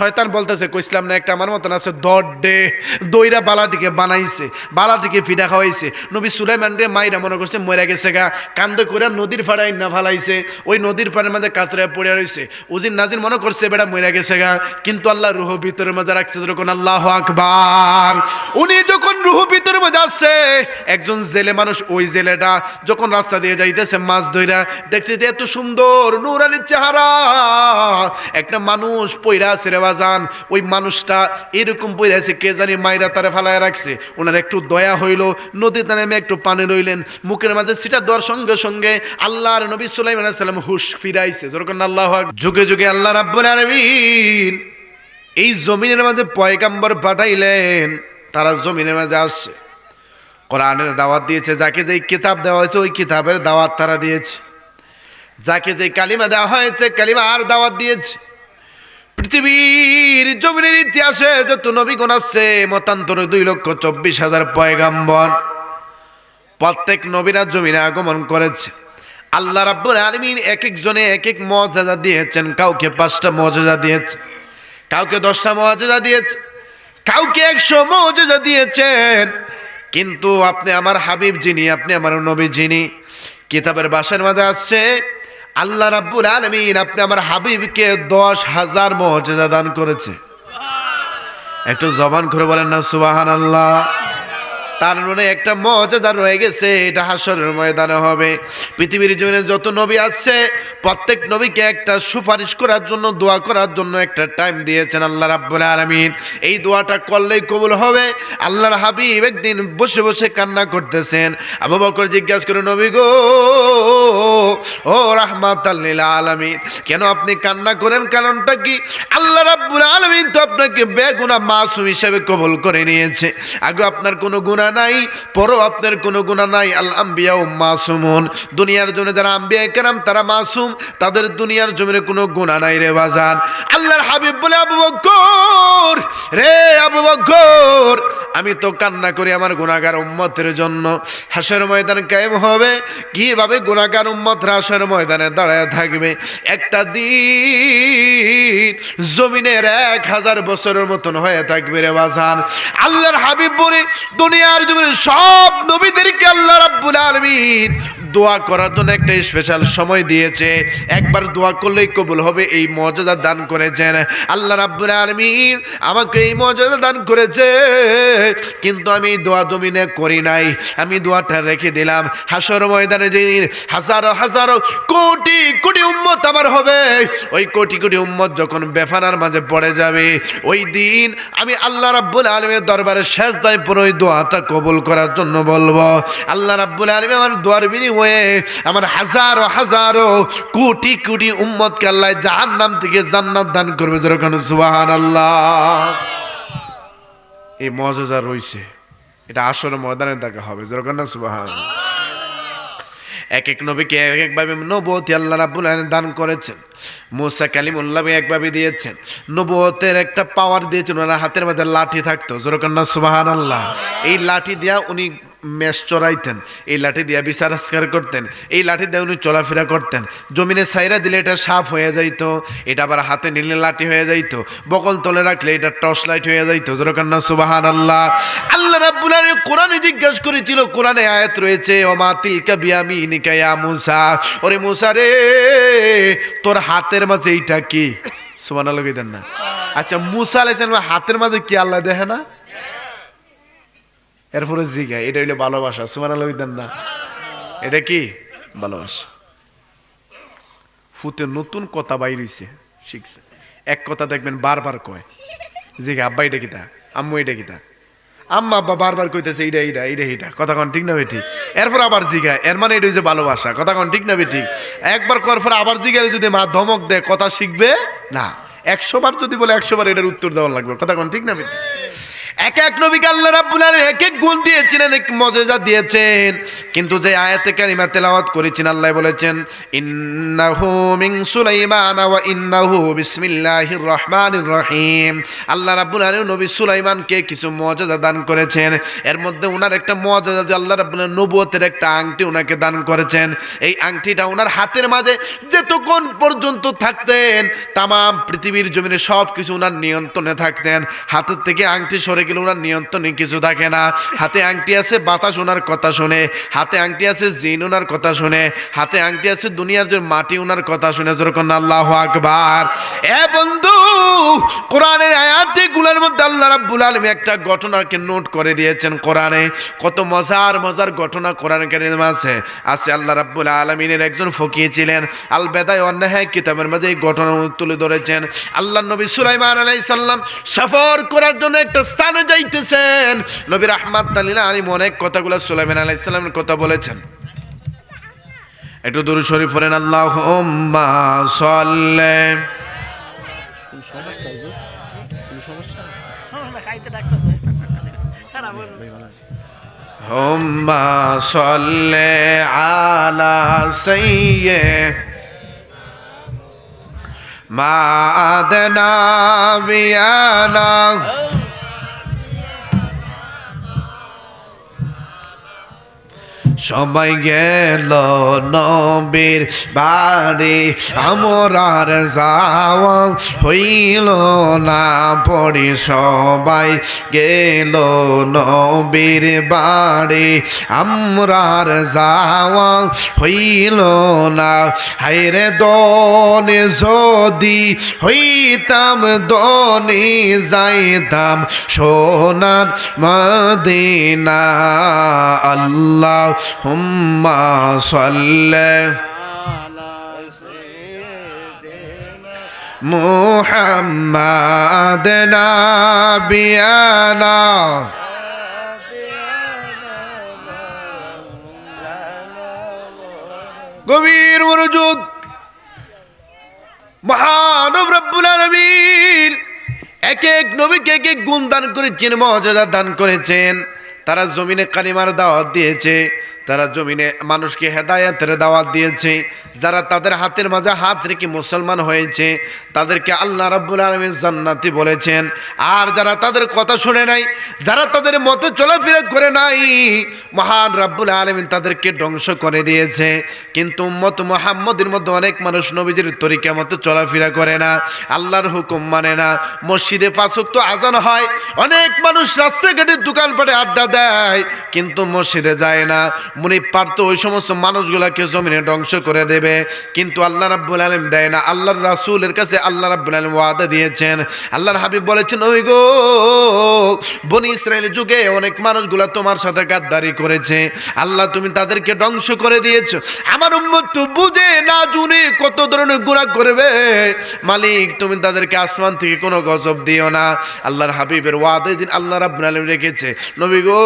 শয়তান বলতেছে কইছিলাম না একটা আমার মতন আছে দড্ডে দইরা বালাটিকে বানাইছে, বালাটিকে ফিডা খাওয়াইছে। নবী সুলাইমান রে মাইরা মনে করছে মরে গেছে গা, কান্দে করে নদীর পাড়ায় না ফালাইছে, ওই নদীর পাড়ের মধ্যে কাতরে পড়ে রয়েছে। উজির নাজির মনে করছে বেটা মরে গেছে গা, কিন্তু আল্লাহ রুহ ভিতরের মধ্যে রাখছে। যখন আল্লাহু আকবার, উনি যখন রুহ ভিতরের মধ্যে আসছে, একজন জেলে মানুষ, ওই জেলেটা যখন রাস্তা দিয়ে যাইতেছে মাছ ধইরা দেখছে যে এত সুন্দর নূরানির চেহারা, একটা মানুষ পইরা আছে রে বাজান। ওই মানুষটা এরকম পইরা আছে, কে জানি মাইরা তারে ফালায় রাখছে। ওনার একটু দয়া হইল, নদীতে নেমে একটু পানি রইলেন, মুখের মাঝে সিটা দেওয়ার সঙ্গে সঙ্গে আল্লাহর নবী সুলাইমান আলাইহিস সালাম হুশ ফিরাইছে। যখন আল্লাহু আকবার, যুগে যুগে আল্লাহ রাব্বুল আলামিন এই জমিনের মাঝে পয়গাম্বর পাঠাইলেন, তারা জমিনের মাঝে আসছে, কোরআনের দাওয়াত দিয়েছে। যাকে যেই কিতাব দেওয়া হয়েছে ওই কিতাবের দাওয়াত তারা দিয়েছে, যাকে যে কালিমা দেওয়া হয়েছে কালিমার দাওয়াত দিয়েছে। পৃথিবীর জমিনের ইতিহাসে যত নবীগণ আসছে, মতান্তরে 2,24,000 পয়গাম্বর, প্রত্যেক নবীরা জমিনে আগমন করেছে। আল্লাহ রাব্বুল আলামিন এক একজনে এক এক মুআজিজা দিয়েছেন। কাউকে 5টা মুআজিজা দিয়েছে, কাউকে 10টা মুআজিজা দিয়েছে, কাউকে 100 মুআজিজা দিয়েছেন। কিন্তু আপনি আমার হাবিব যিনি, আপনি আমার নবী যিনি, কিতাবের ভাষার মাঝে আসছে আল্লাহ রাব্বুল আলামিন আপনি আমার হাবিবকে 10,000 মুআজিজা দান করেছে। একটু জবান করে বলেন না সুবহানাল্লাহ। তার মনে একটা মুআজিজা রয়ে গেছে, এটা হাশরের ময়দানে হবে। পৃথিবীর জমিনে যত নবী আছে, প্রত্যেক নবীকে একটা সুপারিশ করার জন্য, দোয়া করার জন্য একটা টাইম দিয়েছেন আল্লাহ রাব্বুল আলামিন। এই দোয়াটা করলেই কবুল হবে। আল্লাহর হাবিব একদিন বসে বসে কান্না করতেছেন। আবু বকর জিজ্ঞাসা করে, নবী গো, ও রাহমাতাল লিল আলামিন, কেন আপনি কান্না করেন? কারণটা কি? আল্লাহ রাব্বুল আলামিন তো আপনাকে বেগুনাহ মাসুম হিসেবে কবুল করে নিয়েছে। আগে আপনার কোনো গুনাহ নাই, পরও আপনার কোনো গুনাহ নাই। আল আম্বিয়া মাসুমুন, দুনিয়ার জন্য যারা আম্বিয়া কেরাম তারা মাসুম, তাদের দুনিয়ার জমিনে কোনো গুনাহ নাই রে বাজান। আল্লাহর হাবিব বলে, আবু বকর রে, আবু বকর, আমি তো কান্না করি আমার গুনাহগার উম্মতের জন্য। হাসরের ময়দান কায়েম হবে, কিভাবে গুনাহগার উম্মতরা হাসরের ময়দানে দাঁড়ায় থাকবে। একটা দিন জমিনের 1000 বছরের মতন হয়ে থাকবে রে বাজান। আল্লাহর হাবিব বলে, দুনিয়ার জমিনে সব নবীদেরকে আল্লাহ রাব্বুল আলামিন দোয়া করার জন্য একটা স্পেশাল সময় দিয়েছে। একবার দোয়া করলেই কবুল হবে, এই মুআজিজা দান করেছেন আল্লাহ রাব্বুল আলামিন। আমাকে এই মুআজিজা দান করেছে, কিন্তু আমি এই দোয়া জমিনে করি নাই, আমি দোয়াটা রেখে দিলাম। হাসর ময়দানে যেদিন হাজারো হাজারো কোটি কোটি উম্মত আমার হবে, ওই কোটি কোটি উম্মত যখন বেফানার মাঝে পড়ে যাবে, ওই দিন আমি আল্লাহ রাব্বুল আলামিনের দরবারে সেজদায় পড়ে ওই দোয়াটা কবুল করার জন্য বলবো। আল্লাহ রাব্বুল আলামিন আমার দোয়ার বিনিময়ে আমার হাজারো হাজারো কোটি কোটি উম্মতকে আল্লাহ জাহান্নাম থেকে জান্নাত দান করবে। যেরকম সুবহানাল্লাহ। এই মুআজিজা রইছে, এটা আসলে ময়দানে দেখা হবে। যেরকম না সুবহানাল্লাহ। এক এক নবীকে এক একভাবে নবুয়তি আল্লাহ রাব্বুল আলামিন দান করেছেন। মুসা কালিমুল্লাহকে একভাবে দিয়েছেন, নবুয়তের একটা পাওয়ার দিয়েছেন। ওনার হাতের মধ্যে লাঠি থাকতো। যেরকম না সুবহানাল্লাহ। এই লাঠি দিয়া উনি মেষ চড়াইতেন, এই লাঠি দিয়া বিচার আজকার করতেন, এই লাঠি দিয়ে উনি চলাফেরা করতেন। জমিনে ছাইরা দিলে এটা সাপ হয়ে যাইতো, এটা আবার হাতে নিলে লাঠি হয়ে যাইতো, বগল তলে রাখলে এটা টর্চ লাইট হয়ে যাইতো। যেরকম না সুবহানাল্লাহ। আল্লাহ রাব্বুল আলামিন কোরআনে জিজ্ঞাসা করেছিল, কোরআনে আয়াত রয়েছে, ওমা তিলকা বিয়ামিনিকা ইয়া মুসা, ওরে মুসা রে, তোর হাতের মাঝে এইটা কি? সুবহানাল্লাহ কইতেন না? আচ্ছা, মুসা আলাইহিস সালামের হাতের মাঝে কি আল্লাহ দেখে না? এরপরে জিজ্ঞা, এটা হইলে ভালোবাসা। সুবহানাল্লাহ কইতেন না? এটা কি ভালোবাসা? ফুতে নতুন কথা বাইর হইছে, শিখছে। এক কথা দেখবেন বারবার কয়, জিজ্ঞা আব্বা এটা কিতা, আম্মু এটা কিতা, আম্মা আব্বা বারবার কইতেছে এইটা এইটা এইটা এইটা। কথা কন ঠিক না বেঠিক? এরপর আবার জিজ্ঞা, এর মানে এটা হচ্ছে ভালোবাসা। কথা কন ঠিক না বেঠিক? একবার করার পর আবার জিজ্ঞালে যদি মা ধমক দেয়, কথা শিখবে না। 100 বার যদি বলে 100 বার এটার উত্তর দেওয়া লাগবে। কথা কন ঠিক না বেঠিক? এক এক নবীকে আল্লাহ রাব্বুল আলামিন এক এক গুণ দিয়েছেন, এক মর্যাদা দিয়েছেন। কিন্তু যে আয়াতে কারিমা তেলাওয়াত করেছেন আল্লাহ বলেছেন ইন্নাহু মিন সুলাইমান ওয়া ইন্নাহু বিসমিল্লাহির রহমানির রহিম। আল্লাহ রাব্বুল আলামিন নবী সুলাইমানকে কিছু মর্যাদা দান করেছেন। এর মধ্যে ওনার একটা মর্যাদা যে আল্লাহ রাব্বুল আলামিন নবুয়তের একটা আংটি ওনাকে দান করেছেন। এই আংটিটা ওনার হাতের মাঝে যতক্ষণ পর্যন্ত থাকতেন তাম পৃথিবীর জমিনে সব কিছু ওনার নিয়ন্ত্রণে থাকতেন। হাতের থেকে আংটি সরে গেলে ওনার নিয়ন্ত্রণে কিছু থাকে না। হাতে আংটি আছে বাতাস ওনার কথা শুনে, হাতে আংটি আছে জিন ওনার কথা শুনে, হাতে আংটি আছে দুনিয়ার যে মাটি ওনার কথা শুনে। যেরকম আল্লাহু আকবার। এ বন্ধু, কোরআনের আয়াতগুলোর মধ্যে আল্লাহ রাব্বুল আলামিন একটা ঘটনাকে নোট করে দিয়েছেন। কোরআনে কত মজার মজার ঘটনা কোরআন কারীমে আছে। আল্লাহ রাব্বুল আলামিনের একজন ফকিহ ছিলেন, আল বেদায় ওয়ান নিহায়া কিতাবের মাঝে এই ঘটনা তুলে ধরেছেন। আল্লাহর নবী সুলাইমান আলাইহিস সালাম সফর করার জন্য একটা স্থানে যাইতেছেন। নবী রাহমাতুল লিল আলামিন অনেক কথাগুলো সুলাইমান আলাইহিস সালামের কথা বলেছেন। একটু দুরূদ শরীফ পড়েন, আল্লাহুম্মা সাল্লি হুম্মা সাল্লি আলা সাইয়্যিদ মা আদনা বিয়ানা সবাই গেল নবীর বাড়ি, আমরার যাওয়া হইল না পড়ি। সবাই গেল নবীর বাড়ি, আমরার যাওয়া হইল না। হায়রে দনে যদি হইতাম, দনে যাইতাম সোনার মদিনা। আল্লাহ হুম্মা সাল্লি মুহাম্মাদ নাবিয়ানা গভীর মনোযোগ। মহানব রব্বুল আলামিন এক এক নবীকে এক এক গুণ দান করেছেন, মর্যাদা দান করেছেন। তারা জমিনে কালিমার দাওয়াত দিয়েছে, তারা জমিনে মানুষকে হেদায়েতের দাওয়াত দিয়েছে। যারা তাদের হাতের মাঝে হাত রেখে মুসলমান হয়েছে তাদেরকে আল্লাহ রাব্বুল আলামিন জান্নাতি বলেছেন। আর যারা তাদের কথা শুনে নাই, যারা তাদের মতে চলাফেরা করে নাই, মহান রাব্বুল আলামিন তাদেরকে ধ্বংস করে দিয়েছে। কিন্তু উম্মত মুহাম্মদের মধ্যে অনেক মানুষ নবীজির তরিকা মতো চলাফেরা করে না, আল্লাহর হুকুম মানে না। মসজিদে 5 ওয়াক্ত আজান হয়, অনেক মানুষ রাস্তাঘাটে দোকানপাটে আড্ডা দেয়, কিন্তু মসজিদে যায় না। মনে পারতো ওই সমস্ত মানুষগুলাকে জমিনে ধ্বংস করে দেবে, কিন্তু আল্লাহ রাব্বুল আলামিন দেয় না। আল্লাহর রাসূলের কাছে আল্লাহ রাব্বুল আলামিন ওয়াদা দিয়েছেন। আল্লাহর হাবিব বলেছেন, ওই গো বনি ইসরায়েলের যুগে অনেক মানুষগুলা তোমার সাথে গাদ্দারি করেছে, আল্লাহ তুমি তাদেরকে ধ্বংস করে দিয়েছো। আমার উম্মত তো বুঝে না জুনে কত ধরনের গুনাহ করবে, মালিক তুমি তাদেরকে আসমান থেকে কোনো গজব দিও না। আল্লাহর হাবিবের ওয়াদা দিন আল্লাহ রাব্বুল আলামিন রেখেছে, নবী গো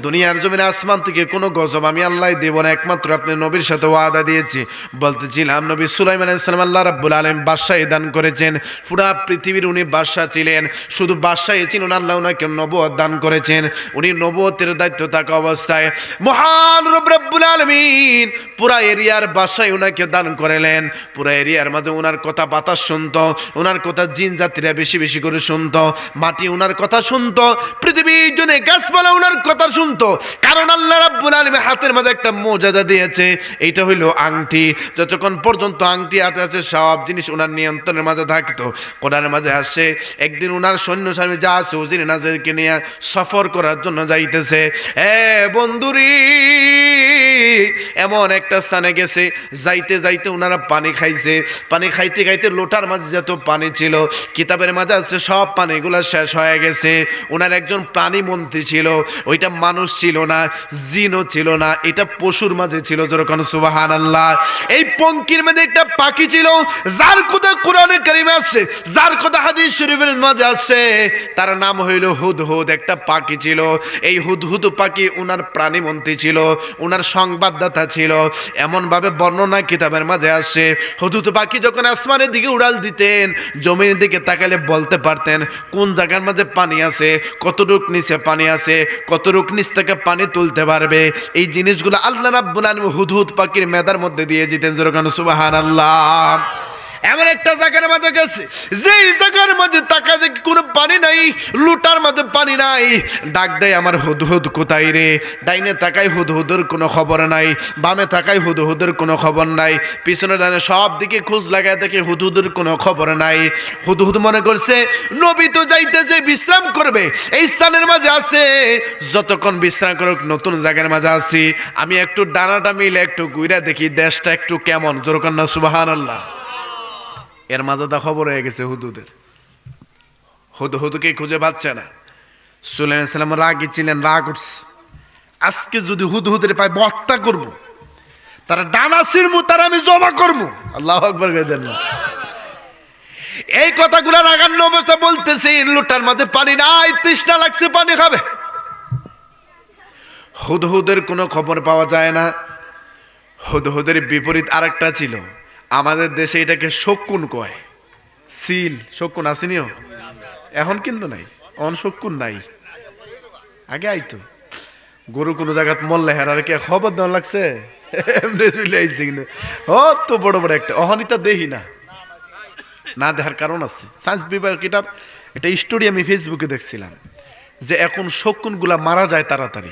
দুনিয়ার জমিনে আসমান থেকে কোনো গজব আমি আল্লাহ দেব না, একমাত্র আপনি নবীর সাথে ওয়াদা দিয়েছি। বলতেছিলাম নবী সুলাইমান আলাইহিস সালাম আল্লাহ রাব্বুল আলামিন বাদশাহী দান করেছেন, পুরা পৃথিবীর উনি বাদশা ছিলেন। শুধু বাদশাহী ছিলেন, আল্লাহ ওনাকে নবুয়ত দান করেছেন। উনি নবুয়তের দায়িত্ব থাকা অবস্থায় মহান রব্বুল আলামিন পুরা এরিয়ার বাদশাহী ওনাকে দান করেলেন। পুরা এরিয়ার মাঝে ওনার কথা বাতাস শুনতো, ওনার কথা জিন জাতিরা বেশি বেশি করে শুনতো, মাটি ওনার কথা শুনতো, পৃথিবীর জন্য গাছপালা ওনার কথা শুনতো। কারণ আল্লাহ রাব্বুল আলামিন হাতের মাঝে একটা মর্যাদা দিয়েছে, এইটা হইল আংটি। যতক্ষণ পর্যন্ত আংটি হাতে আছে সব জিনিস ওনার নিয়ন্ত্রণের মাঝে থাকতো। কোরআনের মাঝে আসে একদিন ওনার সৈন্য সামনে যা আছে ওজির নাজেরকে নিয়ে সফর করার জন্য যাইতেছে। বন্ধুরি এমন একটা স্থানে গেছে, যাইতে যাইতে ওনারা পানি খাইছে। পানি খাইতে খাইতে লোটার মাঝে যত পানি ছিল, কিতাবের মাঝে আছে সব পানিগুলো শেষ হয়ে গেছে। ওনার একজন প্রাণী মন্ত্রী ছিল, ওইটা মানুষ ছিল না, জিনও ছিল না, এটা পশুর মাঝে ছিল। যেরকম সুবহানাল্লাহ। এই পঙ্কির মধ্যে একটা পাখি ছিল, যার কথা কোরআনে কারিমে আছে, যার কথা হাদিস শরীফের মাঝে আছে, তার নাম হইল হুদহুদ। একটা পাখি ছিল, এই হুদহুদ পাখি ওনার প্রাণী মন্ত্রী ছিল, ওনার সংবাদদাতা ছিল, এমন ভাবে বর্ণনা কিতাবের মাঝে আসে হুদহুদ পাখি যখন আসমানের দিকে উড়াল দিতেন, জমিনের দিকে তাকালে বলতে পারতেন কোন জায়গার মাঝে পানি আছে, কতটুক নিচে পানি আছে, কতটুক নিচ থেকে পানি তুলতে পারবে। এই জিনিসগুলো আল্লাহ রাব্বুল আলামিন হুদহুদ পাখির মেধার মধ্যে দিয়ে দিতেন। যেরকম সুবহানাল্লাহ। এমন একটা জায়গার মাঝে গেছে, যেই জায়গার মাঝে তাকা দেখি কোনো পানি নাই, লুটার মাঝে পানি নাই। ডাক দেয় আমার হুদহুদ কোথায় রে? ডাইনে তাকাই হুদহুদের কোনো খবর নাই, বামে তাকাই হুদহুদের কোনো খবর নাই, পিছনে ডানে সব দিকে খোঁজ লাগায় দেখে হুদহুদের কোনো খবর নাই। হুদহুদ মনে করছে নবী তো যাইতেছে বিশ্রাম করবে, এই স্থানের মাঝে আছে, যতক্ষণ বিশ্রাম করুক নতুন জায়গার মাঝে আছি, আমি একটু ডানাটা মিলে একটু ঘুরে দেখি দেশটা একটু কেমন। যেরকম না সুবহানাল্লাহ। এর মাঝে তা খবর হয়ে গেছে হুদহুদের, হুদহুদকে খুঁজে পাচ্ছে না। সুলাইমান আলাইহিস সালাম রাগী ছিলেন, রাগ উঠছে, আজকে যদি হুদহুদের পাই হত্যা করব, তারা ডানা ছিঁড়বো, তারা আমি জমা করবো। আল্লাহু আকবার কইতেন না। এই কথাগুলো রাগান্ন অবস্থা বলতেছে, লোটার মাঝে পানি নাই, তৃষ্ণা লাগছে, পানি খাবে। হুদহুদের কোনো খবর পাওয়া যায় না। হুদহুদের বিপরীত আরেকটা ছিল, আমাদের দেশে এটাকে শকুন কয়, সিল শকুন আসেনিও, এখন কিন্তু নাই, অন শকুন নাই, আগে আইতো। গরু কোনো জায়গাত মরলে হেরার কে খবর দেওয়া লাগছে, এমনি চলে আইছে কিন্তু ও তো বড় বড় একটা অহনিতা দেখি না, না দেখার কারণ আছে। সায়েন্স বিভাগ এটার একটা স্টোরি আমি ফেসবুকে দেখছিলাম, যে এখন শকুনগুলা মারা যায় তাড়াতাড়ি।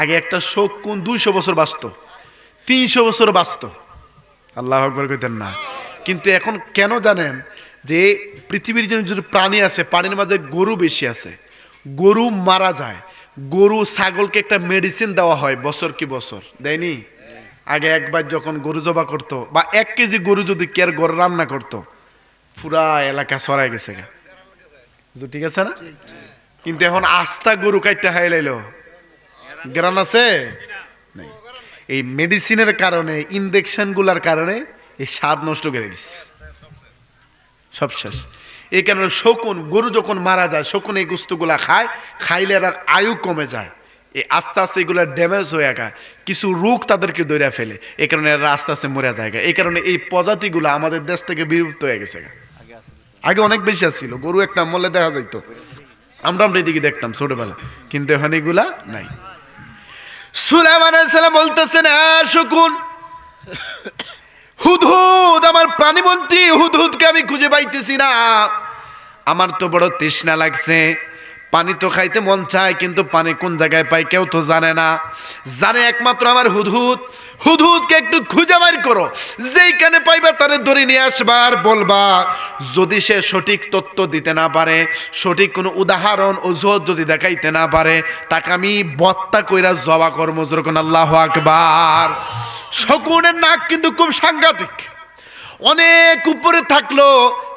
আগে একটা শকুন 200 বছর বাঁচত, 300 বছর বাঁচত। আল্লাহু আকবার কইতেন না। কিন্তু এখন কেন জানেন? যে পৃথিবীর জন্য যদি প্রাণী আছে, পানির মাঝে গরু বেশি আছে, গরু মারা যায়। গরু ছাগলকে একটা মেডিসিন দেওয়া হয় বছর কি বছর, দেয়নি? আগে একবার যখন গরু জবা করতো, বা 1 কেজি গরু যদি কেয়ার গরু রান্না করতো, পুরা এলাকা সরাই গেছে গা, ঠিক আছে না? কিন্তু এখন আস্তা গরু কাইতে হাইলাইলো, গ্রান আছে নাই। এই মেডিসিনের কারণে, ইনজেকশনগুলোর কারণে এই স্বাদ নষ্ট করে দিচ্ছে, সব শেষ। এই কারণে শকুন, গরু যখন মারা যায়, শকুন এই গোস্তগুলা খায়, খাইলে আর আয়ু কমে যায়। এই আস্তে আস্তে এগুলো ড্যামেজ হয়ে গা, কিছু রোগ তাদেরকে ধরে ফেলে, এই কারণে এরা আস্তে আস্তে মরে যায়। এই কারণে এই প্রজাতিগুলো আমাদের দেশ থেকে বিলুপ্ত হয়ে গেছে। আগে অনেক বেশি আসছিল, গরু একটা মলে দেখা যাইতো, আমরা এদিকে দেখতাম ছোটবেলা, কিন্তু এখন এগুলা নাই। সুলাইমান আলাইহিস সালাম বলতেছেন, শকুন, হুদহুদ আমার প্রাণীমন্ত্রী, হুদহুদকে আমি খুঁজে পাইতেছি না, আমার তো বড় তৃষ্ণা লাগছে, পানি তো খাইতে মন চায়, কিন্তু পানি কোন জায়গায় পাই কেউ তো জানে না, জানে একমাত্র আমার হুদহুদ। হুদহুদকে একটু খুঁজে বের করো, যেইখানে পাইবা তারে ধরে নিয়ে আসবা, আর বলবা যদি সে সঠিক তথ্য দিতে না পারে, সঠিক কোনো উদাহরণ অজুহাত যদি দেখাইতে না পারে, তাকে আমি বত্তা কইরা জবা কর্ম। যেরকম আল্লাহু আকবার। শকুনের নাক কিন্তু খুব সাংঘাতিক, অনেক উপরে থাকলো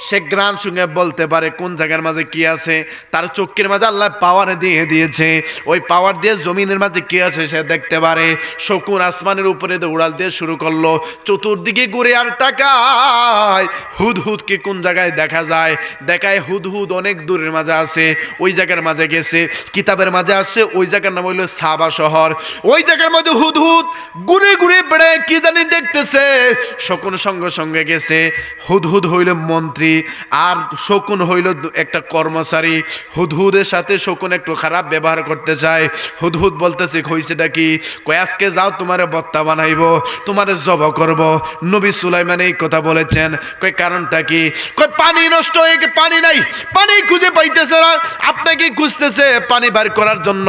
সে গ্রান শুনে বলতে পারে কোন জায়গার মাঝে কি আছে। তার চোখের মাঝে আল্লাহ পাওয়ার দিয়ে দিয়েছে, ওই পাওয়ার দিয়ে জমিনের মাঝে কি আছে সে দেখতে পারে। শকুন আসমানের উপরে উড়াল দিয়ে শুরু করলো, চতুর্দিকে ঘুরে আর তাকায় হুদহুদকে কোন জায়গায় দেখা যায়, দেখায় হুদহুদ অনেক দূরের মাঝে আছে, ওই জায়গার মাঝে গেছে। কিতাবের মাঝে আসছে ওই জায়গার নাম হইল সাবা শহর। ওই জায়গার মধ্যে হুদহুদ ঘুরে ঘুরে বেড়ে কি জানি দেখতেছে। শকুন সঙ্গে সঙ্গে গেছে। হুদহুদ হইল মন্ত্রী আর শকুন হইল একটা কর্মচারী। হুদহুদের সাথে শকুন একটু খারাপ ব্যবহার করতে চায়। হুদহুদ বলতেছে হইছেটা কি? কয় আজকে যাও তোমারে বত্তা বানাইব, তোমারে জব করব। নবী সুলাইমান এই কথা বলেছেন। কয় কারণটা কি? কয় পানি নষ্ট হয়ে গেছে, পানি নাই, পানি খুঁজে পাইতেছে না, আপনাকে খুঁজতেছে পানি বার করার জন্য।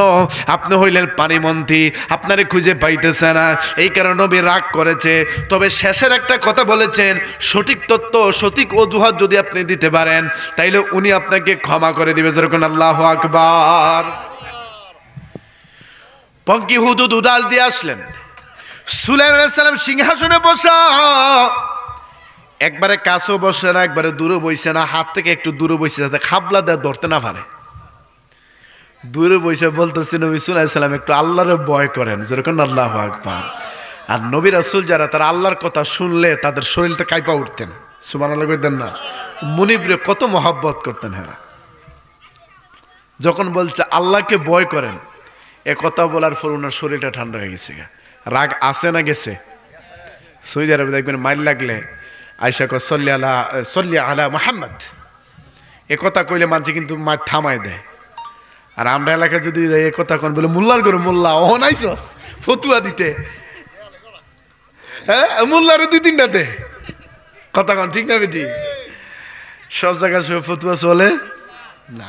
আপনি হইলেন পানি মন্ত্রী, আপনারে খুঁজে পাইতেছে না, এই কারণে নবী রাগ করেছে। তবে শেষের একটা কথা বলেছেন, সঠিক তথ্য সঠিক অজুহাত যদি আপনি দিতে পারেন তাইলে উনি আপনাকে ক্ষমা করে দিবে। যেরকম আল্লাহু আকবার। পঙ্কি হুদহুদ উড়াল দিয়ে আসলেন। সুলাইমান আলাইহিস সালাম সিংহাসনে বসা, একবারে কাছেও বসে না, একবারে দূরে বসে না, হাত থেকে একটু দূরে বসে যাতে খাবলা দেওয়া ধরতে না পারে। দূরে বসে বলতেছে নবী সুলাইমান আলাইহিস সালাম একটু আল্লাহরে ভয় করেন। যেরকম আল্লাহু আকবার। আর নবী রাসূল যারা তারা আল্লাহর কথা শুনলে তাদের শরীরটা কাঁপা উঠতেন। সুবহানাল্লাহ কইতেন না? মুনিবরে কত মহব্বত করতেন হেরা। যখন বলছে আল্লাহকে ভয় করেন, এ কথা বলার পর ওনার শরীরটা ঠান্ডা হয়ে গেছে। রাগ আছে না গেছে? সৌদি আরবে দেখবেন মাইল লাগলে আয়সা কয় সল্লি আলা মুহাম্মদ, এ কথা কইলে মানুষ কিন্তু মার থামায় দেয়। আর আমরা এলাকায় যদি এ কথা কন বলে মোল্লার করে মোল্লা ও নাইছস ফতুয়া দিতে, হ্যাঁ মোল্লারে 2-3টা দে কথা কন, ঠিক না বেটি? সব জায়গায় সব ফতুয়া চলে না,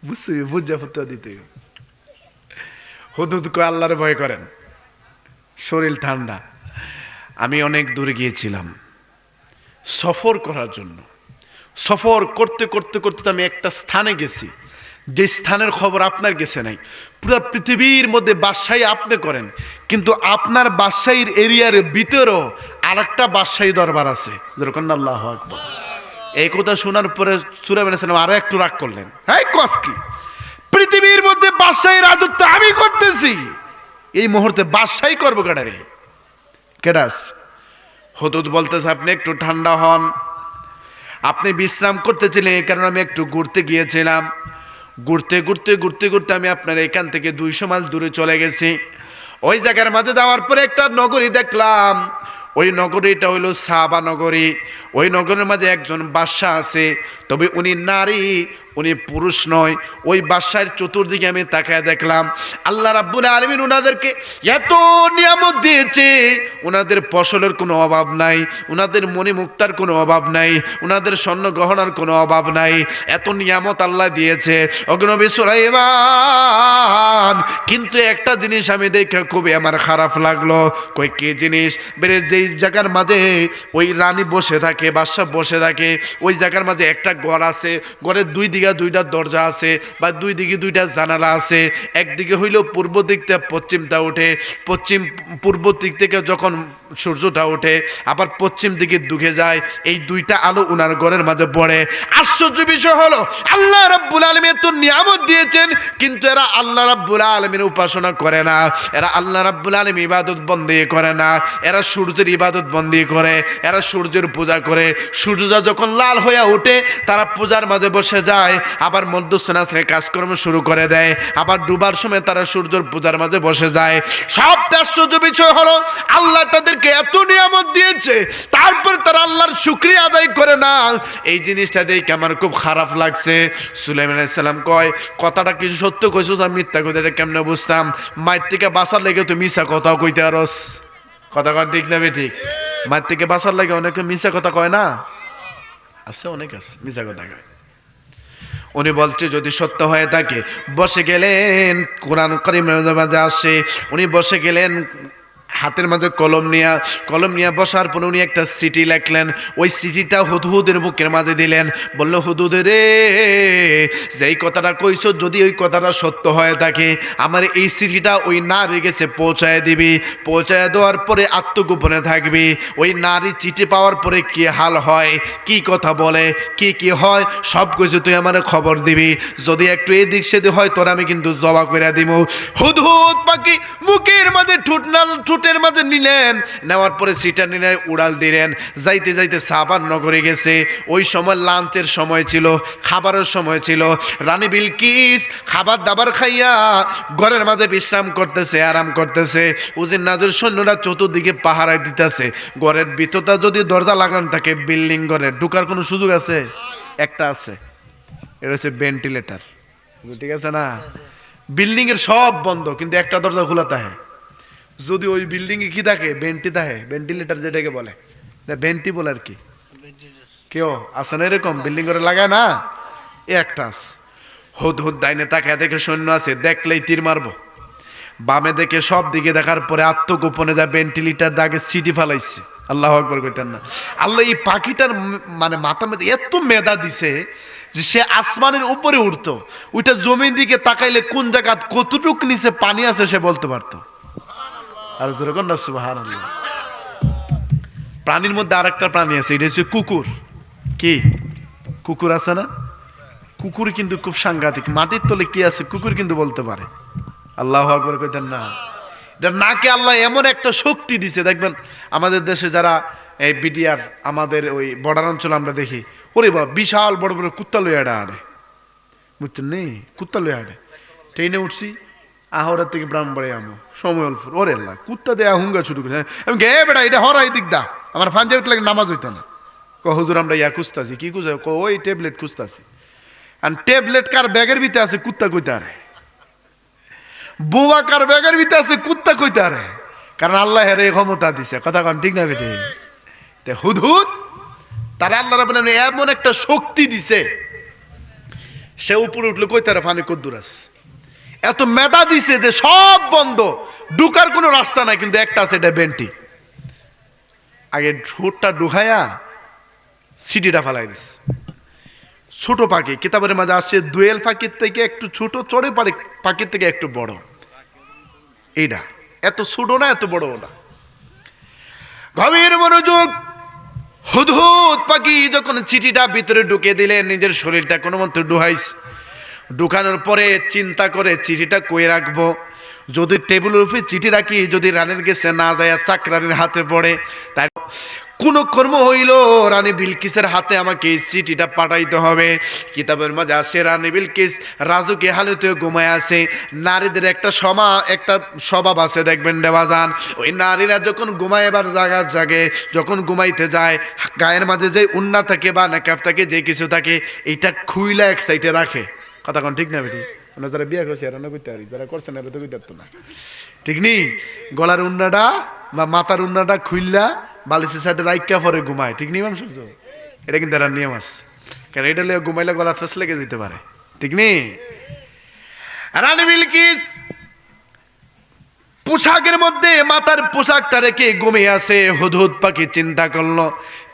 বুঝছি বুঝা ফতুয়া দিতে। হুদুদ কয় আল্লাহরে ভয় করেন, শরীর ঠান্ডা। আমি অনেক দূরে গিয়েছিলাম সফর করার জন্য। সফর করতে করতে করতে আমি একটা স্থানে গেছি, যে স্থানের খবর আপনার গেছে নাই। পুরো পৃথিবীর মধ্যে বাদশাহী আপনি করেন, কিন্তু আপনার বাদশাহীর এরিয়ার ভিতরেও আরেকটা বাদশাহী দরবার আছে। যেরকম আল্লাহু আকবার। এই কথা শোনার পরে সুলাইমান আলাইহিস সালাম আরো একটু রাগ করলেন। হ্যাঁ কস কি, পৃথিবীর মধ্যে বাদশাহীর রাজত্ব আমি করতেছি, এই মুহূর্তে বাদশাহী করবো কেডারে? কেডাস? হুদুদ বলতেছে আপনি একটু ঠান্ডা হন, আপনি বিশ্রাম করতেছিলেন, এই কারণে আমি একটু ঘুরতে গিয়েছিলাম। ঘুরতে ঘুরতে ঘুরতে ঘুরতে আমি আপনার এখান থেকে 200 মাইল দূরে চলে গেছি। ওই জায়গার মাঝে যাওয়ার পরে একটা নগরী দেখলাম। ওই নগরীটা হইল সাবা নগরী। ওই নগরের মাঝে একজন বাদশা আছে, তবে উনি নারী, উনি পুরুষ নয়। ওই বাদশার চতুর্দিকে আমি তাকায় দেখলাম আল্লাহ রাব্বুল আলামিন ওনাদেরকে এত নিয়ামত দিয়েছে, ওনাদের ফসলের কোনো অভাব নাই, ওনাদের মণি মুক্তার কোনো অভাব নাই, ওনাদের স্বর্ণ গহনার কোনো অভাব নাই, এত নিয়ামত আল্লাহ দিয়েছে। অগ্নবী সুলাইমান, কিন্তু একটা জিনিস আমি দেখে খুবই আমার খারাপ লাগলো। কই কি জিনিস? বেরে যেই জায়গার মাঝে ওই রানী বসে থাকে, বাদশা বসে থাকে, ওই জায়গার মাঝে একটা ঘর আছে, ঘরের 2 দিকে 2টা দরজা আছে, বা 2 দিকে 2টা জানালা আছে। একদিকে হইল পূর্ব দিক থেকে পশ্চিমটা ওঠে, পূর্ব দিক থেকে যখন সূর্যটা ওঠে আবার পশ্চিম দিকে ঢুকে যায়, এই 2টা আলো ওনার ঘরের মাঝে পড়ে। আশ্চর্য বিষয় হলো আল্লাহ রাব্বুল আলামিন তো নিয়ামত দিয়েছেন, কিন্তু এরা আল্লাহ রাব্বুল আলামিনের উপাসনা করে না, এরা আল্লাহ রাব্বুল আলামিন ইবাদত বন্দি করে না, এরা সূর্যের ইবাদত বন্দি করে, এরা সূর্যের পূজা করে। সূর্যটা যখন লাল হয়ে ওঠে তারা পূজার মাঝে বসে যায়, আবার মধ্যস্থানে কাজকর্ম শুরু করে দেয়, আবার ডুবার সময় তারা সূর্যের পূজার মাঝে বসে যায়। সব আশ্চর্য বিষয় হলো আল্লাহ তাদেরকে এত নিয়ামত দিয়েছে, তারপর তারা আল্লাহর শুকরিয়া আদায় করে না। এই জিনিসটা দেখে আমার খুব খারাপ লাগছে। সুলাইমান আলাইহিস সালাম কয় কথাটা কিছু সত্য কইছো আর মিথ্যা কইতে এটা কেমনে বুঝতাম? মায়ের থেকে বাঁচার লেগে তুই মিছা কথাও কইতে আরস। কথা কয় ঠিক না বে ঠিক? মায়ের থেকে বাঁচার লাগে অনেকে মিছা কথা কয় না, আছে অনেক আছে মিছা কথা কয়। উনি বলছে যদি সত্য হয়ে থাকে, বসে গেলেন কোরআন কারীমের মাঝে আসে, উনি বসে গেলেন হাতের মাঝে কলম নিয়ে বসার পর উনি একটা চিঠি লেখলেন। ওই চিঠিটা হুদহুদের বুকের মাঝে দিলেন, বলল হুদহুদ রে, যেই কথাটা কইছো যদি ওই কথাটা সত্য হয়ে থাকে, আমার এই চিঠিটা ওই নারীর কাছে পৌঁছায় দিবি, পৌঁছায় দেওয়ার পরে আত্মগোপনে থাকবি। ওই নারী চিঠি পাওয়ার পরে কি হাল হয়, কি কথা বলে, কি হয়, সব কিছু তুই আমার খবর দিবি। যদি একটু এদিক সেদিক হয় তোর আমি কিন্তু জবা করে দিব। হুদহুদ পাখি মুখের মাঝে ঠোঁটের মাঝে নিলেন, নেওয়ার পরে সিটা নিলে উড়াল দিলেন। যাইতে যাইতে সাবার নগরে গেছে। ওই সময় লাঞ্চের সময় ছিল, খাবারের সময় ছিল। রানী বিলকিস খাবার দাবার খাইয়া ঘরের মাঝে বিশ্রাম করতেছে, আরাম করতেছে। উজির নাজর সৈন্যরা চতুর্দিকে পাহারায় দিতেছে। ঘরের ভিতরটা যদি দরজা লাগানো থাকে, বিল্ডিং ঘরে ঢুকার কোনো সুযোগ আছে? একটা আছে, এটা হচ্ছে ভেন্টিলেটর। ঠিক আছে না? বিল্ডিং এর সব বন্ধ, কিন্তু একটা দরজা খোলা থাকে। যদি ওই বিল্ডিং এ কি থাকে, ভেন্টি থাকে, ভেন্টিলেটর যেটাকে বলে, ভেন্টি বলে আর কি। কেউ আছে না এরকম বিল্ডিং করে লাগায় না? একটা আছে। হুদহুদ ডাইনে তাকায় দেখে সৈন্য আছে, দেখলেই তীর মারবো। বামে দেখে সব দিকে দেখার পরে আত্মগোপনে যা ভেন্টিলেটর দাগে সিটি ফালাইছে। আল্লাহু আকবার কইতেন না? আল্লাহ এই পাখিটার মানে মাথার মধ্যে এত মেধা দিছে যে সে আসমানের উপরে উঠতো, ওইটা জমির দিকে তাকাইলে কোন জায়গা কতটুক নিচে পানি আছে সে বলতে পারতো। আর যেরকম না সুবহানাল্লাহ। প্রাণীর মধ্যে আরেকটা প্রাণী আছে, এটা হচ্ছে কুকুর। কি কুকুর আছে না? কুকুর কিন্তু খুব সাংঘাতিক, মাটির তলে কি আছে কুকুর কিন্তু বলতে পারে। আল্লাহু আকবার কইতেন না? এটা নাকে আল্লাহ এমন একটা শক্তি দিছে। দেখবেন আমাদের দেশে যারা এই বিডিআর, আমাদের ওই বর্ডার অঞ্চলে আমরা দেখি, ওরে বাবা বিশাল বড় বড় কুত্তা লইয়া আড়ে, বুঝছেন নি? কুত্তা লইয়া আড়ে। ট্রেনে উঠছি, আহরের থেকে ব্রাহ্মণবাড়ি আমো সময় অল্প ওরে আল্লাহ কুত্তা দেয়া হুঙ্গা শুরু করে আমি গে বেটা এটা হরাই দিক দা আমার পাঞ্জাবিত লাগে নামাজ হইতো না হুজুর আমরা ইয়া খুঁজতাছি কি খুঁজে ওই ট্যাবলেট খুঁজতাছি আর ট্যাবলেট কার ব্যাগের ভিতরে আছে কুত্তা কইতে আরে বুবা কার ব্যাগের ভিতরে আছে কুত্তা কইতে আরে কারণ আল্লাহ হেরে ক্ষমতা দিছে কথা কন ঠিক না বেটে তে হুদহুদ তারা আল্লাহ রাব্বুল আলামিন এমন একটা শক্তি দিছে সে উপরে উঠলে কইতে আরে ফানি কদ্দুর আছে এত মেধা দিছে যে সব বন্ধ ঢুকার কোনো রাস্তা নাই কিন্তু একটা আছে এটা বেন্টি আগে ঠোঁটটা ঢুকায়া সিটিটা ফালাই দিস ছোট পাখি কিতাবের মাঝে আসছে দোয়েল পাখির থেকে একটু ছোট চড়ে পাখির থেকে একটু বড় এইটা এত ছোট না এত বড় না গভীর মনোযোগ হুদহুদ পাখি যখন চিঠিটা ভিতরে ঢুকে দিলেন নিজের শরীরটা কোনো মতো ঢুকানোর পরে চিন্তা করে চিঠিটা কই রাখবো যদি টেবিলের উপরে চিঠি রাখি যদি রানীর গেছে না যায় চাকরানির হাতে পড়ে তাই কোন কর্ম হইল রানী বিলকিসের হাতে আমাকে এই চিঠিটা পাঠাইতে হবে কিতাবের মাঝে আসে রানী বিলকিস রাজুকে হালতে ঘুমায় আছে নারীদের একটা স্বভাব আছে দেখবেন দেবাজান ওই নারীরা যখন ঘুমায় এবার জাগে যখন ঘুমাইতে যায় গায়ের মাঝে যে উন্না থাকে বা নেকাব থাকে যে কিছু থাকে এইটা খুইলা এক সাইডে রাখে কথা কোন ঠিক না বেটি আমরা যারা বিয়ে করছি এরা না করতে পারি যারা করছেন এরা তো করতে না ঠিক নি গলার উন্নাটা বা মাথার উন্নাটা খুইলা বালিশের সাইডে রাইকা পরে ঘুমায় ঠিক নি মানুষ এটা কিন্তু এরা নিয়ম আছে কারণ এটা লিয়ে ঘুমাইলে গলা ফেস লেগে যেতে পারে ঠিক নি রানী বিলকিস পোশাকের মধ্যে মাথার পোশাকটা রেখে ঘুমিয়ে আছে হুদহুদ পাখি চিন্তা করলো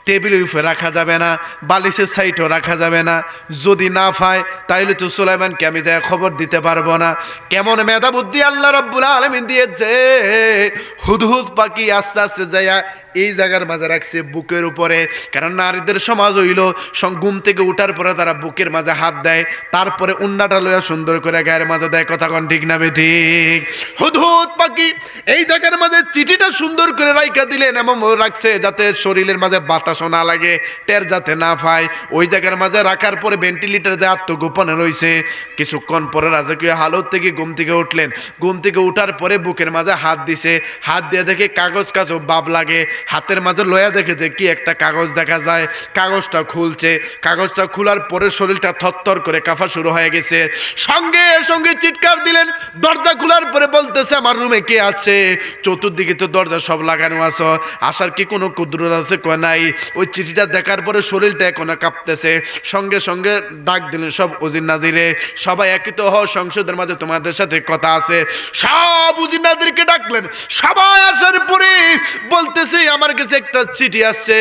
টেবিলের উপরে রাখা যাবে না বালিশের সাইডও রাখা যাবে না যদি না পায় তাইলে তো সুলাইমানকে আমি যাই খবর দিতে পারবো না কেমন মেধা বুদ্ধি আল্লাহ রাব্বুল আলামিন দিয়েছে হুদহুদ পাখি আস্তে আস্তে যাইয়া এই জায়গার মাঝে রাখছে বুকের উপরে কারণ নারীদের সমাজ হইল ঘুম থেকে উঠার পরে তারা বুকের মাঝে হাত দেয় তারপরে উন্নাটা লইয়া সুন্দর করে গায়ের মাঝে দেয় কথা কন ঠিক না বেঠিক হুদহুদ পাখি এই জায়গার মাঝে চিঠিটা সুন্দর করে রাইখা দিলেন এমন রাখছে যাতে শরীরের মাঝে বাতাস না লাগে টের যাতে না পায় ওই জায়গার মাঝে রাখার পরে ভেন্টিলেটর যে আত্মগোপনে রয়েছে কিছুক্ষণ পরে রাজকীয় হালত থেকে ঘুম থেকে উঠলেন ঘুম থেকে উঠার পরে বুকের মাঝে হাত দিছে হাত দিয়ে দেখে কাগজ ভাব লাগে হাতের মাঝে লয়া দেখে যে কি একটা কাগজ দেখা যায় কাগজটা খুলছে কাগজটা খোলার পরে শরীরটা থরথর করে কাঁপা শুরু হয়ে গেছে সঙ্গে সঙ্গে চিৎকার দিলেন দরজা খোলার পরে বলতেছে আমার রুমে কে আছে চতুর্দিকে তো দরজা সব লাগানো আছে আসার কি কোনো কুদরত আছে কয় নাই ওই চিঠিটা দেখার পরে শরীরটা এখন কাঁপতেছে সঙ্গে সঙ্গে ডাক দিলেন সব উজির নাজিরে সবাই একত্রিত হও সংসদের মাঝে তোমাদের সাথে কথা আছে সব উজির নাজিরকে ডাকলেন সবাই আসার পরে বলতেছে আমার কাছে একটা চিঠি আসছে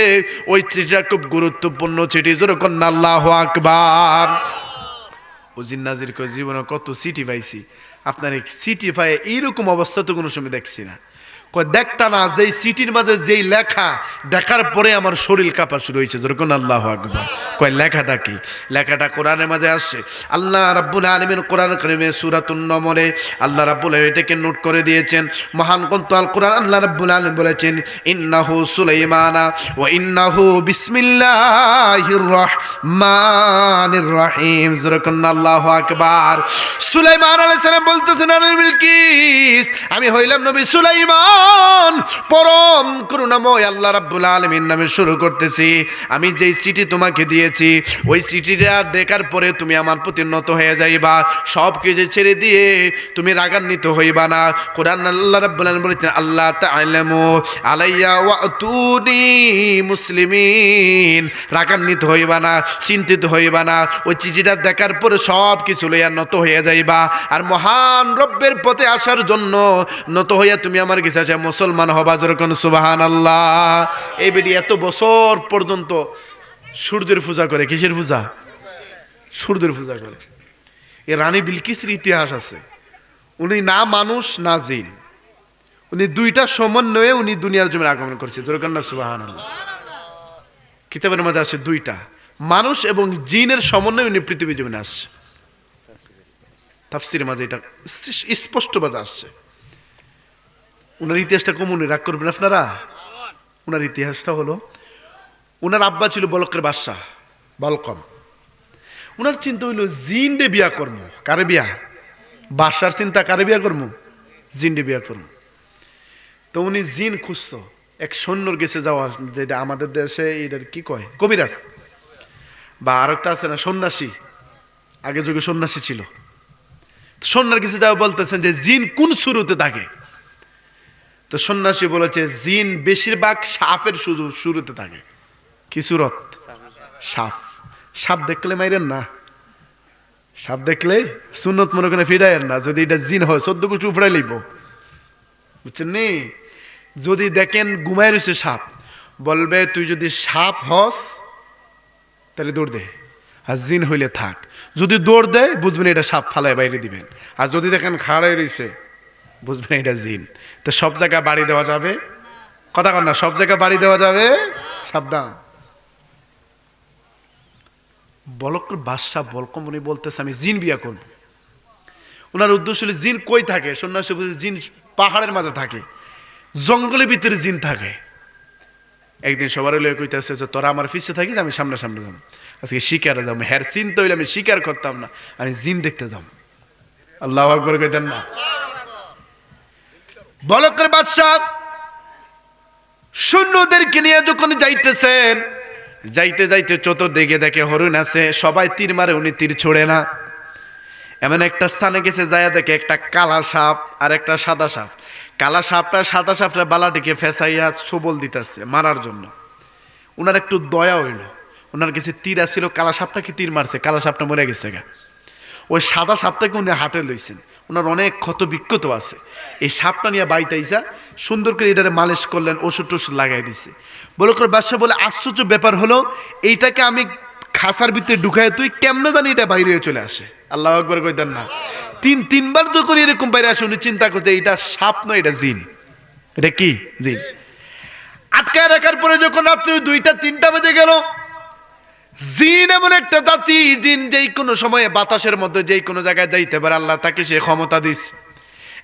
ওই চিঠিটা খুব গুরুত্বপূর্ণ চিঠি যেরকম আল্লাহু আকবার উজির নাজির কয় জীবনে কত চিঠি পাইছি আপনার এই চিঠি পাই এইরকম অবস্থা তো কোনো সময় দেখছি না দেখতা না যেই সিটির মাঝে যেই লেখা দেখার পরে আমার শরীর কাঁপা শুরু হয়েছে যেরকম আল্লাহু আকবার কয় লেখাটা কি লেখাটা কোরআনের মাঝে আসছে আল্লাহ রাব্বুল আলামিন কোরআন কারীমে সূরাতুন নমরে আল্লাহ রাব্বুল আলামিন এটাকে নোট করে দিয়েছেন মহান গ্রন্থ আল কোরআন আল্লাহ রাব্বুল আলামিন বলেছেন ইন্নাহু সুলাইমানা ওয়া ইন্নাহু বিসমিল্লাহির রহমানির রহিম যেরকম আল্লাহু আকবার সুলাইমান আলাইহিস সালাম বলতেছেন আল বিলকিস আমি হইলাম নবী সুলাইমান পরম করুণাময় আল্লাহ রাব্বুল আলামিন নামে শুরু করতেছি আমি যেই চিঠি তোমাকে দিয়েছি ওই চিঠিটা দেখার পরে তুমি আমার প্রতি নত হয়ে যাইবা সব কিছু ছেড়ে দিয়ে তুমি রাগান্বিত হইবা না কোরআন আল্লাহ রাব্বুল আলামিন বলেছেন আল্লাহ তাআলামু আলাইয়া ওয়াতুনি মুসলিমিন রাগান্বিত হইবা না চিন্তিত হইবা না ওই চিঠিটা দেখার পরে সব কিছু লইয়া নত হয়ে যাইবা আর মহান রব্বের পথে আসার জন্য নত হইয়া তুমি আমার কাছে মুসলমান হবা যেরকম সুবহানাল্লাহ এই বেটি এত বছর পর্যন্ত সূর্যের পূজা করে কিসের পূজা সূর্যের পূজা করে এই রানী বিলকিসের ইতিহাস আছে উনি না মানুষ না জিন উনি দুইটা সমন্বয়ে উনি দুনিয়ার জমিনে আগমন করছে যেরকম না সুবহানাল্লাহ কিতাবের মধ্যে আছে দুইটা মানুষ এবং জিনের সমন্বয়ে উনি পৃথিবী জমিনে আসছে তাফসীরের মাঝে এটা স্পষ্ট ভাবে আসছে উনার ইতিহাসটা কমন রাগ করবেন আপনারা উনার ইতিহাসটা হলো উনার আব্বা ছিল বলকের বাদশা বলকম উনার চিন্তা হইল জিন দে বিয়া কর্ম কারে বিয়া বাদশার চিন্তা কারে বিয়া করবো? জিনরে বিয়া করবো। তো উনি জিন খুঁজতো, এক সৈন্যর গেছে যাওয়া, যেটা আমাদের দেশে এটার কি কয়, কবিরাজ, বা আরেকটা আছে না সন্ন্যাসী, আগে যুগে সন্ন্যাসী ছিল। সন্ন্যার কাছে যাওয়া বলতেছেন যে জিন কোন শুরুতে থাকে? তো সন্ন্যাসী বলেছে জিন বেশিরভাগ সাপের শুরুতে থাকে। কি সুরত? সাপ। সাপ দেখলে মাইরেন না, সাপ দেখলে সুন্নত মনে করে ফিরাইয়েন না। যদি এটা জিন হয় 14 কুচু উপড়াই লইব, বুঝছেন নি? যদি দেখেন ঘুমায় রয়েছে সাপ, বলবে তুই যদি সাপ হস তাহলে দৌড় দে, আর জিন হইলে থাক। যদি দৌড় দেয় বুঝবেন এটা সাপ, ফালায় বাইরে দিবেন। আর যদি দেখেন খাড়াই রয়েছে বুঝবেন এটা জিন। তো সব জায়গায় বাড়ি দেওয়া যাবে? কথা কন না, সব জায়গায় বাড়ি দেওয়া যাবে? সাবধান। বলকের বাদশা বলকম উনি বলতেছে আমি জিন বিয়া করব। ওনার উদ্দেশ্য হলো জিন কই থাকে? সন্ন্যাসী বলছে জিন পাহাড়ের মাঝে থাকে, জঙ্গলের ভিতরে জিন থাকে। একদিন সবার লয়ে কইতেছে যে তোরা আমার পিছে থাকিস, আমি সামনে সামনে যাবো, আজকে শিকারে যাবো। হ্যার চিন্তা হইলে আমি শিকার করতাম না, আমি জিন দেখতে যাব। আল্লাহু আকবার কইতেন না? বলকের বাদশা সৈন্যদেরকে নিয়ে যখন যাইতেছেন, যাইতে যাইতে চতুর্দিকে দেখে হরিণ আছে, সবাই তীর মারে, উনি তীর ছোড়ে না। এমন একটা স্থানে গেছে, যায় দেখে একটা কালা সাপ আর একটা সাদা সাপ। কালা সাপটা সাদা সাপটা বালাটিকে ফেসাইয়া সবল দিতেছে মারার জন্য। ওনার একটু দয়া হইল, ওনার কাছে তীর আসছিল, কালা সাপটাকে তীর মারছে, কালা সাপটা মরে গেছে গা। ওই সাদা সাপটাকে উনি হাটে লইছেন, ওনার অনেক ক্ষত বিক্ষত আছে। এই সাপটা নিয়ে বাইতাইসা সুন্দর করে এটারে মালিশ করলেন, ওষুধ টষুধ লাগাই দিছে। বলকের বাদশা বলে আশ্চর্য ব্যাপার হলো, এইটাকে আমি খাসার ভিতরে ঢুকাই তুই কেমনে জানি এটা বাইরে চলে আসে? আল্লাহু আকবার কইতেন না? তিনবার যখন এরকম বাইরে আসে উনি চিন্তা করছে এটা সাপ নয়, এটা জিন। এটা কি? জিন। আটকায় রাখার পরে যখন রাত্রি 2টা-3টা বেজে গেল, জিন এমন একটা জাতি, জিন যেই কোনো সময়ে বাতাসের মধ্যে যেই কোনো জায়গায় যাইতে পারে, আল্লাহ তাকে সে ক্ষমতা দিছে।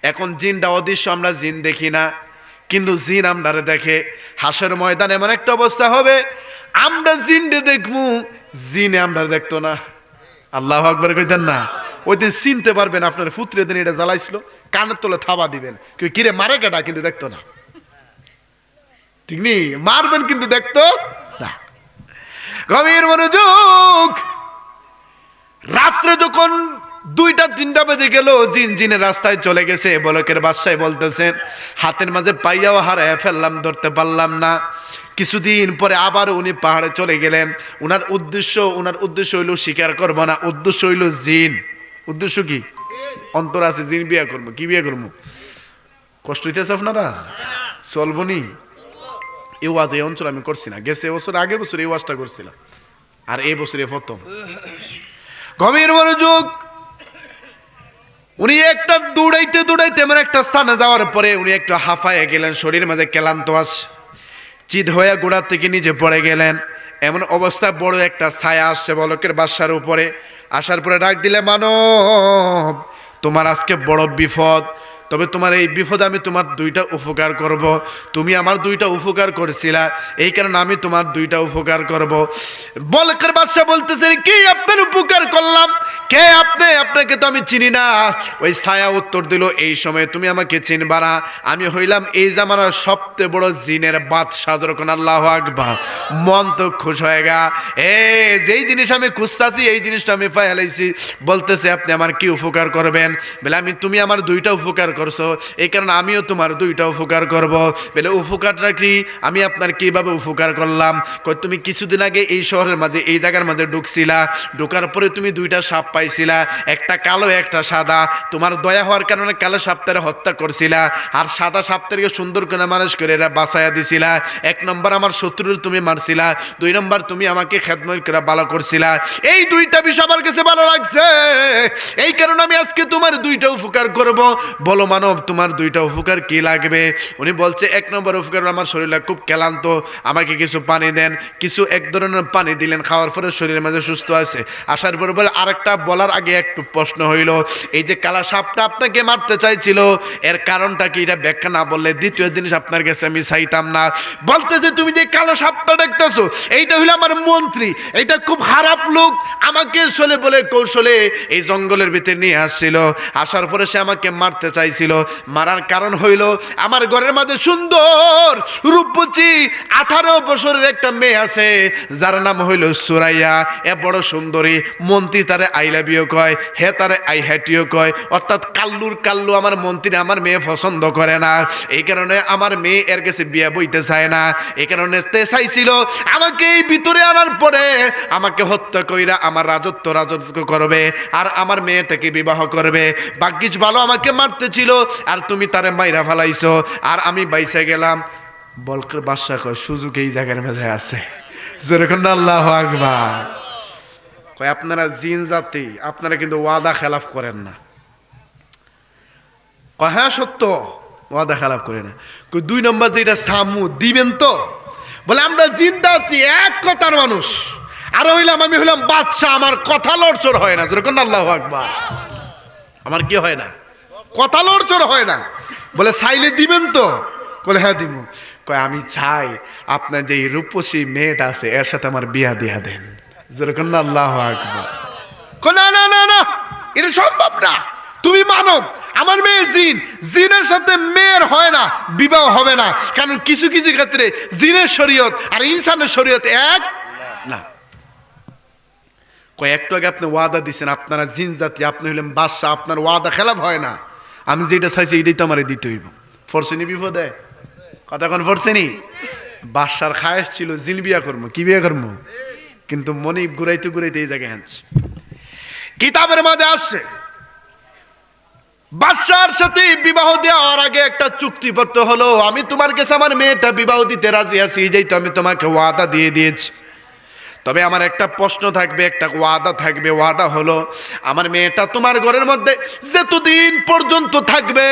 এখন জিনটা অদৃশ্য, আমরা জিন দেখি না, কিন্তু জিন আমরারে দেখে। হাসের ময়দানে এমন একটা অবস্থা হবে, আমরা জিনকে দেখবো, জিনে আমরা দেখতো না। আল্লাহু আকবার কইতেন না? ওই দিন চিনতে পারবেন, আপনার পুত্রের দিন এটা জ্বালাইছিল, কানের তলে থাবা দিবেন, কেউ কিরে মারে কেটা, কিন্তু দেখতো না। ঠিক নি? মারবেন কিন্তু দেখতো না। গভীর মনোযোগ। রাত্রে যখন 2টা-3টা বেজে গেল, জিনের রাস্তায় চলে গেছে। বলকের বাদশাহ বলতেছেন হাতের মাঝে পাইয়াও হারায় ফেললাম, ধরতে পারলাম না। কিছুদিন পরে আবার উনি পাহাড়ে চলে গেলেন। ওনার উদ্দেশ্য হইল শিকার করব না, উদ্দেশ্য হইল জিন। উদ্দেশ্য কি? অন্তর আছে জিন বিয়া করবো। কি বিয়া করবো? কষ্ট হইতেছে আপনারা? চলবো নি? এই ওয়াজ এই অঞ্চল আমি করছি না, গেছে বছর, আগের বছর এই ওয়াজটা করছিলাম, আর এই বছরে প্রথম। গভীর মনোযোগ। উনি একটা দৌড়াইতে এমন একটা স্থানে যাওয়ার পরে উনি একটু হাঁফায় গেলেন, শরীর মাঝে ক্লান্ত আছে, চিত হয়ে গোড়া থেকে নিচে পড়ে গেলেন। এমন অবস্থা বড় একটা ছায়া আসছে বলকের বাদশার উপরে। আসার পরে ডাক দিলে, মানব, তোমার আজকে বড় বিপদ, তবে তোমার এই বিপদে আমি তোমার 2টা উপকার করব। তুমি আমার 2টা উপকার করেছিলা, এই কারণে আমি তোমার 2টা উপকার করব। বলকের বাদশা বলতেছে কি আপনার উপকার করলাম? কে আপনি? আপনাকে তো আমি চিনি না। ওই ছায়া উত্তর দিল, এই সময় তুমি আমাকে চিনবা না, আমি হইলাম এই জামানার সবচেয়ে বড় জিনের বাদশা। যখন আল্লাহু আকবার, মন তো খুশ হয়ে গা। যেই জিনিস আমি খুঁজতাছি এই জিনিসটা আমি পাই হালাইছি। বলতেছে আপনি আমার কি উপকার করবেন? বলে তুমি আমার 2টা উপকার করছো, এই কারণে আমিও তোমার 2টা উপকার করব। বলে উপকারটা কি? আমি আপনার কিভাবে উপকার করলাম? তুমি কিছুদিন আগে এই শহরের মাঝে এই জায়গার মধ্যে ঢুকছিলা, ঢোকার পরে তুমি 2টা সাপ পাইছিলা, একটা কালো একটা সাদা। তোমার দয়া হওয়ার কারণে কালো সাপটারে হত্যা করছিলা, আর সাদা সাপটাকে সুন্দর করে মানুষ করে এরা বাঁচাইয়া দিছিলা। 1 নম্বর আমার শত্রুর তুমি মারছিলা, 2 নম্বর তুমি আমাকে খেদমত করে ভালো করছিলা। এই 2টা বিষয় আমার কাছে ভালো লাগছে, এই কারণে আমি আজকে তোমার 2টা উপকার করব। বলো মানব, তোমার 2টা উপকার কি লাগবে? উনি বলছে 1 নম্বর উপকার, আমার শরীরটা খুব ক্লান্ত, আমাকে কিছু পানি দেন। কিছু এক ধরনের পানি দিলেন, খাওয়ার পরে শরীরের মাঝে সুস্থ আছে। আসার পরে বলে আরেকটা বলার আগে একটু প্রশ্ন হইল, এই যে কালা সাপটা আপনাকে মারতে চাইছিল, এর কারণটা কি? এটা ব্যাখ্যা না বললে 2য় জিনিস আপনার কাছে আমি চাইতাম না। বলতেছে তুমি যে কালো সাপটা দেখতেছো, এইটা হইলো আমার মন্ত্রী, এটা খুব খারাপ লোক, আমাকে চলে বলে কৌশলে এই জঙ্গলের ভিতরে নিয়ে আসছিল। আসার পরে সে আমাকে মারতে চাইছিল। মারার কারণ হইল আমার ঘরের মাঝে সুন্দর রূপবতী 18 বছরের একটা মেয়ে আছে, যার নাম হইল সুরাইয়া। এ বড় সুন্দরী, মন্ত্রী তারে আই লাভ ইউ কয়, হে তারে আই হ্যাট ইউ কয়। অর্থাৎ কাল্লু আমার মন্ত্রী আমার মেয়ে পছন্দ করে না। এই কারণে আমার মেয়ে এর কাছে বিয়ে বইতে চায় না। এই কারণে চাইছিল আমাকে এই ভিতরে আনার পরে আমাকে হত্যা কইরা আমার রাজত্ব করবে আর আমার মেয়েটাকে বিবাহ করবে। ভাগ্যিস ভালো আমাকে মারতে ছিল, আর তুমি তারে মাইরা ফেলাইছো, আর আমি বাইসে গেলাম। বলকের বাদশা কয় সুযোগ এই জায়গার মধ্যে আছে। যেরকম আল্লাহু আকবার। কয় আপনারা জিন জাতি, আপনারা কিন্তু ওয়াদা খেলাফ করেন না। কয় হ্যাঁ সত্য, ওয়াদা খেলাফ করে না। কই 2 নম্বর যেটা সামু দিবেন তো? বলে আমরা জিন জাতি, এক কথার মানুষ। আর হইলাম আমি হইলাম বাদশা, আমার কথা লড়চড় হয় না। যেরকম আল্লাহু আকবার। আমার কি হয় না? কথা লড়চড় হয় না। বলে চাইলে দিবেন তো? বলে হ্যাঁ দিব। কয় আমি চাই আপনার যে রূপসী মেয়েটা আছে এর সাথে আমার বিয়া দিয়া দেন। যেরকম আল্লাহু আকবার। কয় না না না না, এটা সম্ভব না। তুমি মানব, আমার মেয়ে জিন, জিনের সাথে মেয়ের হয় না, বিবাহ হবে না। কারণ কিছু কিছু ক্ষেত্রে জিনের শরীয়ত আর ইনসানের শরীয়ত এক না। কয়েকটু আগে আপনি ওয়াদা দিচ্ছেন, আপনারা জিন জাতি, আপনি হলেন বাদশা, আপনার ওয়াদা খেলাফ হয় না। আমি যেটা চাইছি এটাই তো আমার দিতে হইব। ফরসেনি বিপদে কথা কোন ফরসেনি। বাদশার খায়েশ ছিল জিন বিয়া করবো, কি বিয়া করবো, কিন্তু মনে ঘুরাইতে ঘুরাইতে এই জায়গায় আনছে। কিতাবের মাঝে আসছে বাদশার সাথে বিবাহ দেওয়ার আগে একটা চুক্তিপত্র হলো, আমি তোমার কাছে আমার মেয়েটা বিবাহ দিতে রাজি আছি, যেই তো আমি তোমাকে ওয়াদা দিয়ে দিয়েছি। তবে আমার একটা প্রশ্ন থাকবে, একটা ওয়াদা থাকবে। ওয়াদা হলো আমার মেয়েটা তোমার ঘরের মধ্যে যতদিন পর্যন্ত থাকবে,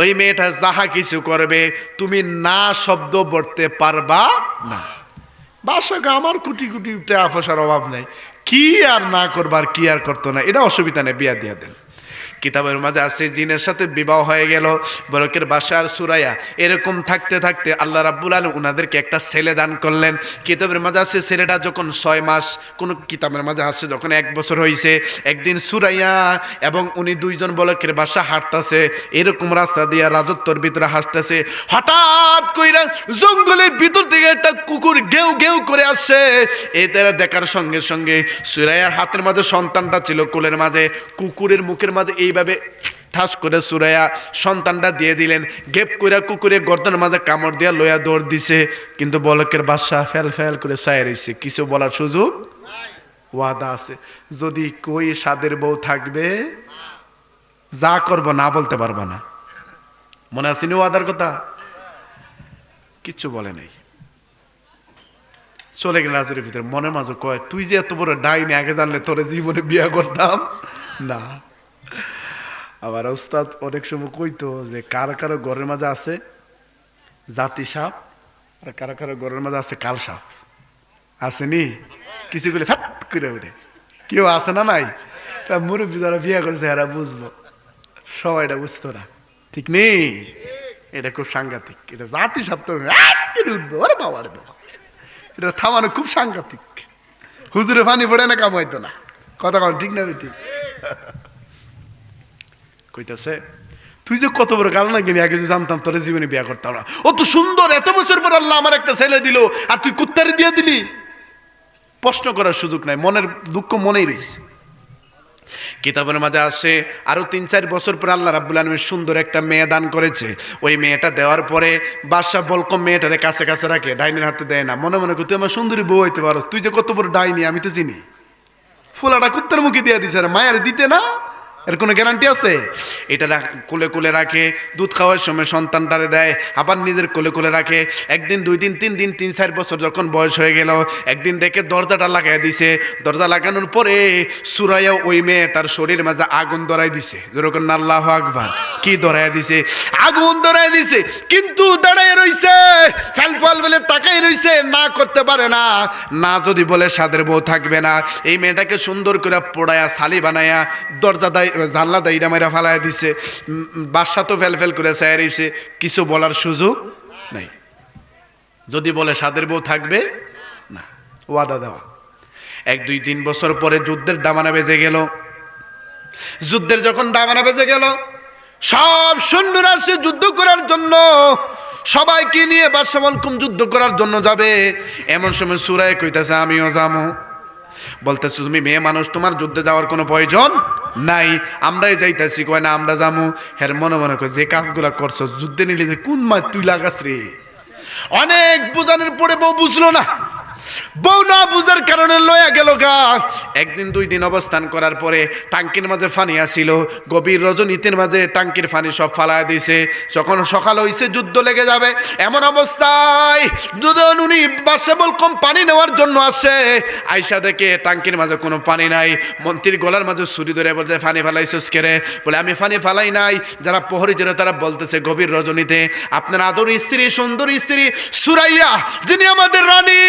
ওই মেয়েটা যাহা কিছু করবে তুমি না শব্দ বলতে পারবা না। বাসাকে আমার কোটি কোটি টাকা পয়সার অভাব নাই, কি আর না করবার, কি আর করতো না, এটা অসুবিধা নেই, বিয়া দিয়ে দেন। কিতাবের মাঝে আছে জিনের সাথে বিবাহ হয়ে গেল বরকের বাসার সুরাইয়া। এরকম থাকতে থাকতে আল্লাহ রাব্বুল আলামিন উনাদেরকে একটা ছেলে দান করলেন। কিতাবের মাঝে আছে ছেলেটা যখন 6 মাস, কোন কিতাবের মাঝে আছে যখন 1 বছর হয়েছে, একদিন সুরাইয়া এবং উনি 2 জন বলকের বাসা হাঁটতেছে, এরকম রাস্তা দিয়ে রাজত্বর ভিতরে হাঁটতেছে। হঠাৎ কইরা জঙ্গলের ভিতর থেকে একটা কুকুর গেউ গেউ করে আসছে। এটা দেখার সঙ্গে সঙ্গে সুরাইয়ার হাতের মাঝে সন্তানটা ছিল কোলের মাঝে, কুকুরের মুখের মাঝে এইভাবে ঠাস করে সুরাইয়া সন্তানটা দিয়ে দিলেন। গেপ কইরা কুকুরের গর্দনের মাঝে কামড় দিয়া লইয়া দৌড় দিছে। কিন্তু বলকের বাদশা ফেল ফেল করে চাই রইছে, কিছু বলার সুযোগ। ওয়াদা আছে, যদি কই সাদের বউ থাকবে যা করবো না বলতে পারবা না। মনে আছে নি ওয়াদার কথা? কিচ্ছু বলে নাই, চলে গেল রাজের ভিতরে। মনের মাঝে কয় তুই যে এত বড় ডাইনি, আগে জানলে তোরে জীবনে বিয়া করতাম না। আবার ওস্তাদ অনেক সময় কইতো যে কারো কারো ঘরের মাঝে আছে জাতি সাপ, আর কারো কারো ঘরের মাঝে আছে কাল সাপ। আসেনি? কিছু গুলো ফ্যাট করে উঠে, কেউ আছে না নাই? মুরব্বী যারা বিয়া করেছে এরা বুঝবো, সবাইটা বুঝতো না, ঠিক নেই? এটা খুব সাংঘাতিক। এটা জাতি সাপ তো উঠবো, আরে বাবা রে বাবা, এটা থামানো খুব সাংঘাতিক। হুজুরে পানি পড়ে না, কামাইতো না। কথা কন ঠিক না? ঠিক কইতাছে তুই যে কত বড় গাল না কিনি, আগে যে জানতাম তোর জীবনে বিয়া করতাম না। ও তো সুন্দর, এত বছর পর আল্লাহ আমার একটা ছেলে দিল, আর তুই কুত্তারে দিয়ে দিলি। প্রশ্ন করার সুযোগ নাই, মনের দুঃখ মনেই রয়েছে। কিতাবের মাঝে আসে আরো 3-4 বছর পর আল্লাহ রাব্বুল আলামিন সুন্দর একটা মেয়ে দান করেছে। ওই মেয়েটা দেওয়ার পরে বাদশা বলকম মেয়েটারে কাছে কাছে রাখে, ডাইনির হাতে দেয় না। মনে মনে তুই আমার সুন্দরী বউ হইতে পারো, তুই যে কত বড় ডাইনি আমি তো চিনি। ফুলাটা কুত্তার মুখে দিয়ে দিছে, মায়ের দিতে না, এর কোনো গ্যারান্টি আছে? এটা কোলে কোলে রাখে, দুধ খাওয়ার সময় সন্তানটারে দেয়, আবার নিজের কোলে কোলে রাখে। একদিন 2 দিন 3 দিন 3-4 বছর যখন বয়স হয়ে গেল, একদিন দেখে দরজাটা লাগাই দিছে। দরজা লাগানোর পরে সুরাইয়া ওই মেয়েটার শরীর মাঝে আগুন ধরাই দিছে। যেরকম আল্লাহু আকবার। কি ধরাই দিছে? আগুন ধরাই দিছে। কিন্তু দাঁড়ায় রইছে, ফেল ফল বলে তাকাই রইছে, না করতে পারে না। না যদি বলে সাদের বউ থাকবে না। এই মেয়েটাকে সুন্দর করে পোড়ায়া ছালি বানায়া দরজা জানলা দাইরা মাইরা ফালাইয়া দিছে। বাদশা তো ফেল ফেল করে চাই রইছে, কিছু বলার সুযোগ নাই। যদি বলে সাদের বউ থাকবে না, ওয়াদা দেওয়া। 1-2-3 বছর পরে যুদ্ধের দামানা বেজে গেল। যুদ্ধের যখন দাবানা বেজে গেল, সব সৈন্যরা সে যুদ্ধ করার জন্য, সবাইকে নিয়ে বাদশা বলকুম যুদ্ধ করার জন্য যাবে। এমন সময় সুরায় কইতাছে আমিও যাবো। বলতেছে তুমি মেয়ে মানুষ, তোমার যুদ্ধে যাওয়ার কোনো প্রয়োজন নাই, আমরাই যাইতেছি। কয় না আমরা যাবো। হ্যাঁ মনে মনে কয় যে কাজগুলা করছো যুদ্ধে নিলে যে কোন মাছ তুই লাগাস রে। অনেক বোঝানোর পরে বউ বুঝলো না, বউ না বুঝার কারণে লয়া গেল গাছ। একদিন দুই দিন অবস্থান করার পরে টাঙ্কির মাঝে ফানি আসিল, গভীর রজনীতির মাঝে টাঙ্কির ফানি সব ফালায় দিয়েছে। যখন সকাল হইছে যুদ্ধ লেগে যাবে, এমন অবস্থায় যখন উনি বাদশা বলকুম পানি নেওয়ার জন্য আসে, আইসা দেখে টাঙ্কির মাঝে কোনো পানি নাই। মন্ত্রীর গলার মাঝে ছুরি ধরে বলতে ফানি ফালাইছিস কে রে? বলে আমি ফানি ফালাই নাই। যারা প্রহরী ছিল তারা বলতেছে গভীর রজনীতে আপনার আদর স্ত্রী, সুন্দর স্ত্রী সুরাইয়া, যিনি আমাদের রানী,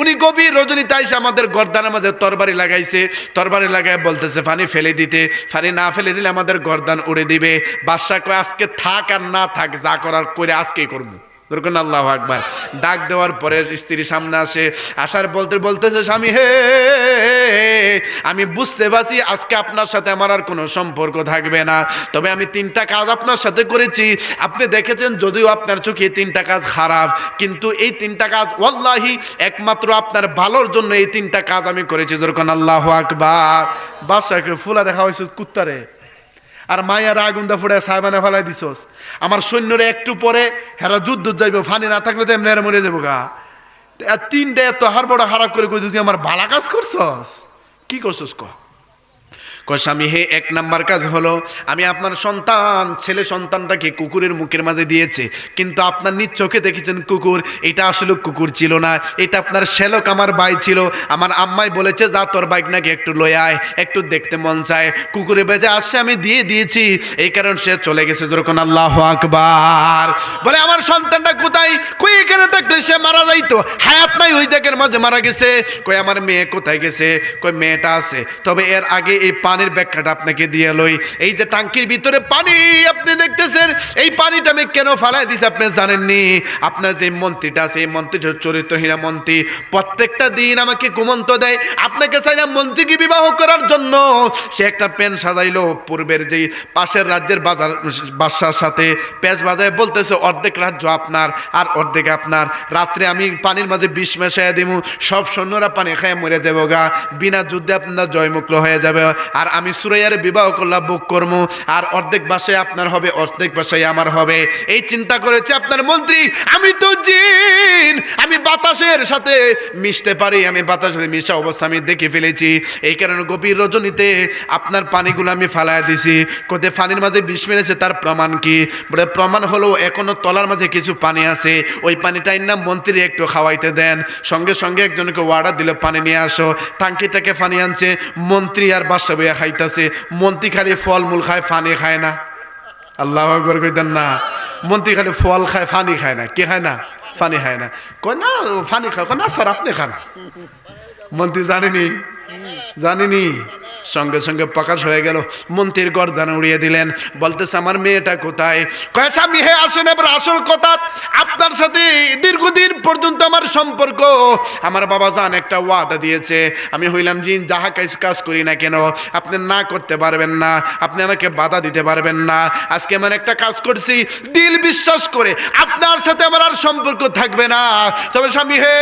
উনি গভীর রজনীতে আইসা আমাদের গর্দানের মাঝে তরবারি লাগাইছে। তরবারি লাগায় বলতেছে পানি ফেলে দিতে, পানি না ফেলে দিলে আমাদের গর্দান উড়ে দিবে। বাদশা কয় আজকে থাক আর না থাক, যা করার করে আজকেই করবো। আল্লাহু আকবার। ডাক দেওয়ার পরে স্ত্রী সামনে আসে, আসার বলতেছে স্বামী হে, আমি বুঝতে পারছি আজকে আপনার সাথে আমার আর কোনো সম্পর্ক থাকবে না, তবে আমি 3টা কাজ আপনার সাথে করেছি। আপনি দেখেছেন যদিও আপনার চোখে 3টা কাজ খারাপ, কিন্তু এই 3টা কাজ ওয়াল্লাহি একমাত্র আপনার ভালোর জন্য এই 3টা কাজ আমি করেছি। যেরকম আল্লাহু আকবার। বাদশাকে ফুলা দেখা হয়েছে কুত্তারে, আর মায়ার আগুন দা ফুড়ে সাহেবানে ফেলাই দিছস। আমার সৈন্যরা একটু পরে হেরা যুদ্ধ যাইব, ফানি না থাকলে তো এমনি হেরা মরে যাবো গা। 3টা এত হার বড় হারাপ করে কই তুই আমার ভালা কাজ করছস? কি করছস ক? স্বামী হে, 1 নাম্বার কাজ হলো আমি আপনার সন্তান, ছেলে সন্তানটাকে কুকুরের মুখের মাঝে দিয়েছে, কিন্তু আপনার নিজ চোখে দেখেছেন কুকুর, এটা আসলে কুকুর ছিল না, এটা আপনার শ্যালক আমার ভাই ছিল। আমার আম্মাই বলেছে যা তোর বাইক নাকি একটু লয়ে আয়, একটু দেখতে মন চায়। কুকুরে বেজে আসছে, আমি দিয়ে দিয়েছি, এই কারণ সে চলে গেছে। যখন আল্লাহু আকবার। বলে আমার সন্তানটা কোথায়? কই এখানে থাকলে সে মারা যাইতো, হায়াত নাই, ওই জায়গার মাঝে মারা গেছে। কই আমার মেয়ে কোথায় গেছে? কই মেয়েটা আছে, তবে এর আগে এই পানির ব্যাখ্যাটা আপনাকে দিয়ে লই। এই যে টাঙ্কির ভিতরে পানি আপনি দেখতেছেন, এই পানিটা আমি কেন ফালাই দিছি আপনি জানেননি? আপনার যে মন্ত্রীটা আছে, এই মন্ত্রীটা চরিত্রহীনা মন্ত্রী, প্রত্যেকটা দিন আমাকে কুমন্ত দেয় আপনাকে চাই না মন্ত্রীকে বিবাহ করার জন্য। সে একটা প্যান সাজাইলো, পূর্বের যেই পাশের রাজ্যের বাদশার সাথে প্যাঁচ বাজায় বলতেছে অর্ধেক রাজ্য আপনার আর অর্ধেক আপনার। রাত্রে আমি পানির মাঝে বিষ মেশাইয়া দিব, সব সৈন্যরা পানি খায় মরে দেবো গা, বিনা যুদ্ধে আপনারা জয়মুক্ত হয়ে যাবে। আর আমি সুরাইয়ারে বিবাহ করলাম, বুক কর্ম, আর অর্ধেক বাসায় আপনার হবে, অর্ধেক বাসায় আমার হবে। এই চিন্তা করেছে আপনার মন্ত্রী। আমি তো জিন, আমি বাতাসের সাথে মিশতে পারি, আমি বাতাসের সাথে মিশা অবস্থা আমি দেখে ফেলেছি। এই কারণে গভীর রজনীতে আপনার পানিগুলো আমি ফালাইয়া দিছি। কোথায় পানির মাঝে বিষ মেরেছে তার প্রমাণ কি? বলে প্রমাণ হলো এখনো তলার মাঝে কিছু পানি আছে, ওই পানিটাই না মন্ত্রী একটু খাওয়াইতে দেন। সঙ্গে সঙ্গে একজনকে অর্ডার দিল পানি নিয়ে আসো। টাঙ্কিটাকে পানি আনছে, মন্ত্রী আর বাদশা বইয়া খাইতেছে। মন্ত্রী খালি ফলমূল খায়, পানি খায় না। আল্লাহু আকবার কইতেন না। মন্ত্রী খালি ফল খায়, পানি খায় না। কে খায় না? পানি খায় না। কয় না পানি খায়, না স্যার আপনি খান। মন্ত্রী জানিনি। সঙ্গে সঙ্গে প্রকাশ হয়ে গেল, মন্ত্রীর গর্দান উড়িয়ে দিলেন। বলতেছে আমার মেয়েটা কোথায়? কয় স্বামী হে আসেন এবার আসল কথা। আপনার সাথে দীর্ঘদিন পর্যন্ত আমার সম্পর্ক, আমার বাবা জান একটা ওয়াদা দিয়েছে, আমি হইলাম জিন, যাহা কাজ করি না কেন আপনি না করতে পারবেন না, আপনি আমাকে বাধা দিতে পারবেন না। আজকে এমন একটা কাজ করছি, দিল বিশ্বাস করে আপনার সাথে আমার আর সম্পর্ক থাকবে না। তবে স্বামী হে,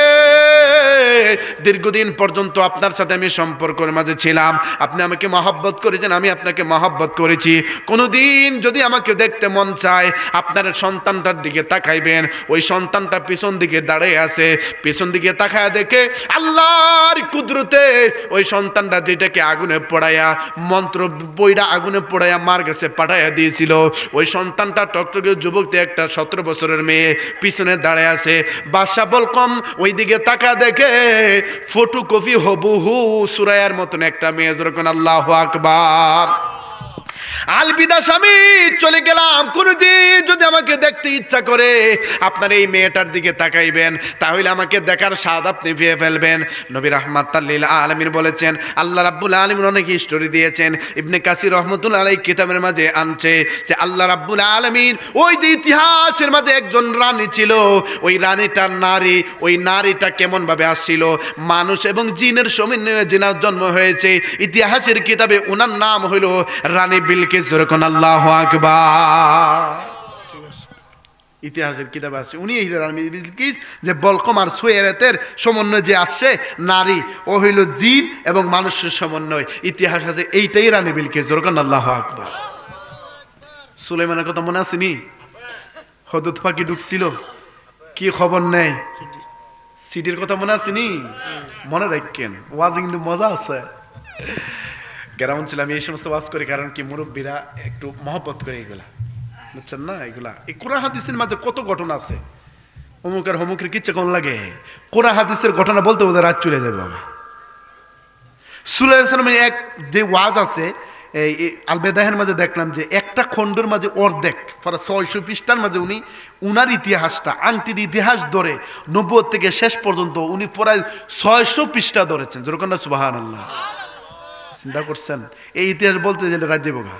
দীর্ঘদিন পর্যন্ত আপনার সাথে আমি সম্পর্কের মাঝে ছিলাম, আপনি আমাকে মহব্বত করেছেন, আমি আপনাকে মহব্বত করেছি। কোনোদিন যদি আমাকে দেখতে মন চায় আপনার সন্তানটার দিকে তাকাইবেন, ওই সন্তানটা পিছন দিকে দাঁড়িয়ে আছে, পিছন দিকে তাকায় দেখে আল্লাহর কুদরতে ওই সন্তানটা যেটাকে আগুনে পোড়াইয়া, মন্ত্র বইটা আগুনে পোড়াইয়া মার কাছে পাঠাইয়া দিয়েছিল, ওই সন্তানটা টকটকে যুবকতে একটা 17 বছরের মেয়ে পিছনে দাঁড়িয়ে আছে। বাদশা বলকম ওই দিকে তাকা দেখে ফটোকপি হবুহু সুরাইয়ার মতন একটা মেয়ে। যেরকম আল্লাহু আকবার। আলবিদা মাস আমি চলে গেলাম, কোনদিন যদি আমাকে দেখতে ইচ্ছা করে আপনার এই মেয়েটার দিকে তাকাইবেন, তাহলে আমাকে দেখার স্বাদ আপনি পেয়ে ফেলবেন। নবী রাহমাতাল লিল আলামিন বলেছেন, আল্লাহ রাব্বুল আলামিন অনেক হিস্টোরি দিয়েছেন। ইবনে কাসির রহমাতুল্লাহ আলাইহি কিতাবের মাঝে আনছে যে আল্লাহ রাব্বুল আলামিন ওই যে ইতিহাসের মাঝে একজন রানী ছিল, ওই রানীটার নারী, ওই নারীটা কেমন ভাবে আসছিল, মানুষ এবং জিনের সমন্বয়ে জিনার জন্ম হয়েছে। ইতিহাসের কিতাবে ওনার নাম হইল রানী বিলকিস। যেরকম আল্লাহু আকবার। ইতিহাসের কিতাবে আছে উনি হইল রানী বিলকিস, যে বলকম আর সুয়েরাতের সমন্বয় যে আসছে নারী, ও হইল জিন এবং মানুষের সমন্বয়। ইতিহাস আছে এইটাই রানী বিলকিস। যেরকম আল্লাহু আকবার। সুলাইমানের কথা মনে আছে নি? হদুদ পাখি ঢুকছিল, কি খবর নেই? সিটির কথা মনে আছে নি? মনে রাখেন, ওয়াজে কিন্তু মজা আছে। গ্রাম ছিল, আমি এই সমস্ত ওয়াজ করি কারণ কি মুরব্বীরা একটু মহব্বত করে এগুলা, বুঝছেন না? এগুলা এই কোরআন হাদিসের মাঝে কত ঘটনা আছে, অমুকের হমুকের কিচ্ছা কোন লাগে। কোরআন হাদিসের ঘটনা বলতে বলতে রাত চলে যাবে বাবা। সুলাইমান সালামের এক যে ওয়াজ আছে এই আলবেদাহের মাঝে দেখলাম যে একটা খণ্ডের মাঝে অর্ধেক 600 পৃষ্ঠার মাঝে উনি উনার ইতিহাসটা, আংটির ইতিহাস ধরে নবুয়ত থেকে শেষ পর্যন্ত উনি প্রায় 600 পৃষ্ঠা ধরেছেন। যেরকম না সুবহানাল্লাহ। চিন্তা করছেন এই ইতিহাস বলতে গেলে রাজ্যে বোগা।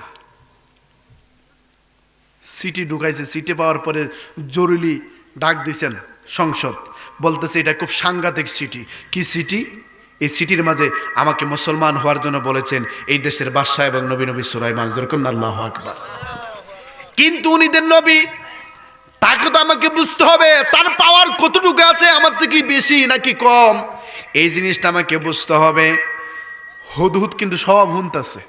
সিটি ঢুকাইছে, সিটি পাওয়ার পরে জরুরি ডাক দিছেন সংসদ, বলতেছে এটা খুব সাংঘাতিক সিটি। কি সিটি? এই সিটির মাঝে আমাকে মুসলমান হওয়ার জন্য বলেছেন এই দেশের বাদশাহ এবং নবী সুলাইমান। যেরকম আল্লাহু আকবার। কিন্তু উনিদের নবী, তাকে তো আমাকে বুঝতে হবে তার পাওয়ার কতটুকু আছে, আমার থেকে বেশি নাকি কম, এই জিনিসটা আমাকে বুঝতে হবে। হুদহুদ কিন্তু সব হুনতাছে,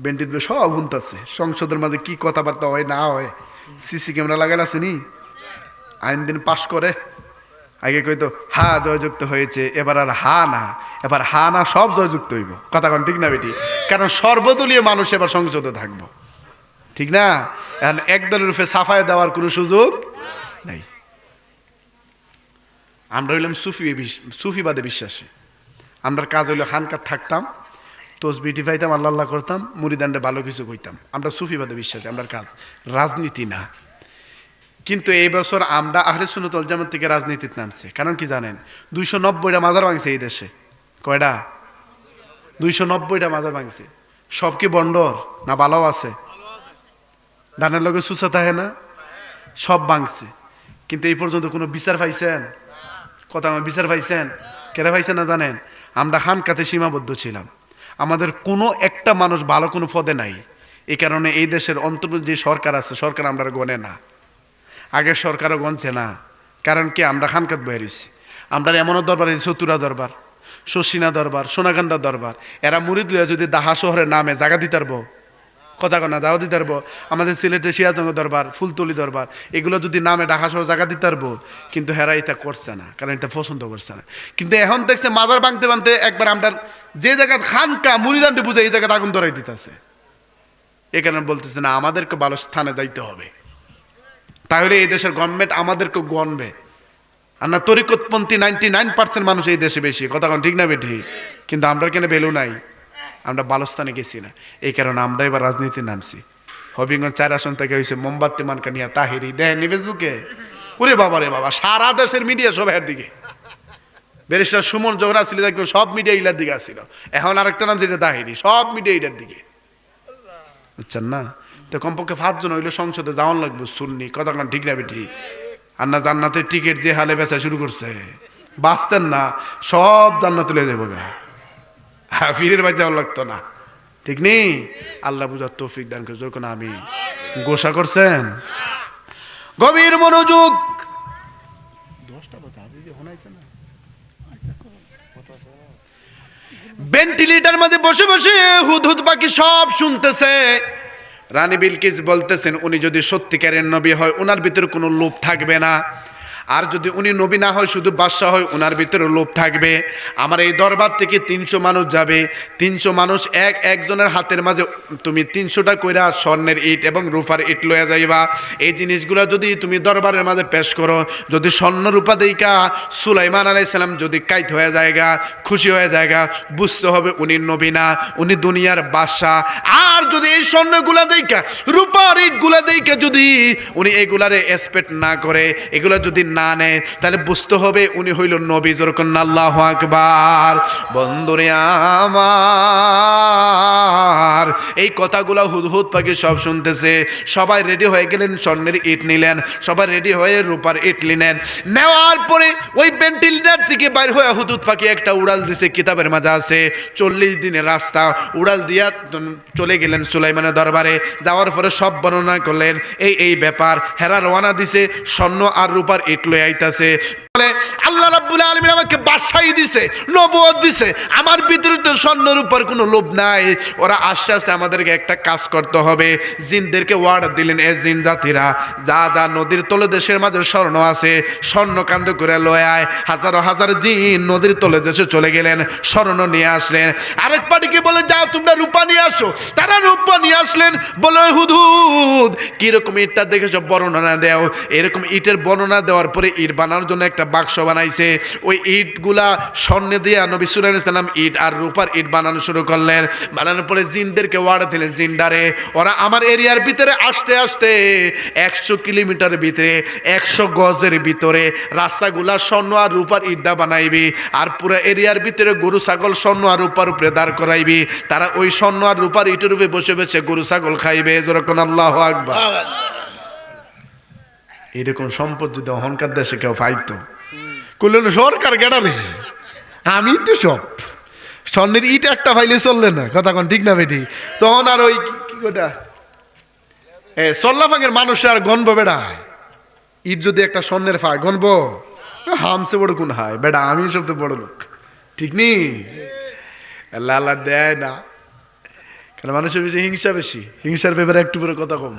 বেন্টিত সব হুনতাছে। সংসদের মাঝে কি কথাবার্তা হয় না হয়, সিসি ক্যামেরা লাগাল আছে নি? আইন দিন পাশ করে আগে কইতো হা জয়যুক্ত হয়েছে, এবার আর হা না, এবার হা না সব জয়যুক্ত হইব। কথা কন ঠিক না বেটি? কারণ সর্বদলীয় মানুষ এবার সংসদে থাকবো, ঠিক না? এখন এক দলের রূপে সাফাই দেওয়ার কোনো সুযোগ নাই। আমরা হইলাম সুফিবাদে বিশ্বাসী। আমরা কাজ হইলো খানকার থাকতাম, তসবিটি পাইতাম, আল্লাহ আল্লাহ করতাম, মুরিদান্ডে ভালো কিছু কইতাম। আমরা সুফিবাদে বিশ্বাসী, আমরা কাজ রাজনীতি না। কিন্তু এই বছর আমরা আহলে সুন্নাত ওয়াল জামাত থেকে রাজনীতিতে নামছে। কারণ কি জানেন? 290টা মাজার ভাঙছে এই দেশে। কয়টা? 290টা মাজার ভাঙছে। সব কি বন্ডর না ভালো আছে? ডানের লগে সুসা থাকে না? সব ভাঙছে। কিন্তু এই পর্যন্ত কোনো বিচার পাইছেন? কথা আমার বিচার পাইছেন? কেন পাইছেন না জানেন? আমরা খানকাতে সীমাবদ্ধ ছিলাম, আমাদের কোনো একটা মানুষ ভালো কোনো পদে নাই। এই কারণে এই দেশের অন্তর্বর্তী যে সরকার আছে, সরকার আমরা গনে না, আগের সরকারও গনছে না। কারণ কি? আমরা খানকাত বেরিয়েছি। আমরা এমনও দরবার, চতুরা দরবার, শশিনা দরবার, সোনাকান্দা দরবার, এরা মুরিদ লইয়া যদি দাহা শহরের নামে জায়গা দিতে পারবো, কথা কনা দাওয়া দিতে পারবো। আমাদের সিলেটের সিরাজগঞ্জ দরবার, ফুলতলি দরবার, এগুলো যদি নামে ঢাকা শহর জায়গা দিতে পারবো। কিন্তু হেরা এটা করছে না, কারণ এটা পছন্দ করছে না। কিন্তু এখন দেখছে মাজার ভাঙতে ভাঙতে একবার আমরা যে জায়গা খানকা মুরিদানটি বুঝে এই জায়গাতে আগুন ধরাই দিতেছে। এ কারণে বলতেছে না, আমাদেরকে ভালো স্থানে যাইতে হবে, তাহলে এই দেশের গভর্নমেন্ট আমাদেরকে গণবে। আর না তরিকতপন্থী 99% মানুষ এই দেশে বেশি। কথা কন ঠিক না বেঠি? কিন্তু আমরা কেন ভ্যালু নাই, আমরা ভালো স্থানে গেছি না। এই কারণে আমরা এবার রাজনীতি নামছি। হবিগঞ্জ 4 আসন থেকে হয়েছে মোমবাতি মানকানিয়া তাহিরি, দেখেন ফেসবুকে? ওরে বাবা রে বাবা, সারা দেশের মিডিয়া সব এর দিকে। ব্যারিস্টার সুমন জোহরা ছিল, দেখবেন সব মিডিয়া ইলার দিকে আসছিল। এখন আরেকটা নাম যেটা তাহিরি, সব মিডিয়া ইলার দিকে, বুঝছেন না? তো কমপক্ষে 5 জন হইলে সংসদে যাওয়ান লাগবে সুন্নি। কথা কন ঠিক না বেঠি? আর না জান্নাতের টিকিট যে হালে বেচা শুরু করছে, বাঁচতেন না, সব জান্নাত তুলে যাবো গা, ফিরের বাড়ি যাওয়ার লাগতো না, ঠিক নেই? আল্লাহ বুঝার তৌফিক দান করে। যখন আমি গোসা করছেন, গভীর মনোযোগ। ভেন্টিলেটর মাঝে বসে বসে হুদহুদ পাখি সব শুনতেছে। রানী বিলকিস বলতেছেন উনি যদি সত্যিকারের নবী হয়, ওনার ভিতরে কোনো লোভ থাকবে না। আর যদি উনি নবী না হয় শুধু বাদশাহ হয়, ওনার ভিতরে লোভ থাকবে। আমার এই দরবার থেকে 300 মানুষ যাবে, 300 মানুষ একজনের হাতের মাঝে তুমি 300টা কইরা স্বর্ণের ইট এবং রূপার ইট লইয়া যাইবা। এই জিনিসগুলো যদি তুমি দরবারের মাঝে পেশ করো, যদি স্বর্ণ রূপা দেইকা সুলাইমান আলাইহিস সালাম যদি কাইত হয়ে যায়গা, খুশি হয়ে যায়গা, বুঝতে হবে উনি নবী না, উনি দুনিয়ার বাদশা। আর যদি এই স্বর্ণগুলা দেইকা, রূপার ইটগুলা দেইকা যদি উনি এগুলারে এক্সপেক্ট না করে, এগুলা যদি না নেয়, তাহলে বুঝতে হবে উনি হইল নবী। যেরকম আল্লাহু আকবার। বন্ধুরে আমার, এই কথাগুলা হুদহুদ পাখি সব শুনতেছে। সবাই রেডি হয়ে গেলেন, স্বর্ণের ইট নিলেন, সবাই রেডি হয়ে রূপার ইট নিলেন। নেওয়ার পরে ওই ভেন্টিলেটর থেকে বাইর হয়ে হুদহুদ পাখি একটা উড়াল দিছে, কিতাবের মাঝে আছে 40 দিনের রাস্তা। উড়াল দিয়া চলে গেলেন সুলাইমানের দরবারে। যাওয়ার পরে সব বর্ণনা করলেন, এই ব্যাপার। হেরা রওনা দিছে, স্বর্ণ আর রূপার ইট লয়ে আইতাছে। বলে আল্লাহ রাব্বুল আলামিন আমাকে বাদশাহী দিছে, নবুয়ত দিছে, আমার ভিতরে তো স্বর্ণের উপর কোনো লোভ নাই। ওরা আস্তে আস্তে আমাদেরকে একটা কাজ করতে হবে। জিনদেরকে ওয়ার্ডার দিলেন, এ জিন জাতিরা, যা নদীর তলে দেশের মাঝে স্বর্ণ আছে, স্বর্ণ কাণ্ড করে লয় আয়। হাজার হাজার জিন নদীর তলে দেশে চলে গেলেন, স্বর্ণ নিয়ে আসলেন। আরেক পার্টিকে বলে যাও তোমরা রূপা নিয়ে আসো। তারা রূপা নিয়ে আসলেন। বলে হুদহুদ কিরকম ইটটা দেখে সব বর্ণনা দেও। এরকম ইটের বর্ণনা দেওয়ার পরে ইট বানানোর জন্য একটা বাক্স বানাইছে। ওই ইটগুলা স্বর্ণে দিয়ে নবী সুলাইমান আলাইহিস সালাম ইট আর রূপার ইট বানানো শুরু করলেন। বানানোর পরে জিনদেরকে ওয়ার্ড দিলেন, জিনদারে ওরা আমার এরিয়ার ভিতরে আসতে আসতে 100 কিলোমিটার ভিতরে, 100 গজের ভিতরে রাস্তাগুলা স্বর্ণ আর রূপার ইটটা বানাইবি। আর পুরো এরিয়ার ভিতরে গরু ছাগল স্বর্ণ আর রূপার উপরে দাঁড় করাইবি। তারা ওই স্বর্ণ আর রূপার ইটের উপরে বসে বসে গরু ছাগল খাইবে। যেরকম আল্লাহু আকবার। এরকম সম্পদ যদি অহংকার দেশে কেউ পাইতো, করলেন সরকার গেড়ারে, আমি তো সব স্বর্ণের ইট একটা ফাইলে চললে না। কথা কোন ঠিক না বেটি? তখন আর ওই কি কোটা সল্লাফাঙ্গের মানুষ আর গণব বেড়ায়। ইট যদি একটা স্বর্ণের ফায় গণব, হামসে বড় কোন হায় বেড়া, আমি সব তো বড় লোক, ঠিক নি? লালা দেয় না, কারণ মানুষের বেশি হিংসা, বেশি হিংসার ব্যাপারে একটু করে কথা কম।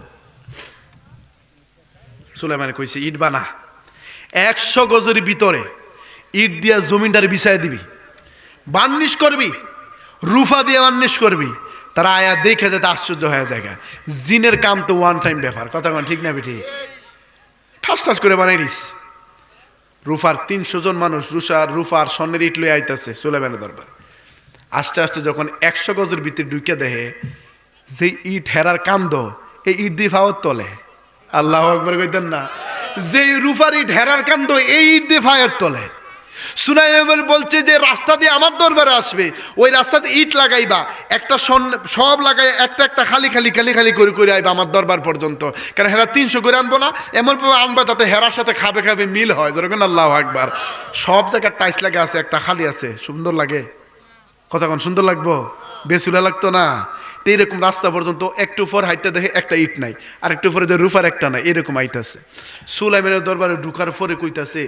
সুলাইমান কইছে ইট বানা, 100 গজের ভিতরে ইট দিয়া জমিনটারে বিছায় দিবি, বার্নিশ করবি, রুফা দিয়ে বার্নিশ করবি। তারা আয়া দেখে যেতে আশ্চর্য হয়ে যায়। জিনের কাম তো ওয়ান টাইম ব্যাপার। কথা কন ঠিক না বেটি? ঠাস ঠাস করে বানাই দিস। রুফার 300 জন মানুষ রুফার স্বর্ণের ইট লয়ে আইতাছে সুলাইমানের দরবার। আস্তে আস্তে যখন 100 গজের ভিতরে ঢুকে দেখে যে ইট হেরার কান্দ, এই ইট দিয়ে ফাওয়ার তলে। আল্লাহু আকবার কইতেন না? যে রুফার ইট হেরার কান্দ, এই ইট দিয়ে ফায়ার তলে। সুলাইমান বলছে যে রাস্তা দিয়ে আমার দরবারে আসবে, ওই রাস্তাতে ইট লাগাইবা, একটা সব লাগাই একটা একটা খালি খালি খালি খালি করে করে আইবা আমার দরবার পর্যন্ত। কারণ হেরা 300 করে আনবো না, এমনভাবে আনবা যাতে হেরার সাথে খাবে খাবে মিল হয়। যেরকম আল্লাহু আকবার। সব জায়গায় টাইস লাগে আছে, একটা খালি আছে, সুন্দর লাগে। কথা কোন সুন্দর লাগবো? বেসুলা লাগতো না? তো এইরকম রাস্তা পর্যন্ত একটু পর হাইটটা দেখে একটা ইট নাই, আর একটু পরে যে রুফার একটা নাই, এরকম আইতাছে। সুলাইমানের দরবারে ঢুকার পরে কইতাছে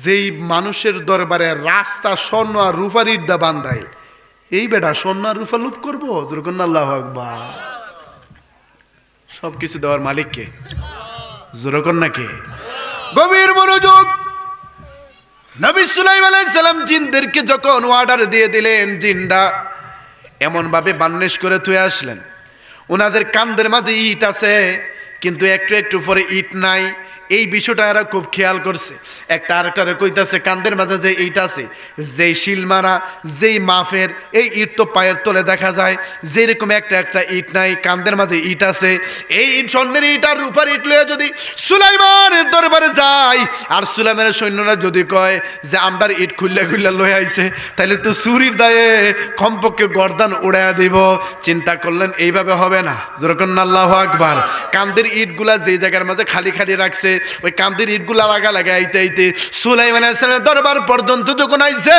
যেই মানুষের দরবারে রাস্তা স্বর্ণ আর রুফার ইট দা বান্ধাই, এই বেটা স্বর্ণ আর রুফা লুপ করবো? যেরকম আল্লাহু আকবার। সব কিছু দেওয়ার মালিককে, যেরকম নাকি? গভীর মনোযোগ। নবী সুলাইমান আলাইহিস সালাম জিনদেরকে যখন অর্ডার দিয়ে দিলেন, জিনরা এমন ভাবে বার্নিশ করে থুয়ে আসলেন। ওনাদের কান্দের মাঝে ইট আছে, কিন্তু একটু একটু পরে ইট নাই। এই বিষয়টা এরা খুব খেয়াল করছে। একটা আরেকটারে কইতাছে কান্দের মাঝে যে ইট আছে, যেই শিল মারা, যেই মাফের, এই ইট তো পায়ের তলে দেখা যায়। যেরকম একটা একটা ইট নাই, কান্দের মাঝে ইট আছে। এই ইট স্বর্ণের ইট আর রূপার ইট লয়ে যদি সুলাইমানের দরবারে যায়, আর সুলাইমানের সৈন্যরা যদি কয় যে আমরা ইট খুললে খুললে লয়ে আইছে, তাহলে তো চুরির দায়ে কমপক্ষে গর্দান উড়াইয়া দিব। চিন্তা করলেন এইভাবে হবে না। যেরকম আল্লাহু আকবার। কান্দের ইটগুলা যেই জায়গার মাঝে খালি খালি রাখছে, ওই কান্দের ইটগুলা লাগা আইতে আইতে সুলাইমান আলাইহিস সালামের দরবার পর্যন্ত যখন আইছে,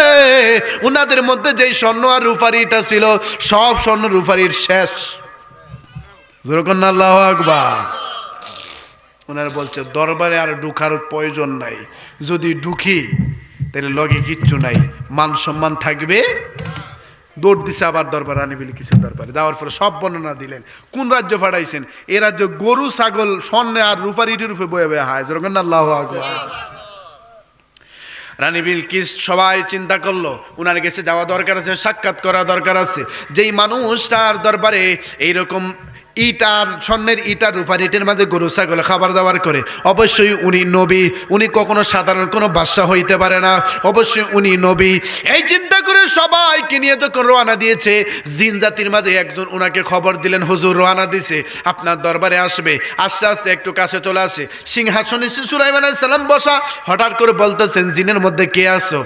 ওনাদের মধ্যে যেই স্বর্ণ আর রূপার ইট ছিল, সব স্বর্ণ রূপার ইট শেষ। যেরকম আল্লাহু আকবার। ওনারা বলছে দরবারে আর ঢুকার প্রয়োজন নাই, যদি ঢুকি তাহলে লগে কিচ্ছু নাই, মান সম্মান থাকবে। দৌড় দিছে আবার দরবার আনিবিলি কিছু দরবারে যাওয়ার পরে সব বর্ণনা দিলেন। কোন রাজ্য ফাটাইছেন? এ রাজ্য গরু ছাগল স্বর্ণে আর রূপার ইটের রূপে বয়ে বয়ে হায়। যেরকম আল্লাহু আকবার। রানী বিলকিস সবাই চিন্তা করলো উনার কাছে যাওয়া দরকার আছে, সাক্ষাৎ করা দরকার আছে। যেই মানুষটার দরবারে এইরকম ইটার স্বর্ণের ইটার রূপার ইটের মাঝে গরু ছাগল খাবার দাবার করে, অবশ্যই উনি নবী, উনি কখনো সাধারণ কোনো বাদশা হইতে পারে না, অবশ্যই উনি নবী। এই চিন্তা করে সবাইকে নিয়ে যখন রওনা দিয়েছে, জিন জাতির মাঝে একজন উনাকে খবর দিলেন, হুজুর রওনা দিছে, আপনার দরবারে আসবে। আস্তে আস্তে একটু কাছে চলে আসে, সিংহাসনে সুলাইমান আলাইহিস সালাম বসা। হঠাৎ করে বলতেছেন, জিনের মধ্যে কে আছো?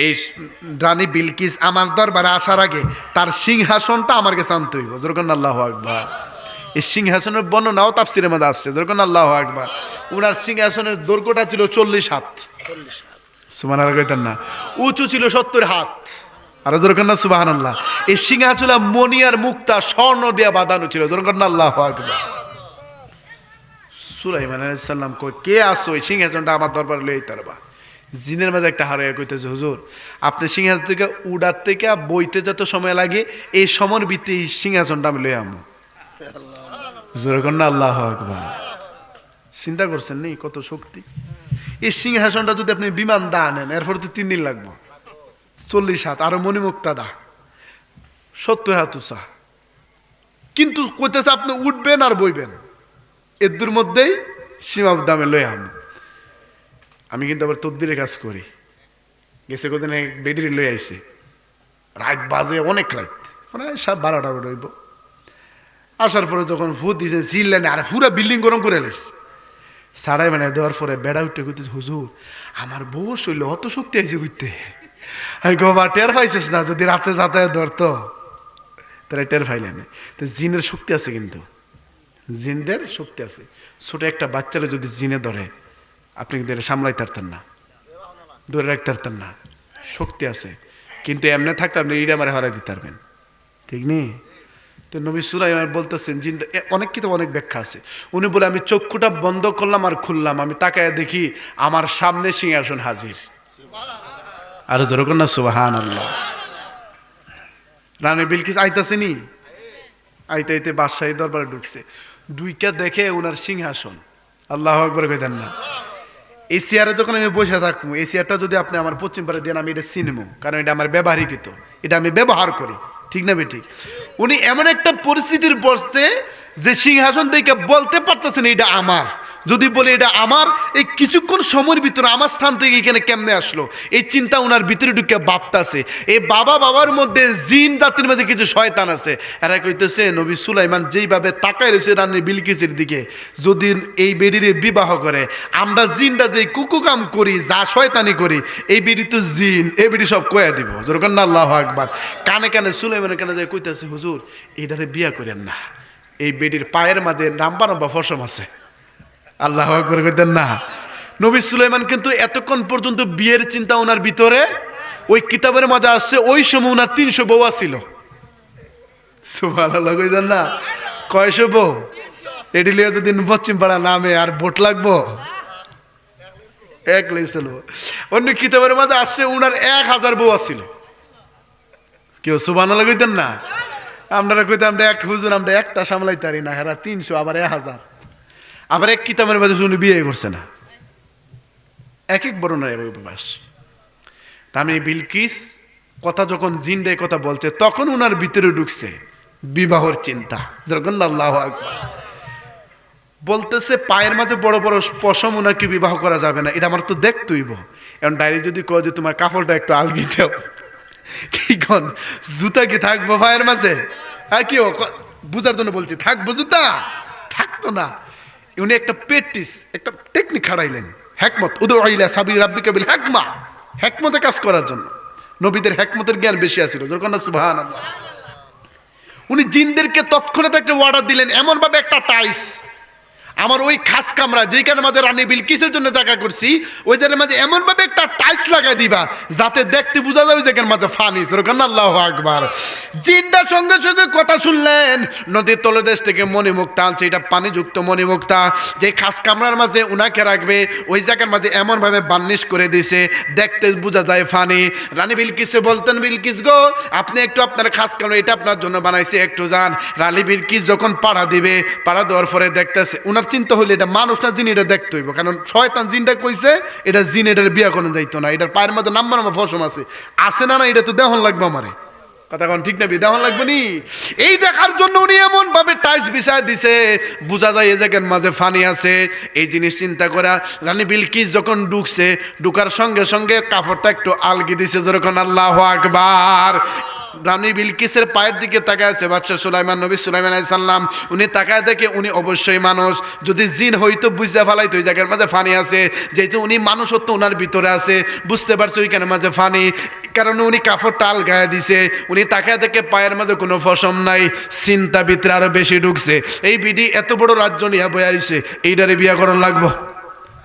এই রানী বিলকিস আমার দরবারে আসার আগে তার সিংহাসনটা আমার কাছে আনতে হইব। যেরকম আল্লাহু আকবার। এই সিংহাসনের বর্ণনাও তাফসীরের মধ্যে আসছে। যেরকম আল্লাহু আকবার। উনার সিংহাসনের দৈর্ঘ্যটা ছিল 40 হাত। সুবহানাল্লাহ কইতেন না? উঁচু ছিল 70 হাত। আর যেরকম না সুবহানাল্লাহ। এই সিংহাসন মণি আর মুক্তা স্বর্ণ দিয়ে বাঁধানো ছিল। যেরকম আল্লাহু আকবার। সুলাইমান আলাইহিস সালাম কই, কে আসো? এই সিংহাসনটা আমার দরবারে লই তারবা। জিনের মাঝে একটা হারাইয়া কইতেছে, হুজুর আপনি সিংহাসন থেকে উড়ার থেকে বইতে যত সময় লাগে, এই সময়ের ভিতরে এই সিংহাসনটা আমি লই আমু। যেরকম না আল্লাহু আকবার। চিন্তা করছেন নি কত শক্তি? এই সিংহাসনটা যদি আপনি বিমান দা আনেন, এরপর তো 3 দিন লাগবো। 40 হাত, আরো মণিমুক্তা দা 70 হাত উঁচা। কিন্তু কইতেছে আপনি উঠবেন আর বইবেন, এর মধ্যেই সীমাবদ্ধ আমি লই আম। আমি কিন্তু আবার তদবিরের কাজ করি। গেছে কদিন এক বেডির লই আইছে, রাত বাজে অনেক রাত, প্রায় 12টা রইব। আসার পরে যখন ভূত দিয়েছে জিল্লানে, আর পুরা বিল্ডিং গরম করে এলেছে। সাড়াই মানে দেওয়ার পরে বেড়া উঠে কইতেছে, হুজুর আমার বউ শৈল অত শক্তি আইছে ঘুরতে। আমি গবা টের পাইছিস না? যদি রাতে যাতায়াত ধরতো তারা টের পাইলে না। তো জিনের শক্তি আছে, কিন্তু জিনদের শক্তি আছে। ছোট একটা বাচ্চারা যদি জিনে ধরে, আপনি কিন্তু এটা সামলাইতে পারতেন না, ধরে রাখতে পারতেন না। শক্তি আছে, কিন্তু এমনি থাকতে আপনি ইডা মারে হারাই দিতে পারবেন, ঠিক নেই? তো নবী সুলাইমান বলতেছেন, জিন অনেক কিন্তু অনেক ব্যাখ্যা আছে। উনি বলে, আমি চক্ষুটা বন্ধ করলাম আর খুললাম, আমি তাকায় দেখি আমার সামনে সিংহাসন হাজির। আর যেরকম না সুবহানাল্লাহ। রানী বিলকিস আইতাছেনি, আইতে আইতে বাদশাহী দরবারে ঢুকছে। দুইটা দেখে উনার সিংহাসন। আল্লাহু আকবার কইতেন না? এই চেয়ারে যখন আমি বসে থাকবো, এই চেয়ারটা যদি আপনি আমার পশ্চিম পারে দেন, আমি এটা চিনবো, কারণ এটা আমার ব্যবহারিকৃত, এটা আমি ব্যবহার করি, ঠিক না বেঠিক? উনি এমন একটা পরিস্থিতির পড়ছে যে সিংহাসন থেকে বলতে পারতেছেন এটা আমার। যদি বলে এটা আমার, এই কিছুক্ষণ সময়ের ভিতরে আমার স্থান থেকে এখানে কেমনে আসলো, এই চিন্তা ওনার ভিতরে ঢুকে ভাবতাছে। এই বাবার মধ্যে জিন জাতির মধ্যে কিছু শয়তান আছে। এরা কইতেছে, নবী সুলাইমান যেইভাবে তাকায় রয়েছে রানী বিলকিসের দিকে, যদি এই বেডিরে বিবাহ করে, আমরা জিনটা যে কুকুকাম করি, যা শয়তানি করি, এই বেডি তো জিন, এই বেডি সব কয়া দিব। যেরকম না আল্লাহু আকবার। কানে কানে সুলাইমানের কানে যায় কইতেছে, হুজুর এইটারে বিয়া করেন না, এই বেডির পায়ের মাঝে লম্বা লম্বা ফসম আছে। আল্লাহু আকবার কইতেন না? নবী সুলাইমান কিন্তু এতক্ষণ পর্যন্ত বিয়ের চিন্তা ওনার ভিতরে, ওই কিতাবের মাঝে আসছে ওই সময় ওনার 300 বউ ছিল। সুবহানাল্লাহ কইতেন না? কয়শো বউ? এটি লিয়ে যদি পশ্চিম পাড়া নামে আর ভোট লাগবো, এক লেছিল। অন্য কিতাবের মাঝে আসছে ওনার 1000 বউ ছিল। কেউ সুবহানাল্লাহ কইতেন না? আপনারা কইতেন আমরা এক হুজুর, আমরা একটা সামলাইতে পারি না, হেরা 300 আবার 1000। আবার এক কিতাবের মাঝে শুনে বিয়ে করছে না। এক এক বর্ণনা বাস। রানী বিলকিস কথা যখন জিন্ডে কথা বলছে, তখন ওনার ভিতরে ঢুকছে বিবাহর চিন্তা। যখন আল্লাহু আকবার বলতেছে, পায়ের মাঝে বড় বড় পশম, ওনাকে বিবাহ করা যাবে না, এটা আমার তো দেখতেইব। এখন ডাইরি যদি কয় যে তোমার কাপড়টা একটু আলগি দাও, কি কন জুতা কি থাকবো পায়ের মাঝে? হ্যাঁ, কি বুঝার জন্য বলছি, থাকবো জুতা? থাকতো না। উনি একটা প্র্যাকটিস, একটা টেকনিক খাড়াইলেন, হেকমত। উদু ইলা সাবিলি রাব্বিকা বিল হিকমা, হেকমতে কাজ করার জন্য। নবীদের হেকমতের জ্ঞান বেশি আছিল। যখন সুবহানাল্লাহ। উনি জিনদেরকে তৎক্ষণাৎ একটা অর্ডার দিলেন, এমন ভাবে একটা টাইস আমার ওই খাস কামরা যেখানে মাঝে রানী বিলকিসের জন্য জায়গা করছি, ওই জায়গার মাঝে এমন ভাবে একটা টাইস লাগাই দিবা যাতে দেখতে বোঝা যাবে যেখানে মাঝে ফানি। যেরকম আল্লাহু আকবার। জিনটা সঙ্গে সঙ্গে কথা শুনলেন, নদীর তলদেশ থেকে মণিমুক্তা আনছে, এটা পানিযুক্ত মণিমুক্তা, যে খাস কামরার মাঝে উনাকে রাখবে, ওই জায়গার মাঝে এমন ভাবে বার্নিশ করে দিয়েছে দেখতে বোঝা যায় ফানি। রানী বিলকিসে বলতেন, বিলকিস গো আপনি একটু আপনার খাস কামরা, এটা আপনার জন্য বানাইছে, একটু যান। রানী বিলকিস যখন পাড়া দিবে, পাড়া দেওয়ার পরে দেখতেছে ওনার চিন্তা হইলে এটা মানুষ না জিন এটা দেখতে হইব, কারণ শয়তান জিনটা কইছে এটা জিন এটার বিয়া করানো যাইতো না, এটার পায়ের মধ্যে নাম্বার আমার ফসম আছে না, এটা তো দেহন লাগবে আমারে, কথা কোন ঠিক না, দেহন লাগবে নি। এই দেখার জন্য উনি এমন ভাবে টাইস বিছায় দিছে, বোঝা যায় এই জায়গার মাঝে ফানি আছে। এই জিনিস চিন্তা করা রানী বিলকিস যখন ঢুকছে, ঢুকার সঙ্গে সঙ্গে কাপড়টা একটু আলগি দিছে, যখন আল্লাহু আকবার। রানী বিলকিসের পায়ের দিকে তাকায় আছে বাদশাহ সুলাইমান, নবী সুলাইমান আলাইহিস সালাম। উনি তাকায় দেখে উনি অবশ্যই মানুষ, যদি জিন হইতো বুঝতে ফেলাইতো ওই জায়গার মাঝে ফানি আছে, যেহেতু উনি মানুষত্ব ওনার ভিতরে আছে, বুঝতে পারছে ওইখানে মাঝে ফানি, কারণ উনি কাপড়টা আলগায় দিছে। উনি তাকায় দেখে পায়ের মাঝে কোনো ফসম নাই, চিন্তা ভিতরে আরো বেশি ঢুকছে। এই বিডি এত বড় রাজ্য নিয়ে বয়ে আইছে, এইটারে বিয়া করণ লাগবো,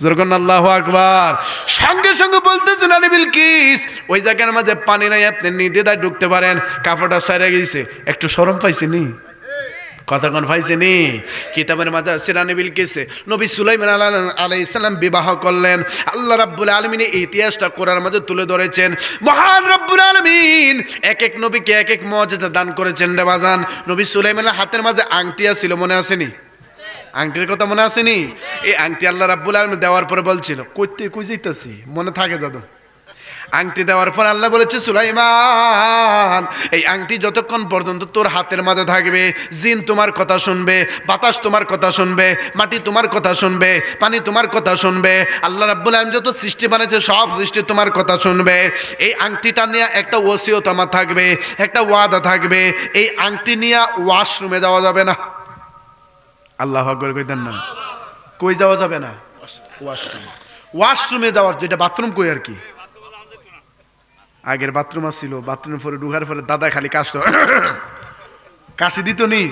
যখন আল্লাহু আকবার। সঙ্গে সঙ্গে বলতেছেন রানী বিলকিস ওই জায়গার মাঝে পানি নাই, আপনি নির্দ্বিধায় ঢুকতে পারেন, কাপড়টা সাইরা গেছে। একটু শরম পাইছেনি, কথা কোন পাইছেনি? কিতাবের মাঝে আছে রানী বিলকিসে নবী সুলাইমান আলাইহিস সালাম বিবাহ করলেন। আল্লাহ রাব্বুল আলামিন এই ইতিহাসটা কোরআনের মাঝে তুলে ধরেছেন। মহান রাব্বুল আলামিন এক এক নবীকে এক এক মুজিজা দান করেছেন রে বাজান। নবী সুলাইমানের হাতের মাঝে আংটি ছিল, মনে আসেনি? আংটির কথা মনে আসেনি? এই আংটি আল্লাহ রাব্বুল আলামিন দেওয়ার পরে বলছিল কই যাইতাছি, মনে থাকে যাদু। আংটি দেওয়ার পর আল্লাহ বলেছে সুলাইমান এই আংটি যতক্ষণ পর্যন্ত তোর হাতের মাঝে থাকবে, জিন তোমার কথা শুনবে, বাতাস তোমার কথা শুনবে, মাটি তোমার কথা শুনবে, পানি তোমার কথা শুনবে, আল্লাহ রাব্বুল আলামিন যত সৃষ্টি বানাইছে সব সৃষ্টি তোমার কথা শুনবে। এই আংটিটা নিয়ে একটা ওসিয়ত আমার থাকবে, একটা ওয়াদা থাকবে, এই আংটি নিয়ে ওয়াশরুমে যাওয়া যাবে না। আল্লাহু আকবার কইতেন না? কই যাওয়া যাবে না? ওয়াশরুমে যাওয়ার, যেটা বাথরুম কই আর কি, আগের বাথরুম ছিল, বাথরুমের পরে ঢুকার পরে দাদা খালি কাশি দিত নি,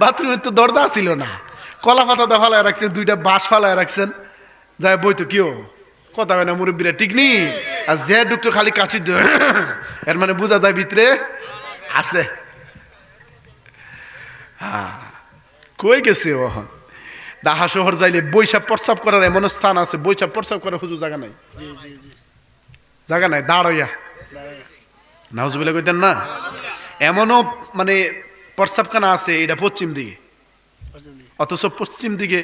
বাথরুমের তো দরজা ছিল না, কলা পাতা ফালায় রাখছেন, দুইটা বাঁশ ফালায় রাখছেন, যাই বইতো কেউ কথা হয় না, মুরব্বীরা ঠিক নি। আর যে ঢুকতো খালি কাশি এর মানে বোঝা যায় ভিতরে আছে। হ্যাঁ, কই গেছে ও? দাহা শহর যাইলে বৈশাখ প্রস্রাব করার এমন স্থান আছে, বৈশাখ প্রস্রাব করার হুজুর জায়গা নাই, জায়গা নাই, দাঁড়াইয়া নাউজুবিল্লাহ কইতেন না। এমনও মানে প্রস্রাবখানা আছে এটা পশ্চিম দিকে, অথচ পশ্চিম দিকে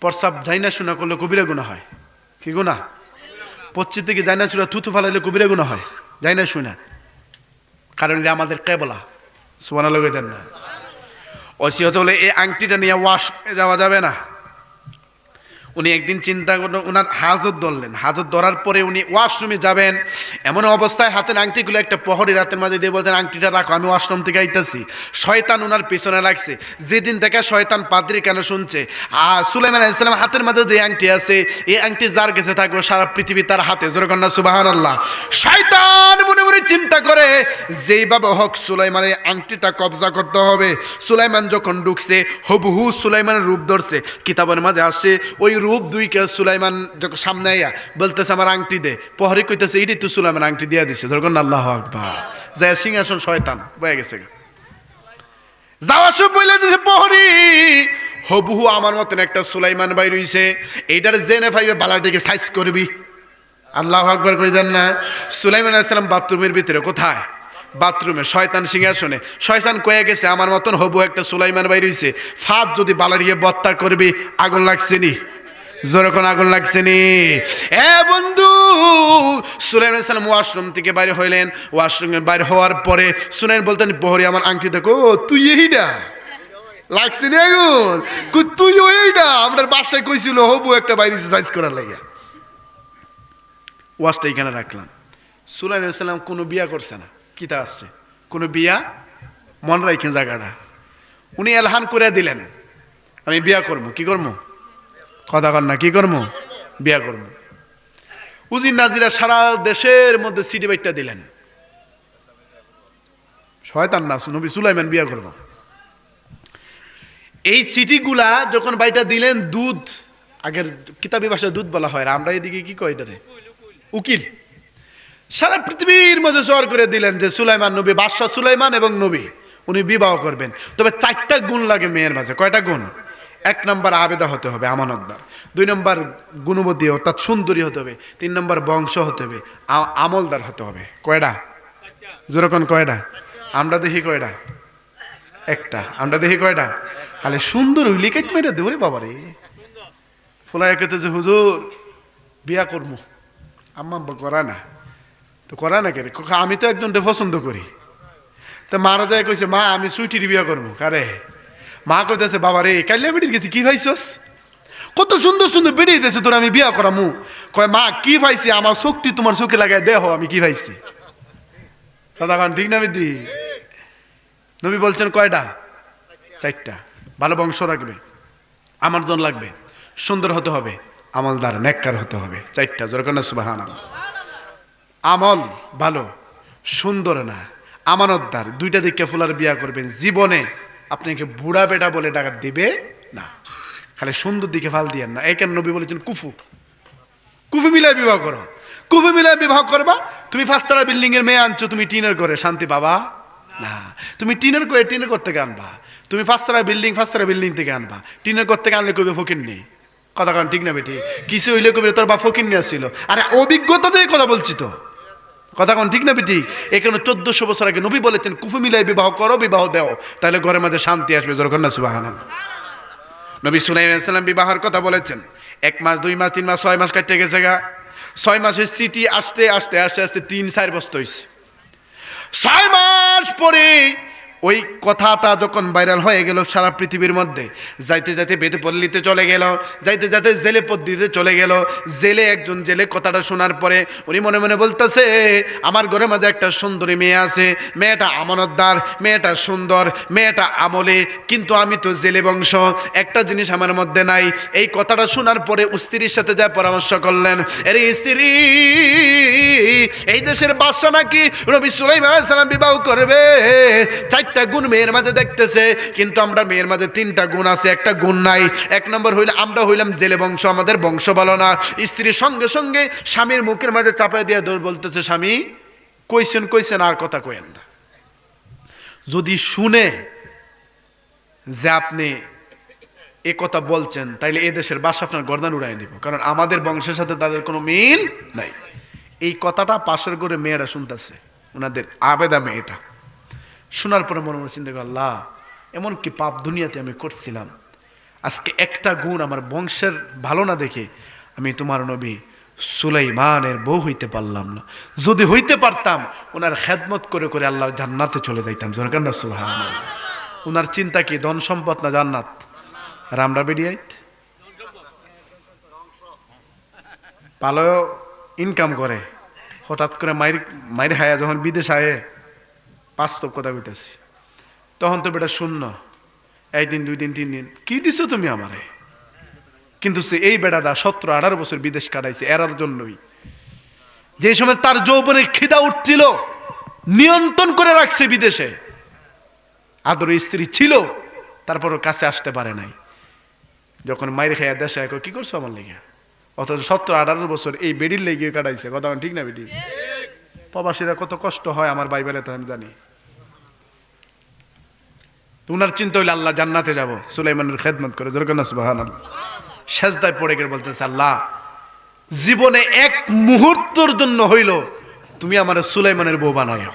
প্রস্রাব যাই না শোনা করলে কবিরা গুনাহ হয়। কি গুনাহ? পশ্চিম দিকে যাই না শোনা থুতু ফালাইলে কবিরা গুনাহ হয়, যাই না শোনা, কারণ এটা আমাদের কেবলা। সুবহানাল্লাহ কইতেন না? ওসিয়ত হলে এই আংটিটা নিয়ে ওয়াশ যাওয়া যাবে না। উনি একদিন চিন্তা করলেন, ওনার হাজত ধরলেন, হাজত ধরার পরে উনি ওয়াশরুমে যাবেন, এমন অবস্থায় হাতের আংটিগুলো একটা প্রহরী রাতের মাঝে দিয়ে বলতেন আংটিটা রাখো, আমি ওয়াশরুম থেকে আইতাছি। শয়তান ওনার পিছনে লাগছে, যেদিন থেকে শয়তান পাদ্রী কেন শুনছে, সুলাইমান আলাইহিস সালাম হাতের মাঝে যে আংটি আছে, এই আংটি যার কাছে থাকবে সারা পৃথিবী তার হাতে, জোরে কন্যা সুবহানাল্লাহ। শয়তান মনে মনে চিন্তা করে যেইভাবে হোক সুলাইমানের আংটিটা কবজা করতে হবে। সুলাইমান যখন ঢুকছে হুবহু সুলাইমানের রূপ ধরছে, কিতাবের মাঝে আসছে ওই রূপ দুইকে সুলাইমান যখন সামনে আইয়া বলতেছে আমার আংটি দে, প্রহরী কইতেছে এটাই তো সুলাইমান আংটি দিয়া দিছে, যখন আল্লাহু আকবার। যায় সিংহাসন শয়তান বয়ে গেছে, যাওয়া সব বলে দিছে প্রহরী হুবহু আমার মতন একটা সুলাইমান ভাই রইছে, এইটার জেনে ফাইবে বালার দিকে সাইজ করবি। আল্লাহু আকবার কই দেন না? সুলাইমান আলাইহিস সালাম বাথরুমের ভিতরে, কোথায়? বাথরুমে, শয়তান সিংহাসনে। শয়তান কয়ে গেছে আমার মতন হবু একটা সুলাইমান ভাই রইছে, ফাঁদ যদি বালারিয়ে বত্তা করবি, আগুন লাগছে নি, যেরকম আগুন লাগছে নি। এ বন্ধু, সুলাইমান আলাইহিস সালাম ওয়াশরুম থেকে বাইরে হইলেন। ওয়াশরুমে বাইরে হওয়ার পরে সুলাইমান বলতেন প্রহরী আমার আংটি দেখো, তুই এইটা লাগছে নি আগুন, তুই এইটা আমাদের বাসায় কইছিল হবু একটা বাইরে সাইজ করার লাগে। ওয়াশটা এখানে রাখলাম। সুলাইমান আলাইহিস সালাম কোনো বিয়া করছে না, কিতা আসছে কোনো বিয়া, মন রাখেন জায়গাটা। উনি এলহান করে দিলেন আমি বিয়া করবো। কি করবো? কথা কর না, কি করবো? বিয়া করবো। উজির নাজিরা সারা দেশের মধ্যে সিটি বাইটটা দিলেন, শয়তান না নবী সুলাইমান বিয়া করবো। এই চিঠিগুলা যখন বাইটা দিলেন, দুধ, আগের কিতাবী ভাষায় দুধ বলা হয়, আমরা এদিকে কি কয় এটারে, উকিল, সারা পৃথিবীর মধ্যে জোর করে দিলেন যে সুলাইমান নবী, বাদশাহ সুলাইমান এবং নবী উনি বিবাহ করবেন। তবে 4টা গুণ লাগে মেয়ের মাঝে। কয়টা গুণ? 1 নম্বর আবেদা হতে হবে, আমানতদার। 2 নম্বর গুণবতী অর্থাৎ সুন্দরী হতে হবে। 3 নম্বর বংশ হতে হবে, আমলদার হতে হবে। কয়টা? যেরকম কয়টা? আমরা দেখি কয়টা? একটা, আমরা দেখি কয়টা? খালি সুন্দর হইলে কেট মেরে দেবো রে বাবা রে। ফুলাই কেতে যে হুজুর বিয়া করবো, আম্মা আব্বা করা না, তো করা না কে? আমি তো একজনকে পছন্দ করি। তো মারা যায় কইছে, মা আমি সুইটির বিয়া করবো। কারে? মা কইতেছে, বাবা রে কাল্লা বেটির গেছি, কি ভাইছস? কত সুন্দর সুন্দর বেরিয়ে দিয়েছে তোর, আমি বিয়া করামু। কয় মা কি ভাইছি? আমার শক্তি তোমার চোখে লাগায় দেহ আমি কি ভাইছি। কথা কন ঠিক না বেটি? নবী বলছেন কয়টা? 4টা। ভালো বংশ রাখবে, আমার জন লাগবে, সুন্দর হতে হবে, আমলদার নেককার হতে হবে। 4টা। জোরে কন্যা সুবহানাল্লাহ। আমল ভালো, সুন্দর না, আমানতদার, 2টা দিকে ফুলার বিয়া করবেন। জীবনে আপনাকে বুড়া বেটা বলে ডাকা দিবে না। খালি সুন্দর দিকে ফাল দিয়েন না। এই কেন নবী বলেছেন কুফু, কুফু মিলায় বিবাহ করো। কুফু মিলায় বিবাহ করবা, তুমি 5তলা বিল্ডিং এর মেয়ে আনছো, তুমি টিনের করে শান্তি পাবা না। তুমি টিনের করে টিনের করতে আনবা, তুমি 5তলা বিল্ডিং থেকে আনবা। টিনের করতে আনলে কবে ফকির নেই। কথা কারণ ঠিক না বেটি? কিছু হইলে কবে তোর বা ফকির নিয়ে আসছিল। আরে অভিজ্ঞতা দিয়ে কথা বলছি তো, কথা কোন ঠিক না বেটি? এখানে 1400 বছর আগে নবী বলেছেন কুফু মিলাই বিবাহ করো, বিবাহ দেও, তাহলে ঘরের মাঝে শান্তি আসবে। জোরে কন্যা সুবহানাল্লাহ। নবী সুলাইমান আলাইহিস সালাম বিবাহের কথা বলেছেন। 1 মাস 2 মাস 3 মাস 6 মাস কাটতে গেছে গা। 6 মাসের সিটি আসতে আসতে আস্তে আস্তে 3-4 বছর হয়েছে। 6 মাস পরে ওই কথাটা যখন ভাইরাল হয়ে গেল সারা পৃথিবীর মধ্যে, যাইতে যাইতে বেদপল্লীতে চলে গেল, যাইতে যাইতে জেলে পদ্ধতিতে চলে গেল। জেলে একজন জেলে কথাটা শোনার পরে উনি মনে মনে বলতেছে, আমার ঘরের মধ্যে একটা সুন্দরী মেয়ে আছে, মেয়েটা আমানতদার, মেয়েটা সুন্দর, মেয়েটা আমলে, কিন্তু আমি তো জেলে বংশ, একটা জিনিস আমার মধ্যে নাই। এই কথাটা শোনার পরে স্ত্রীর সাথে যা পরামর্শ করলেন, আরে স্ত্রী, এই দেশের বাদশা নাকি নবী সুলাইমান আলাইহিস সালাম বিবাহ করবে। 4টা গুণ মেয়ের মাঝে দেখতেছে, কিন্তু আমরা মেয়ের মাঝে 3টা গুণ আছে, একটা গুণ নাই। 1 নম্বর হইলে আমরা হইলাম জেলে বংশ, আমাদের বংশ ভালো না। স্ত্রীর সঙ্গে সঙ্গে স্বামীর মুখের মাঝে চাপাই দিয়ে বলতেছে, স্বামী কইছেন আর কথা কইেন না। যদি শুনে যে আপনি এ কথা বলছেন, তাইলে এ দেশের বাদশা আপনার গর্দান উড়াই নিব, কারণ আমাদের বংশের সাথে তাদের কোনো মিল নাই। এই কথাটা পাশের ঘরে মেয়েরা শুনতেছে, ওনাদের আবেদা মেয়েটা। শোনার পরে মনে মনে চিন্তা করে, আল্লাহ এমন কি পাপ দুনিয়াতে আমি করছিলাম, আজকে একটা গুণ আমার বংশের ভালো না দেখে আমি তোমার নবী সুলাইমানের বউ হইতে পারলাম না। যদি হইতে পারতাম, ওনার খেদমত করে করে আল্লাহর জান্নাতে চলে যাইতাম। জোরে কান্না সুবহানাল্লাহ। ওনার চিন্তা কি ধন সম্পদ না জান্নাত? আর আমরা বেরিয়াইত ভালো ইনকাম করে, হঠাৎ করে মাইর খায়া যখন বিদেশ আয়ে, বাস্তব কথা কইতেছি, তখন তো বেটা শূন্য, 1 দিন 2 দিন 3 দিন কি দিছো তুমি আমারে। কিন্তু সে এই বেটাটা 17-18 বছর বিদেশ কাটাইছে এরার জন্যই। যে সময় তার যৌবনের খিদা উঠছিল, নিয়ন্ত্রণ করে রাখছে বিদেশে। আদরের স্ত্রী ছিল, তারপরও কাছে আসতে পারে নাই। যখন মাইর খাইয়া দেশে কি করছো আমার লেগে, অথচ 17-18 বছর এই বেডির লেগে কাটাইছে। কথা ঠিক না বেডি? প্রবাসীরা কত কষ্ট হয় আমার ভাই বেড়ে, তো আমি জানি। উনার চিন্তা হইলে আল্লাহ জান্নাতে যাব, সুলাইমানের খেদমত করে। জোরে কন্যা সুবহানাল্লাহ। সেজদায় পড়ে গিয়ে বলতেছে, আল্লাহ জীবনে 1 মুহূর্তের জন্য হইল তুমি আমার সুলাইমানের বউ বানাইও।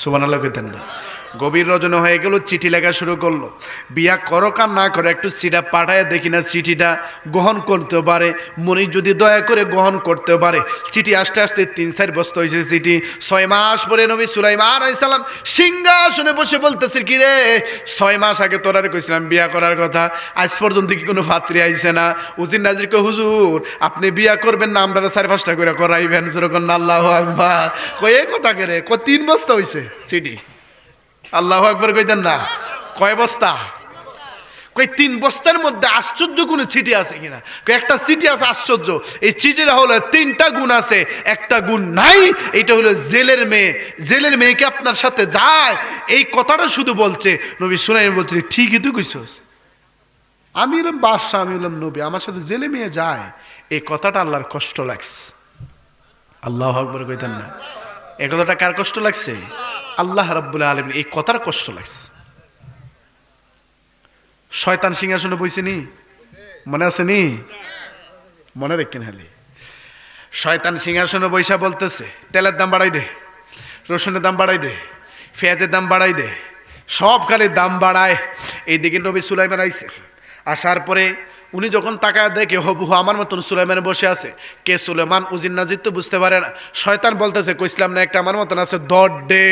সুবহানাল্লাহ কইতেন না? গভীর রজনী হয়ে গেল, চিঠি লেখা শুরু করলো। বিয়া করো কার না করে একটু চিঠিটা পাঠায় দেখি না, চিঠিটা গ্রহণ করতে পারে, মনি যদি দয়া করে গ্রহণ করতে পারে। চিঠি আসতে আসতে 3-4 বছর হয়েছে চিঠি। 6 মাস পরে নবী সুলাইমান আলাইহিস সালাম সিংহাসনে বসে বলতেছে, কি রে 6 মাস আগে তোরারে কইছিলাম বিয়া করার কথা, আজ পর্যন্ত কি কোনো পাত্রী আইছে না? উজির নাজির কই, হুজুর আপনি বিয়া করবেন না, আমরা 4-5টা করে করাইবেন। যেরকম আল্লাহু আকবার। কই এই কথা করে 3 বছর হয়েছে চিঠি। আল্লাহু আকবার কইতেন না? কয় বস্তা? কই 3 বস্তার মধ্যে আশ্চর্য কোনো চিঠি আছে কিনা? কই একটা চিঠি আছে আশ্চর্য। এই চিঠিটা হলো 3টা গুণ আছে, একটা গুণ নাই। এটা হলো জেলের মেয়ে। জেলের মেয়েকে আপনার সাথে যায়, এই কথাটা শুধু বলছে। নবী সুলাইমান বলছে, ঠিকই তুই কইছস, আমি হলাম বাদশা, আমি হলাম নবী, আমার সাথে জেলে মেয়ে যায়। এই কথাটা আল্লাহর কষ্ট লাগছে। আল্লাহু আকবার কইতেন না? এই কথাটা কার কষ্ট লাগছে? আল্লাহ রাব্বুল আলামিন এই কথার কষ্ট লাগছে। শয়তান সিংহাসনে বইছে নি, মনে আছে নি? মনে রাখেন খালি। শয়তান সিংহাসনে বইসা বলতেছে, তেলের দাম বাড়াই দে, রসুনের দাম বাড়াই দে, পেঁয়াজের দাম বাড়াই দে, সব খালি দাম বাড়ায়। এইদিকে নবী সুলাইমান আইছে, আসার পরে উনি যখন তাকায় দেখে হবু আমার মতন সুলাইমান বসে আছে। কে সুলেমান উজির নাজির তো বুঝতে পারে না। শয়তান বলতেছে কইসলাম না একটা আমার মতন আছে, দড্ডে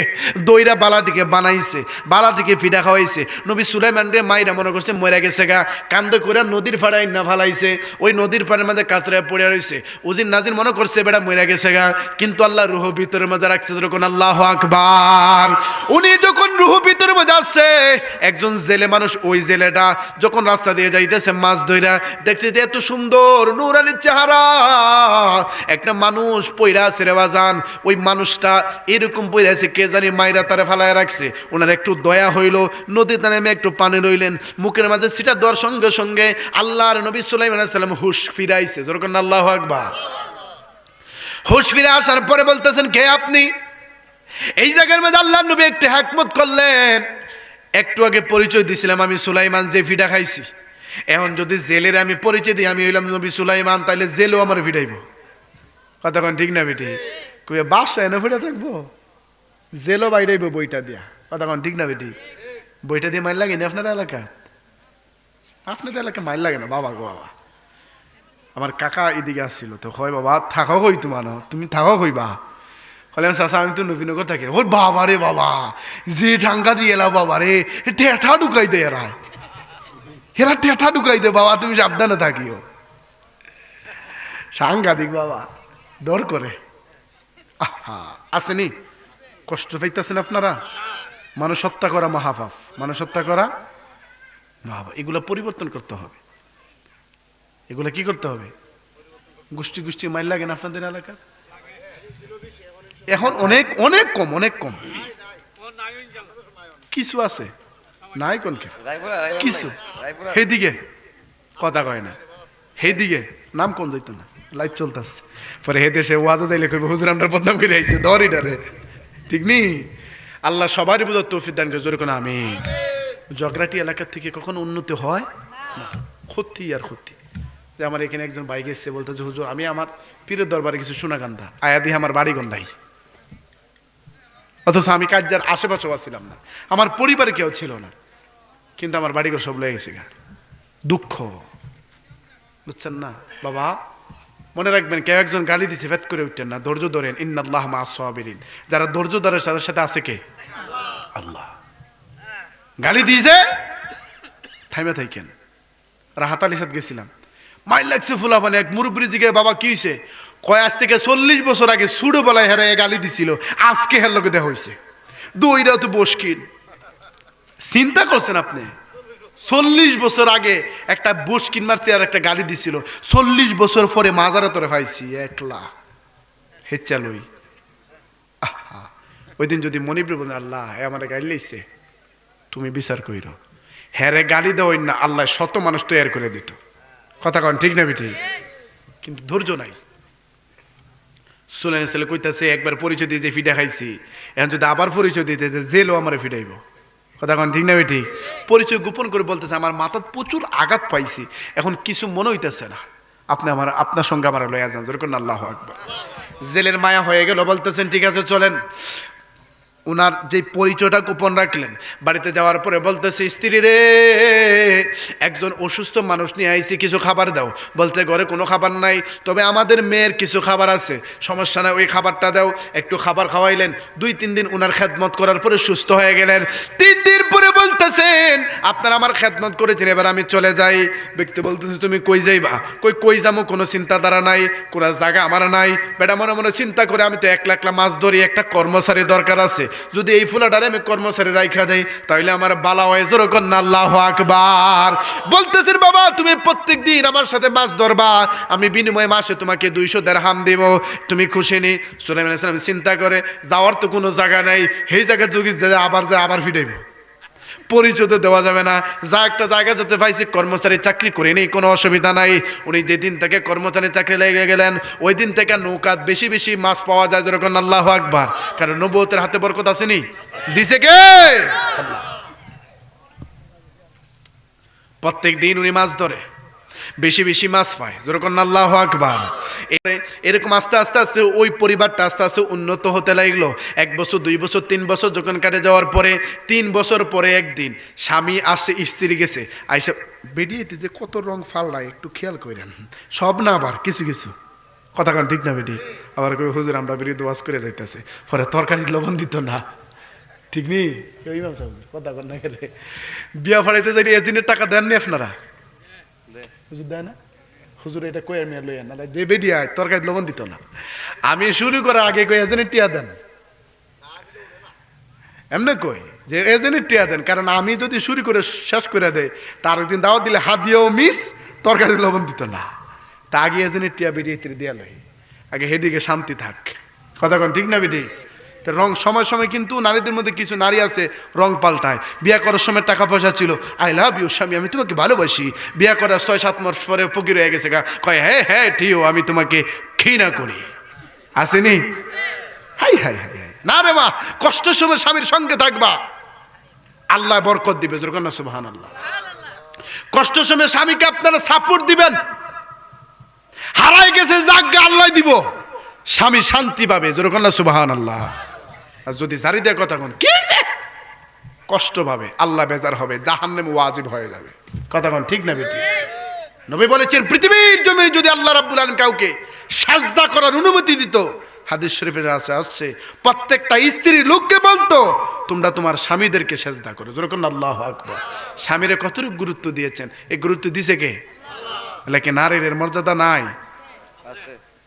দইরা বালাটিকে বানাইছে, বালাটিকে ফিডা খাওয়াইছে। নবী সুলাইমান রে মাইরা মনে করছে মরে গেছে গা, কান্দে করে নদীর ফাড়াই না ফালাইছে। ওই নদীর পাড়ের মধ্যে কাতরে পড়ে রয়েছে। উজির নাজির মনে করছে বেটা মরে গেছে গা, কিন্তু আল্লাহ রুহ ভিতরের মধ্যে রাখছে। যখন আল্লাহু আকবার, উনি যখন রুহ ভিতরে মধ্যে আসছে, একজন জেলে মানুষ, ওই জেলেটা যখন রাস্তা দিয়ে যাইতেছে মাছ ধইরা দেখছে যে এত সুন্দর নুরানির চেহারা একটা মানুষ পইরা আছে রে বাজান। ওই মানুষটা এরকম পইরা আছে, কে জানি মাইরা তারে ফালায় রাখছে। ওনার একটু দয়া হইল, নদীতে নেমে একটু পানি রইলেন, মুখের মাঝে সিটা দেওয়ার সঙ্গে সঙ্গে আল্লাহর নবী সুলাইমান আলাইহিস সালাম হুশ ফিরাইছে। যখন আল্লাহু আকবার, হুশ ফিরে আসার পরে বলতেছেন কে আপনি? এই জায়গার মধ্যে আল্লাহর নবী একটু হিকমত করলেন। একটু আগে পরিচয় দিছিলাম আমি সুলাইমান, যে ফিডা খাইছি। এখন যদি জেলের আমি পরিচয় দিই আমি হইলাম নবী সুলাইমান, তাইলে জেলও আমার ফিডাইব। কথা কোন ঠিক না বেটি? কইয়া বাসা এনে ফিডা থাকবো, জেলও বাইরাইব বইটা দিয়া। কথা কোন ঠিক না বেটি? বইটা দিয়ে মাইল লাগে না আপনার এলাকা? আপনাদের এলাকা মাইল লাগে না বাবা গো বাবা। আমার কাকা এদিকে আসছিল, তো হয় বাবা থাকো হই তোমার, তুমি থাকো হইবা। বললাম চাষা আমি তো নবীনগর থাকি। ওই বাবা রে বাবা, যে ঠাঙ্গা দিয়ে এলা বাবা রে, টেঠা ঢুকাই দে এরা, এরা টেঠা ঢুকাই দে বাবা, তুমি সাবধানে থাকিও। সাংঘাতিক বাবা, ডর করে। আহা আসেনি, কষ্ট পাইতেছেন আপনারা? মানুষ হত্যা করা মহাপাপ, মানুষ হত্যা করা মহাপাপ। এগুলো পরিবর্তন করতে হবে। এগুলো কি করতে হবে? গোষ্ঠী গোষ্ঠী মাইল লাগে না আপনাদের এলাকার? এখন অনেক অনেক কম, অনেক কম। কিছু আছে নাই কোন কিছু সেইদিকে কথা কয় না, সেইদিকে নাম কোন যাইতো না, লাইভ চলতেছে। পরে হে দেশে ওয়াজা যাইলে কইবে হুজুর আমরা বদনাম করে আইছে ধরি ডারে। ঠিক নি? আল্লাহ সবারই বুঝার তৌফিক দান করে, জোরে কোন আমিন। জগরাটি এলাকার থেকে কখনো উন্নতি হয় না, ক্ষতি আর ক্ষতি। যে আমার এখানে একজন ভাই গেছে, বলতে যে হুজুর আমি আমার পীরের দরবারে কিছু শোনা গান্ধা আয়া দিয়ে আমার বাড়ি গন্ধাই, অথচ আমি কাজের আশেপাশেও ছিলাম না, আমার পরিবারে কেউ ছিল না, কিন্তু আমার বাড়িঘর সব লয়ে গেছে গা। দুঃখ, বুঝছেন না বাবা? মনে রাখবেন, কেউ একজন গালি দিছে ভেদ করে উঠতেন না, ধৈর্য ধরেন। ইন্নাল্লাহ মা'আস সাবিরিন, যারা ধৈর্য ধরে তাদের সাথে আছে কে? আল্লাহ। গালি দিয়েছে থাইমে থাইকেন। রাহাত আলীর সাথে গেছিলাম, মাইল লাগছে ফুলাফানে। এক মুরব্বী জিগে বাবা কি হয়েছে? কয় আজ থেকে 40 বছর আগে সুড়ো বলায় হেরে গালি দিছিল, আজকে হের লোকে দেখা হয়েছে। দুইটাও তো বসকিন। চিন্তা করছেন আপনি? 40 বছর আগে একটা বসকিন মারছে আর একটা গালি দিছিল, 40 বছর পরে মাজারে তোরে পাইছি একলা হেচ্চা লই। আহা, ওই দিন যদি মনিবরে বলেন আল্লাহ হে আমার গালি লাইছে, তুমি বিচার কইর, হ্যারে গালি দেওয়াই না আল্লাহ শত মানুষ তৈরি করে দিত। কথা কন ঠিক না বেটি? কিন্তু ধৈর্য নাই। সুলাইমান ছেলে কইতাছে একবার পরিচয় দিতে ফিডা খাইছি, এখন যদি আবার পরিচয় দিতে জেলও আমার ফিডাইব। কথা কন ঠিক না বেটি? পরিচয় গোপন করে বলতেছে আমার মাথাত প্রচুর আঘাত পাইছি, এখন কিছু মনে হইতেছে না, আপনি আমার আপনার সঙ্গে আমার লয়া যান। যেরকম আল্লাহু আকবার। জেলের মায়া হয়ে গেল, বলতেছেন ঠিক আছে চলেন। উনার যে পরিচয়টা গোপন রাখলেন, বাড়িতে যাওয়ার পরে বলতেছে স্ত্রী রে একজন অসুস্থ মানুষ নিয়ে আইছি, কিছু খাবার দাও। বলতে ঘরে কোনো খাবার নাই, তবে আমাদের মেয়ের কিছু খাবার আছে, সমস্যা নাই ওই খাবারটা দাও। একটু খাবার খাওয়াইলেন, 2-3 দিন উনার খেদমত করার পরে সুস্থ হয়ে গেলেন। 3 দিন পরে বলতেছেন আপনারা আমার খেদমত করেছেন, এবার আমি চলে যাই। ব্যক্তি বলতেছে তুমি কই যাইবা? কই যাবো, কোনো চিন্তাধারা নাই, কোনো জায়গা আমার নাই। বেটা মনে মনে চিন্তা করে আমি তো 1 লাখ মাছ ধরি, একটা কর্মচারী দরকার আছে, যদি এই ফুলাটারে আমি কর্মচারী রাইখা দেই তাহলে আমার বালা হয়। জোরে কন্না আল্লাহু আকবার। বলতেছেন বাবা তুমি প্রত্যেক দিন আমার সাথে মাছ ধরবা, আমি বিনিময়ে মাসে তোমাকে 200 দিরহাম দেব, তুমি খুশি নি? সুলাইমান আলাইহিস সালাম চিন্তা করে যাওয়ার তো কোনো জায়গা নাই, সেই জায়গা যোগী আবার ফিরাইব, পরিচয় তো দেওয়া যাবে না। যা একটা জায়গা যেতে পাইছি, কর্মচারী চাকরি করে নেই, কোনো অসুবিধা নাই। উনি যেদিন থেকে কর্মচারী চাকরি লেগে গেলেন ওই দিন থেকে নৌকাত বেশি বেশি মাছ পাওয়া যায়। যেরকম আল্লাহু আকবার। কারণ নবুয়তের হাতে বরকত আসেনি, দিছে কে? আল্লাহ। প্রত্যেক দিন উনি মাছ ধরে, বেশি বেশি মাছ পায়, যেরকম আল্লাহু আকবার। এরকম আস্তে আস্তে আস্তে ওই পরিবারটা আস্তে আস্তে উন্নত হতে লাগলো। 1 বছর 2 বছর 3 বছর যখন কাটে যাওয়ার পরে 3 বছর পরে একদিন স্বামী আসে, স্ত্রী গেছে, আইসা বেরিয়েতে যে কত রং ফাল্লায় একটু খেয়াল করেন, সব না আবার কিছু কিছু কথা কান ঠিক না বেটি, আবার কই হুজুর আমরা বিরুদ্ধে ওয়াজ করে যাইতেছে, পরে তরকারি লবণ দিত না, ঠিক নেই ইমাম সাহেব কথা কন না গেলে বিয়া ফাড়াইতে যাই এজেন্টের টাকা দেননি আপনারা? হুজুর দেয় না? হুজুর এটা কই আমি লইয়া না যে বেডিয়া তরকারি লবণ দিত না। আমি শুরু করার আগে কই এজেন্টের টিয়া দেন, এমনি কই যে এজেন্টের টিয়া দেন, কারণ আমি যদি শুরু করে শেষ করে দেয় তার একদিন দাওয়াত দিলে হাত দিয়েও মিস, তরকারি লবণ দিত না। তা আগে এজেন্টের টিয়া বেরিয়ে দিয়া লই, আগে হেদিকে শান্তি থাক, কথা কন ঠিক না বেটি? রং সময় সময় কিন্তু নারীদের মধ্যে কিছু নারী আছে রং পাল্টায়। বিয়ে করার সময় টাকা পয়সা ছিল, আই লাভ ইউ স্বামী, আমি তোমাকে ভালোবাসি, বিয়ে করার 6-7 মাস পরে ফকির হয়ে গেছে গা, কয় হ্যাঁ হ্যাঁ ঠিক, আমি তোমাকে ঘৃণা করি, আসেনি? হাই হাই হাই হাই, না রে মা, কষ্টের সময় স্বামীর সঙ্গে থাকবা, আল্লাহ বরকত দিবে, যেরকম না সুবহানাল্লাহ। কষ্টের সময় স্বামীকে আপনারা সাপোর্ট দিবেন, হারাই গেছে জাগা আল্লাহ দিব, স্বামী শান্তি পাবে, যেরকম না সুবহানাল্লাহ। আর যদি জারি দেওয়ার কথা কোন কি হয়েছে, কষ্ট পাবে, আল্লাহ বেজার হবে, জাহান্নামে ওয়াজিব হয়ে যাবে, কথা কোন ঠিক না বেটি? নবী বলেছেন পৃথিবীর জমিনে যদি আল্লাহ রাব্বুল আলামিন কাউকে সাজদা করার অনুমতি দিত, হাদিস শরীফের আসছে প্রত্যেকটা স্ত্রী লোককে বলতো তোমরা তোমার স্বামীদেরকে সাজদা করো, যেরকম আল্লাহু আকবার। স্বামীরে কতটুকু গুরুত্ব দিয়েছেন, এই গুরুত্ব দিছে কে? কি নারীর মর্যাদা নাই?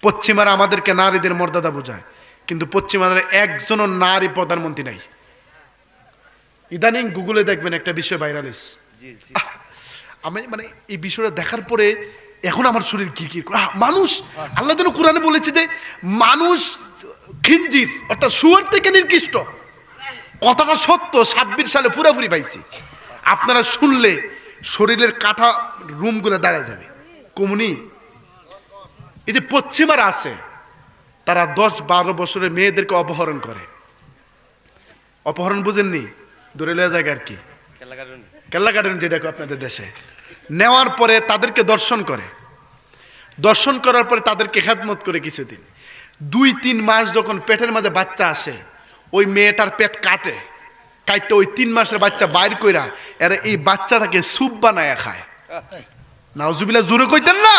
পশ্চিমারা আমাদেরকে নারীদের মর্যাদা বোঝায়, কিন্তু পশ্চিমাদের একজনও নারী প্রধানমন্ত্রী নাই। ইদানিং গুগলে দেখবেন একটা বিষয় ভাইরাল হইছে, আমি মানে এই বিষয়টা দেখার পরে এখন আমার শরীর কি কি, মানুষ, আল্লাহ যেন কোরআনে বলেছে যে মানুষ খিনজির অর্থাৎ শুয়োর থেকে নিকৃষ্ট, কথাটা সত্য। 26 সালে পুরাপুরি পাইছি, আপনারা শুনলে শরীরের কাঠা রুমগুলো দাঁড়ায় যাবে। কমুনি এই যে পশ্চিমারা আছে, তারা 10-12 বছরের মেয়েদেরকে অপহরণ করে। অপহরণ বুঝেননি? ধরে লওয়া যায় আর কি, কেল্লা গার্ডেন যেটা আপনাদের দেশে, নেওয়ার পরে তাদেরকে দর্শন করে, দর্শন করার পরে তাদেরকে খেদমত করে কিছুদিন, 2-3 মাস যখন পেটের মাঝে বাচ্চা আসে, ওই মেয়েটার পেট কাটে, কাটতে ওই 3 মাসের বাচ্চা বাইর কইরা এরা এই বাচ্চাটাকে স্যুপ বানায় খায়। নাউজুবিল্লাহ, জোরে কইতেন না?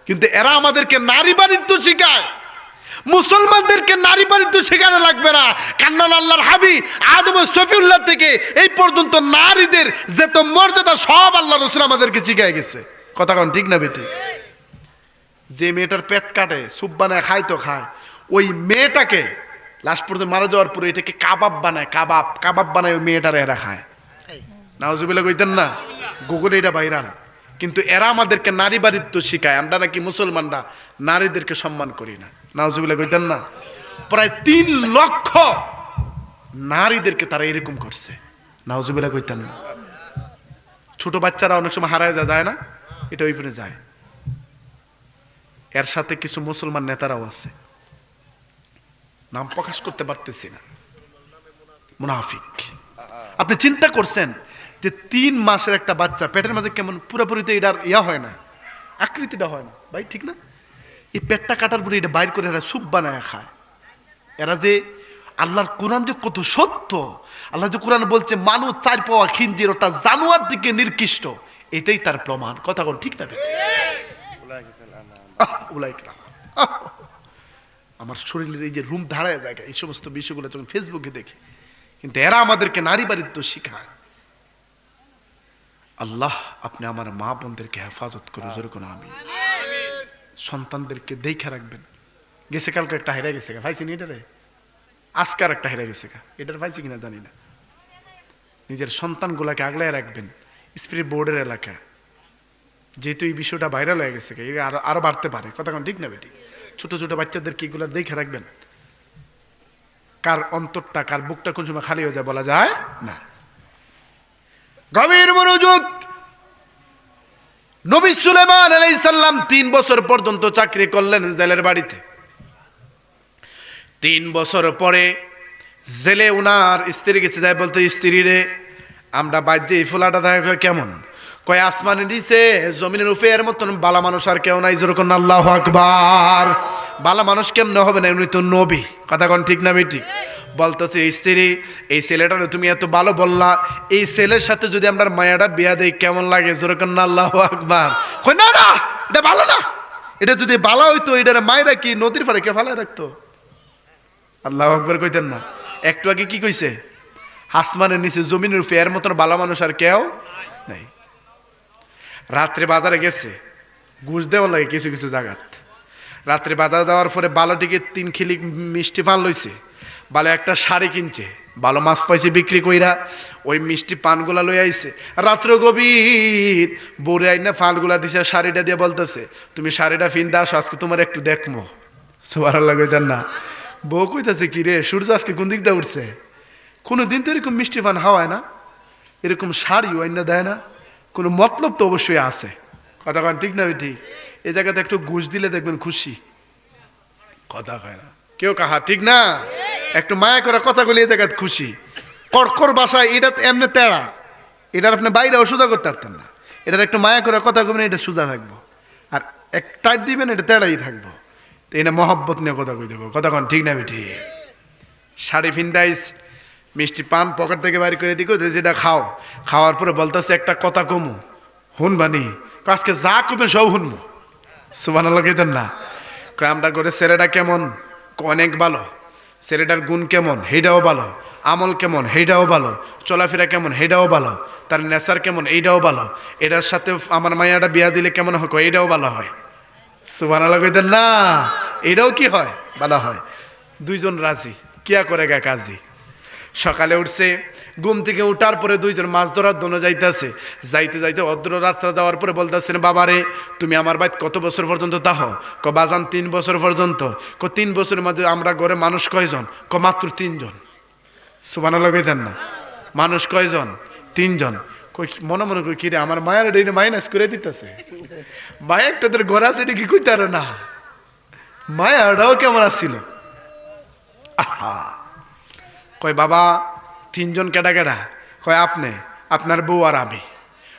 কিন্তু এরা আমাদেরকে নারী বাণিজ্য শিখায়, মুসলমানদেরকে নারী বাণিজ্য শেখানো লাগবে না। কান্নান আল্লাহর হাবিব আদম সফিউল্লাহ থেকে এই পর্যন্ত নারীদের যত মর্যাদা সব আল্লাহ রাসূল আমাদেরকে শিখায় গেছে, কথা কোন ঠিক না বেটি? যে মেয়েটার পেট কাটে স্যুপ বানায় খায় তো খায়, ওই মেয়েটাকে লাস্ট পর্যন্ত মারা যাওয়ার পরে এটাকে কাবাব বানায়, কাবাব বানায় ওই মেয়েটার এরা খায়। নাউজুবিল্লাহ কইতেন না? গুগলে এটা ভাইরাল। কিন্তু এরা আমাদেরকে নারী বাণিজ্য শিখায়, আমরা নাকি মুসলমানরা নারীদেরকে সম্মান করি না। নাউজুবিল্লাহ কইতেন না? প্রায় 3 লক্ষ নারীদেরকে তারা এরকম করছে। নাউজুবিল্লাহ কইতেন না? ছোট বাচ্চারা অনেক সময় হারায় যায় না, এটা ওইখানে যায়। এর সাথে কিছু মুসলমান নেতারাও আছে, নাম প্রকাশ করতে পারতেছি না, মুনাফিক। আপনি চিন্তা করছেন যে 3 মাসের একটা বাচ্চা পেটের মাঝে কেমন পুরোপুরি তো এটার ইয়া হয় না, আকৃতিটা হয় না ভাই, ঠিক না? এই পেটটা কাটার পরে এটা বাইর করে এরা স্যুপ বানায় খায়। এরা যে আল্লাহর কোরআন যে কত সত্য, আল্লাহ যে কোরআন বলছে মানুষ 4 পাওয়া খিনজির অর্থাৎ জানোয়ার দিকে নিকৃষ্ট, এটাই তার প্রমাণ, কথা বল ঠিক না বেটি? আমার শরীরের এই যে রুম ধারায় জায়গা, এই সমস্ত বিষয়গুলো যখন ফেসবুকে দেখি, কিন্তু এরা আমাদেরকে নারী বাণিজ্য শিখায়। আল্লাহ আপনি আমার মা বোনদেরকে হেফাজত করে, যেরকম আমি সন্তানদেরকে দেখে রাখবেন। গেছে কালকে একটা হেরে গেছে গা, ভাইছি নি এটারে, আজকে আর একটা হেরে গেছে গা, এটার ভাইছি কিনা জানি না। নিজের সন্তানগুলাকে আগলায় রাখবেন। স্পিরিট বোর্ডের এলাকা, যেহেতু এই বিষয়টা ভাইরাল হয়ে গেছে, আরো বাড়তে পারে, কথা কোন ঠিক না বেটি? ছোট ছোট বাচ্চাদেরকে এগুলো দেখে রাখবেন। কার অন্তরটা, কার বুকটা কোন সময় খালি হয়ে যায় বলা যায় না। গভীর মনোযোগ। নবী সুলাইমান আলাইহিস সালাম 3 বছর পর্যন্ত চাকরি করলেন জেলের বাড়িতে। 3 বছর পরে জেলে উনার স্ত্রী গেছে, যায় বলতে, স্ত্রী রে আমরা বাজ্যে এই ফোলাটা দেখা কেমন? কয় আসমানে দিছে জমিনের উপরে এর মতন বালা মানুষ আর কেউ নাই, যেরকম আল্লাহু আকবার। বালা মানুষ কেমনে হবে না, উনি তো নবী। কথা কোন ঠিক না বেটি? বলতেছে স্ত্রী, এই ছেলেটারে তুমি এত ভালো বললা, এই ছেলের সাথে যদি আমরা মায়াটা বিয়া দেই কেমন লাগে, যেরকম আল্লাহু আকবার। কই না না, এটা ভালো না, এটা যদি ভালো হইতো এটার মায়েরা কি নদীর পাড়ে কে ফালায় রাখতো? আল্লাহু আকবার কইতেন না? একটু আগে কি কইছে? আসমানের নিচে জমিনের উপরে এর মতন ভালো মানুষ আর কেউ নাই। রাত্রে বাজারে গেছে, ঘুষ দেওয়া লাগে কিছু কিছু জায়গাত। রাত্রে বাজার যাওয়ার পরে বালোটিকে 3 খিলি মিষ্টি পান লইছে, ভালো একটা শাড়ি কিনছে, ভালো মাছ পাইছে বিক্রি কইরা, ওই মিষ্টি পানগুলা লই আইছে। রাত্র গভীর বউরে আইনা ফানগুলা দিছে, শাড়িটা দিয়ে বলতেছে তুমি শাড়িটা ফিনতে আসো, আজকে তোমার একটু দেখমো। সুবহানাল্লাহ কইতেন না? বউ কইতাছে কি রে, সূর্য আজকে কোন দিক দিয়ে উঠছে? কোনো দিন তো এরকম মিষ্টি পান হাওয়ায় না, এরকম শাড়িও আইনা দেয় না, কোনো মতলব তো অবশ্যই আছে। কথা কন ঠিক না ঠিক? এই জায়গাতে একটু ঘুষ দিলে দেখবেন খুশি। কথা কয় না কেউ কাহা, ঠিক না? একটু মায়া করা কথাগুলি এই জায়গাতে খুশি। কড়কড় বাসায় এটা তো এমনি তেড়া, এটার আপনি বাইরেও সোজা করতে পারতেন না। এটার একটু মায়া করে কথা কবেন, এটা সোজা থাকবো, আর এক টাইট দিবেন এটা তেড়াই থাকবো। তো এটা মহব্বত নিয়ে কথা কই দেবো। কথা কন ঠিক না ঠিক? শাড়ি ফিন্দাইস, মিষ্টি পান পকেট থেকে বাইর করে দিকে যেটা খাও। খাওয়ার পরে বলতেছে একটা কথা কমু, শুনবানি? আজকে যা কমে সব শুনবো। সুবহানাল্লাহ কইতেন না? কয় আমরা করে ছেলেটা কেমন? অনেক ভালো। ছেলেটার গুণ কেমন? সেইটাও ভালো। আমল কেমন? সেইটাও ভালো। চলাফেরা কেমন? সেইটাও ভালো। তার নেচার কেমন? এইটাও ভালো। এটার সাথে আমার মাইয়াটা বিয়া দিলে কেমন হয়? এইটাও ভালো হয়। সুবহানাল্লাহ কইতেন না? এটাও কি হয়? ভালো হয়। দুইজন রাজি, কিয়া করে গা কাজী। সকালে উঠছে, ঘুম থেকে উঠার পরে দুইজন মাছ ধরার দোনো যাইতেছে। যাইতে যাইতে অদ্র রাত্রা যাওয়ার পরে বলতেছেন বাবারে তুমি আমার বাইত কত বছর পর্যন্ত তাহ? বাজান 3 বছর পর্যন্ত। 3 বছরের মাঝে আমরা ঘরে মানুষ কয়জন? মাত্র 3 জন। সুবহানাল্লাহ কইতেন না? মানুষ কয়জন? 3 জন। মনে মনে কই কিরে আমার মায়ের এটা মাইনাস করে দিতেছে। মায়ের একটা তোর ঘর আছে এটা কি কইতে আর না, মায়াটাও কেমন আসছিল। আহা, কয় বাবা 3 জন কেডা কেডা? কয় আপনি, আপনার বউ আর আমি।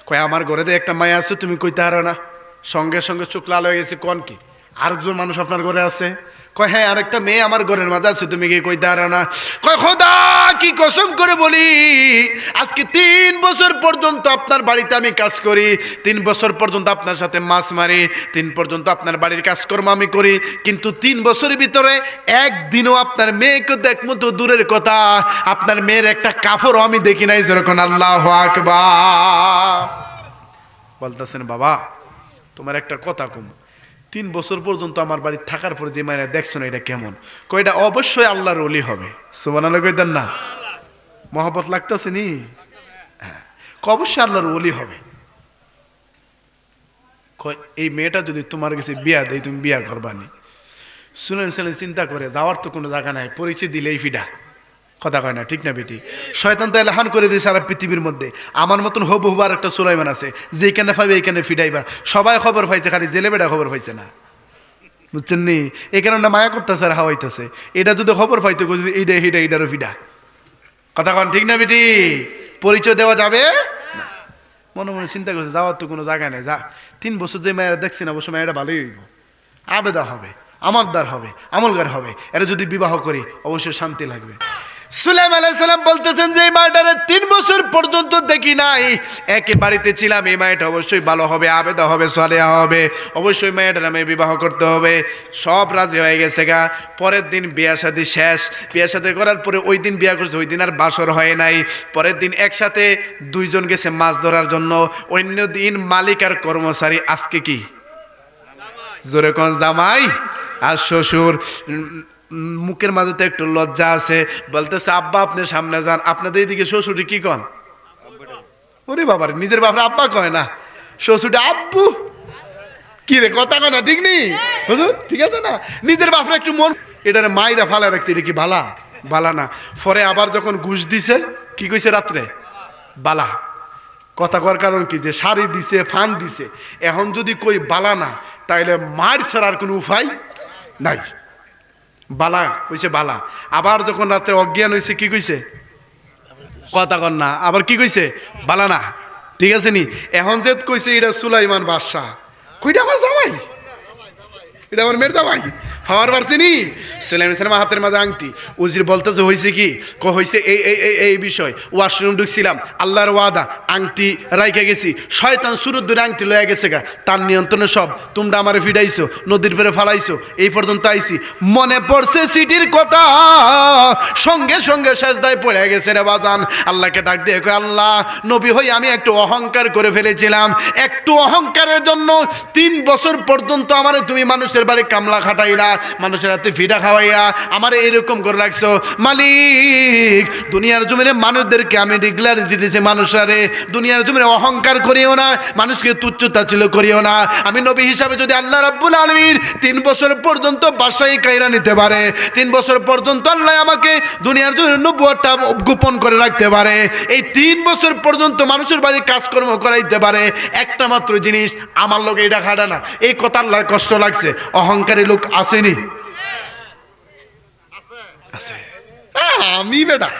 কয় আমার ঘরে তো একটা মায়া আছে, তুমি কইতে পারো না? সঙ্গে সঙ্গে চোখ লাল হয়ে গেছে। কোন কি আরেকজন মানুষ আপনার ঘরে আছে? কয় হ্যাঁ আরেকটা মেয়ে আমার ঘরের মাঝে আছে, তুমি কি কইতে পারো না? কয় খোদা কি কসম করে বলি, আজকে 3 বছর পর্যন্ত আপনার বাড়িতে আমি কাজ করি, 3 বছর পর্যন্ত আপনার সাথে মাছ মারি, 3 পর্যন্ত আপনার বাড়ির কাজকর্ম আমি করি, কিন্তু 3 বছরের ভিতরে একদিনও আপনার মেয়েকে দেখবো তো দূরের কথা, আপনার মেয়ের একটা কাপড়ও আমি দেখি নাই। যেরকম আল্লাহু আকবার। বলতেছেন বাবা তোমার একটা কথা কম, 3 বছর পর্যন্ত আমার বাড়ি থাকার পরে যে মায়েরা দেখছো না, এটা কেমন? কই এটা অবশ্যই আল্লাহর ওলি হবে। সুবহানাল্লাহ কইতেন না? মহব্বত লাগতেছে নি? হ্যাঁ, অবশ্যই আল্লাহর ওলি হবে। এই মেয়েটা যদি তোমার কাছে বিয়া দেয় তুমি বিয়া করবানি? শুনেন শুনেন চিন্তা করে যাওয়ার তো কোনো জায়গা নাই, পরিচয় দিলেই ফিডা। কথা কয় না ঠিক না বেটি? শয়তান তো এলাহান করে দিয়ে সারা পৃথিবীর মধ্যে। আমার মতন হবু হবার একটা সুলাইমান আছে, যেখানে পাইবে এইখানে ফিডাইবা। সবাই খবর পাইছে, খালি জেলে বেটা খবর পাইছে না, বুঝছেন নি? এই কারণে মায়া করতেছে আর হাওয়াইতেছে। এটা যদি খবর পাইতো এইটা হিডা এইটারও ফিডা। কথা কন ঠিক না বেটি? পরিচয় দেওয়া যাবে না। মনে মনে চিন্তা করছে যাওয়ার তো কোনো জায়গা নেই। যা 3 বছর যে মায়েরা দেখছি না, অবশ্য মায়েরা ভালোই হইব, আবেদা হবে, আমারদার হবে, আমলগার হবে। এরা যদি বিবাহ করি অবশ্যই শান্তি লাগবে। সুলাইমান আলাইহিস সালাম বলতেছেন যে এই মায়েটারে 3 বছর পর্যন্ত দেখি নাই, একে বাড়িতে ছিলাম, এই মায়েটা অবশ্যই ভালো হবে, আবেদা হবে, সালেহা হবে, অবশ্যই মায়েটার নামে বিবাহ করতে হবে। সব রাজি হয়ে গেছে গা। পরের দিন বিয়া শাদী শেষ। বিয়া শাদী করার পরে ওই দিন বিয়া করছে, ওই দিন আর বাসর হয় নাই। পরের দিন একসাথে 2 জন গেছে মাছ ধরার জন্য। অন্য দিন মালিক আর কর্মচারী। আজকে কি? জোরে কোন? জামাই আর শ্বশুর। মুখের মাঝে তো একটু লজ্জা আছে, বলতেছে আব্বা আপনি সামনে যান। আপনাদের এইদিকে শ্বশুরি কি কন? ওরে বাবার, নিজের বাপরা আব্বা কয় না, শ্বশুরটা আব্বু। কি রে কথা কয় না? ঠিক নেই হুজুর? ঠিক আছে না? নিজের বাপরা একটু মন, এটারে মাইরা ফালা রাখছে, এটা কি বালা? বালা না। পরে আবার যখন ঘুষ দিছে কি কইছে রাত্রে? বালা। কথা কর কারণ কি? যে শাড়ি দিছে, ফান দিছে। এখন যদি কই বালা না, তাইলে মার ছাড়ার কোনো উপায় নাই। বালা কইছে বালা। আবার যখন রাত্রে অজ্ঞান হয়েছে কি কইছে? কথা কর না, আবার কি কইছে? বালা না। ঠিক আছে নি? এখন যে কইছে এটা সুলাইমান বাদশাহ, কইটা আমার জামাই, এটা আমার মেয়ের জামাই খাওয়ার পারছি নি। সুলাইমান ইসলাম হাতের মাঝে আংটি, উজির বলতেছে হয়েছে কি, হয়েছে এই এই এই এই বিষয়, ওয়াশরুম ঢুকছিলাম, আল্লাহর ওয়াদা, আংটি রাইখে গেছি, শয়তান সুরত ধরে আংটি লয়ে গেছে গা, তার নিয়ন্ত্রণে সব, তোমরা আমারে ফিডাইছো, নদীর ফেরে ফালাইছো, এই পর্যন্ত আইছি। মনে পড়ছে সিটির কথা, সঙ্গে সঙ্গে সেজদায় পড়ে গেছে রে বাজান। আল্লাহকে ডাক দিয়ে কয়, আল্লাহ, নবী হই আমি একটু অহংকার করে ফেলেছিলাম, একটু অহংকারের জন্য 3 বছর পর্যন্ত আমারে তুমি মানুষের বাড়ি কামলা খাটাইলা, মানুষের হাতে ফিডা খাওয়াইয়া আমারে এরকম করে রাখছো। মালিক, দুনিয়ার জমিনে মানুষদেরকে আমি ডিক্লেয়ার দিতেছি, মানুষরা দুনিয়ার জমিনে অহংকার করিও না, মানুষকে তুচ্ছ তাচ্ছিল্য করিও না। আমি নবী হিসাবে যদি আল্লাহ রাব্বুল আলামিন 3 বছর পর্যন্ত বাসায় কায়রা নিতে পারে, 3 বছর পর্যন্ত আল্লাহ আমাকে দুনিয়ার জমিনে নবুয়তটা গোপন করে রাখতে পারে, এই 3 বছর পর্যন্ত মানুষের বাড়ি কাজকর্ম করাইতে পারে, একটা মাত্র জিনিস আমার লোক এটা খাটা না, এই কথা আল্লাহর কষ্ট লাগছে। অহংকারী লোক আসেনি? আছে। আমি বেটা,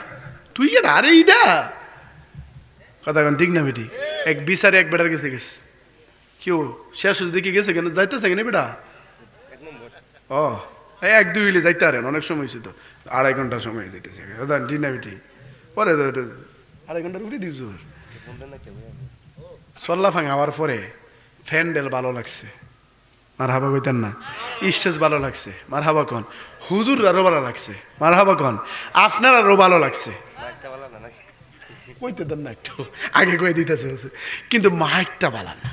তুই এটা, আরে এইটা কথা কন ঠিক না বেটি? এক বিচারে এক বেটার গেছে গেছে, কেউ শেষ দিকে গেছে কেন, যাইতেছে কেন বেটা? ও 1-2 হইলে যাইতে পারেন, অনেক সময় হয়েছে তো, 2.5 ঘন্টার সময় যাইতেছে, ঠিক না বেটি? পরে তো 2.5 ঘন্টার উঠে দিয়েছ, চল্লা ফাঙা হওয়ার পরে ফ্যান্ডেল ভালো লাগছে, মার হাবা কইতেন না, স্টেজ ভালো লাগছে, মার হাবা কন, হুজুর আরো ভালো লাগছে, মার হাবা কন, আপনার আরো ভালো লাগছে, কইতে দেন না একটু, আগে কয়ে দিতেছে, কিন্তু মাইকটা ভালো না।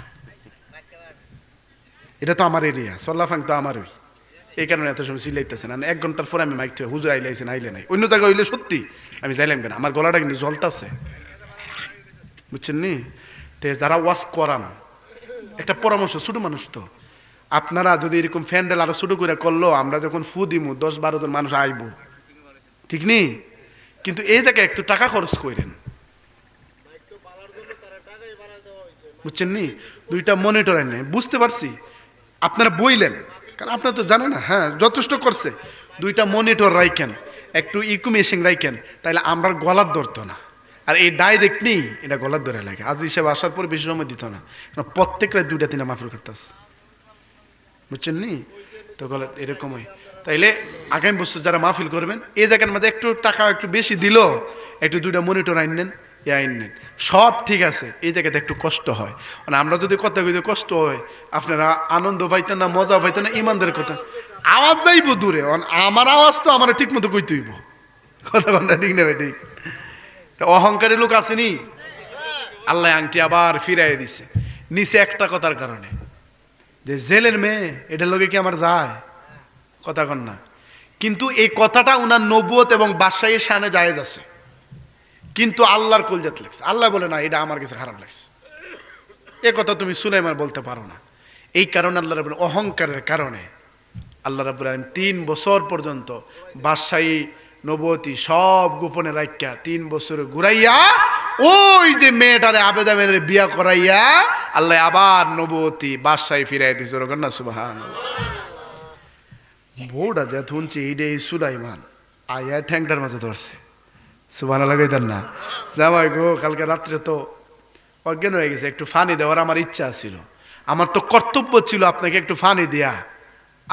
এটা তো আমার এরিয়া, চল্লা ফাং তো আমার, ওই এই কারণে এত সময় চিল্লাইতেছে না। 1 ঘন্টার পরে আমি মাইক থেকে, হুজুর আইলে আইসেন, আইলে নাই, অন্য জায়গায় হইলে সত্যি আমি যাইলাম কেন, আমার গলাটা কিন্তু জ্বলতাছে, বুঝছেন নি? তে যারা ওয়াশ করান, একটা পরামর্শ, ছোট মানুষ তো, আপনারা যদি এরকম ফ্যান্ডেল আরো ছোট করে করলো, আমরা যখন ফু দিমু 10-12 জন মানুষ আইব, ঠিক নি? কিন্তু এই জায়গায় একটু টাকা খরচ করেন, বুঝছেন নি? 2টা মনিটর এনে, বুঝতে পারছি আপনারা বইলেন, কারণ আপনারা তো জানেন না, হ্যাঁ যথেষ্ট করছে, 2টা মনিটর রাইখেন, একটু ইকুমেশিং রাইখেন, তাইলে আমরা গলার ধরতো না। আর এই ডাইরেক্ট নেই, এটা গলার ধরে লাগে, আজ হিসেবে আসার পর বেশি সময় দিত না, প্রত্যেক রাত 2টা-3টা মাহফিল করতেছে, বুঝছেন নি? তো গলা এরকমই। তাইলে আগামী বছর যারা মাহফিল করবেন, এই জায়গার মধ্যে একটু টাকা একটু বেশি দিল, একটু 2টা মনিটর আইনেন, আইনেন, সব ঠিক আছে, এই জায়গাতে একটু কষ্ট হয়, মানে আমরা যদি কথা কইতে কষ্ট হয়, আপনারা আনন্দ পাইতেন না, মজা পাইতেন না, ইমানদের কথা, আওয়াজ যাইব দূরে, আমার আওয়াজ তো আমার ঠিক মতো কইতে হইব, কথা বল না, ঠিক না ঠিক? অহংকারী লোক আসেনি, আল্লাহ আংটি আবার ফিরাই দিছে, নিচে একটা কথার কারণে, যে জেলের মেয়ে, এটার লোকে কি আমার যায়, কথা কন না? কিন্তু এই কথাটা উনার নবুয়ত এবং বাদশাহীর শানে জায়েজ আছে, কিন্তু আল্লাহর কলজাত লাগছে, আল্লাহ বলে না, এটা আমার কাছে খারাপ লাগছে, এ কথা তুমি সুলাইমান বলতে পারো না। এই কারণে আল্লাহ রাব্বুল অহংকারের কারণে আল্লাহ রাব্বুল আলামিন 3 বছর পর্যন্ত বাদশাহী নবুয়তি সব গোপনে রাখিয়া 3 বছর ঘুরাইয়া, ওই যে মেয়েটারে আবেদামের বিয়া করাইয়া আল্লাহ আবার নবুয়তি বাদশাহী ফিরাই দিয়েছে, ওরকম না? সুবহানাল্লাহ। বউটা যে শুনছি এইটাই সুলাইমান, আয়া ঠ্যাংটার মাঝে ধরছে, সুবহানাল্লাহ কইতেন না? যাবাই গো, কালকে রাত্রে তো অজ্ঞান হয়ে গেছে, একটু ফানি দেওয়ার আমার ইচ্ছা ছিল, আমার তো কর্তব্য ছিল আপনাকে একটু ফানি দেয়া,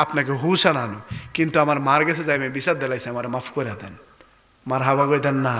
আপনাকে হুশ আনানো, কিন্তু আমার মার গেছে যাই, আমি বিচার দিলাইছে, আমার মাফ করে দেন, মার হাবা কইতেন না?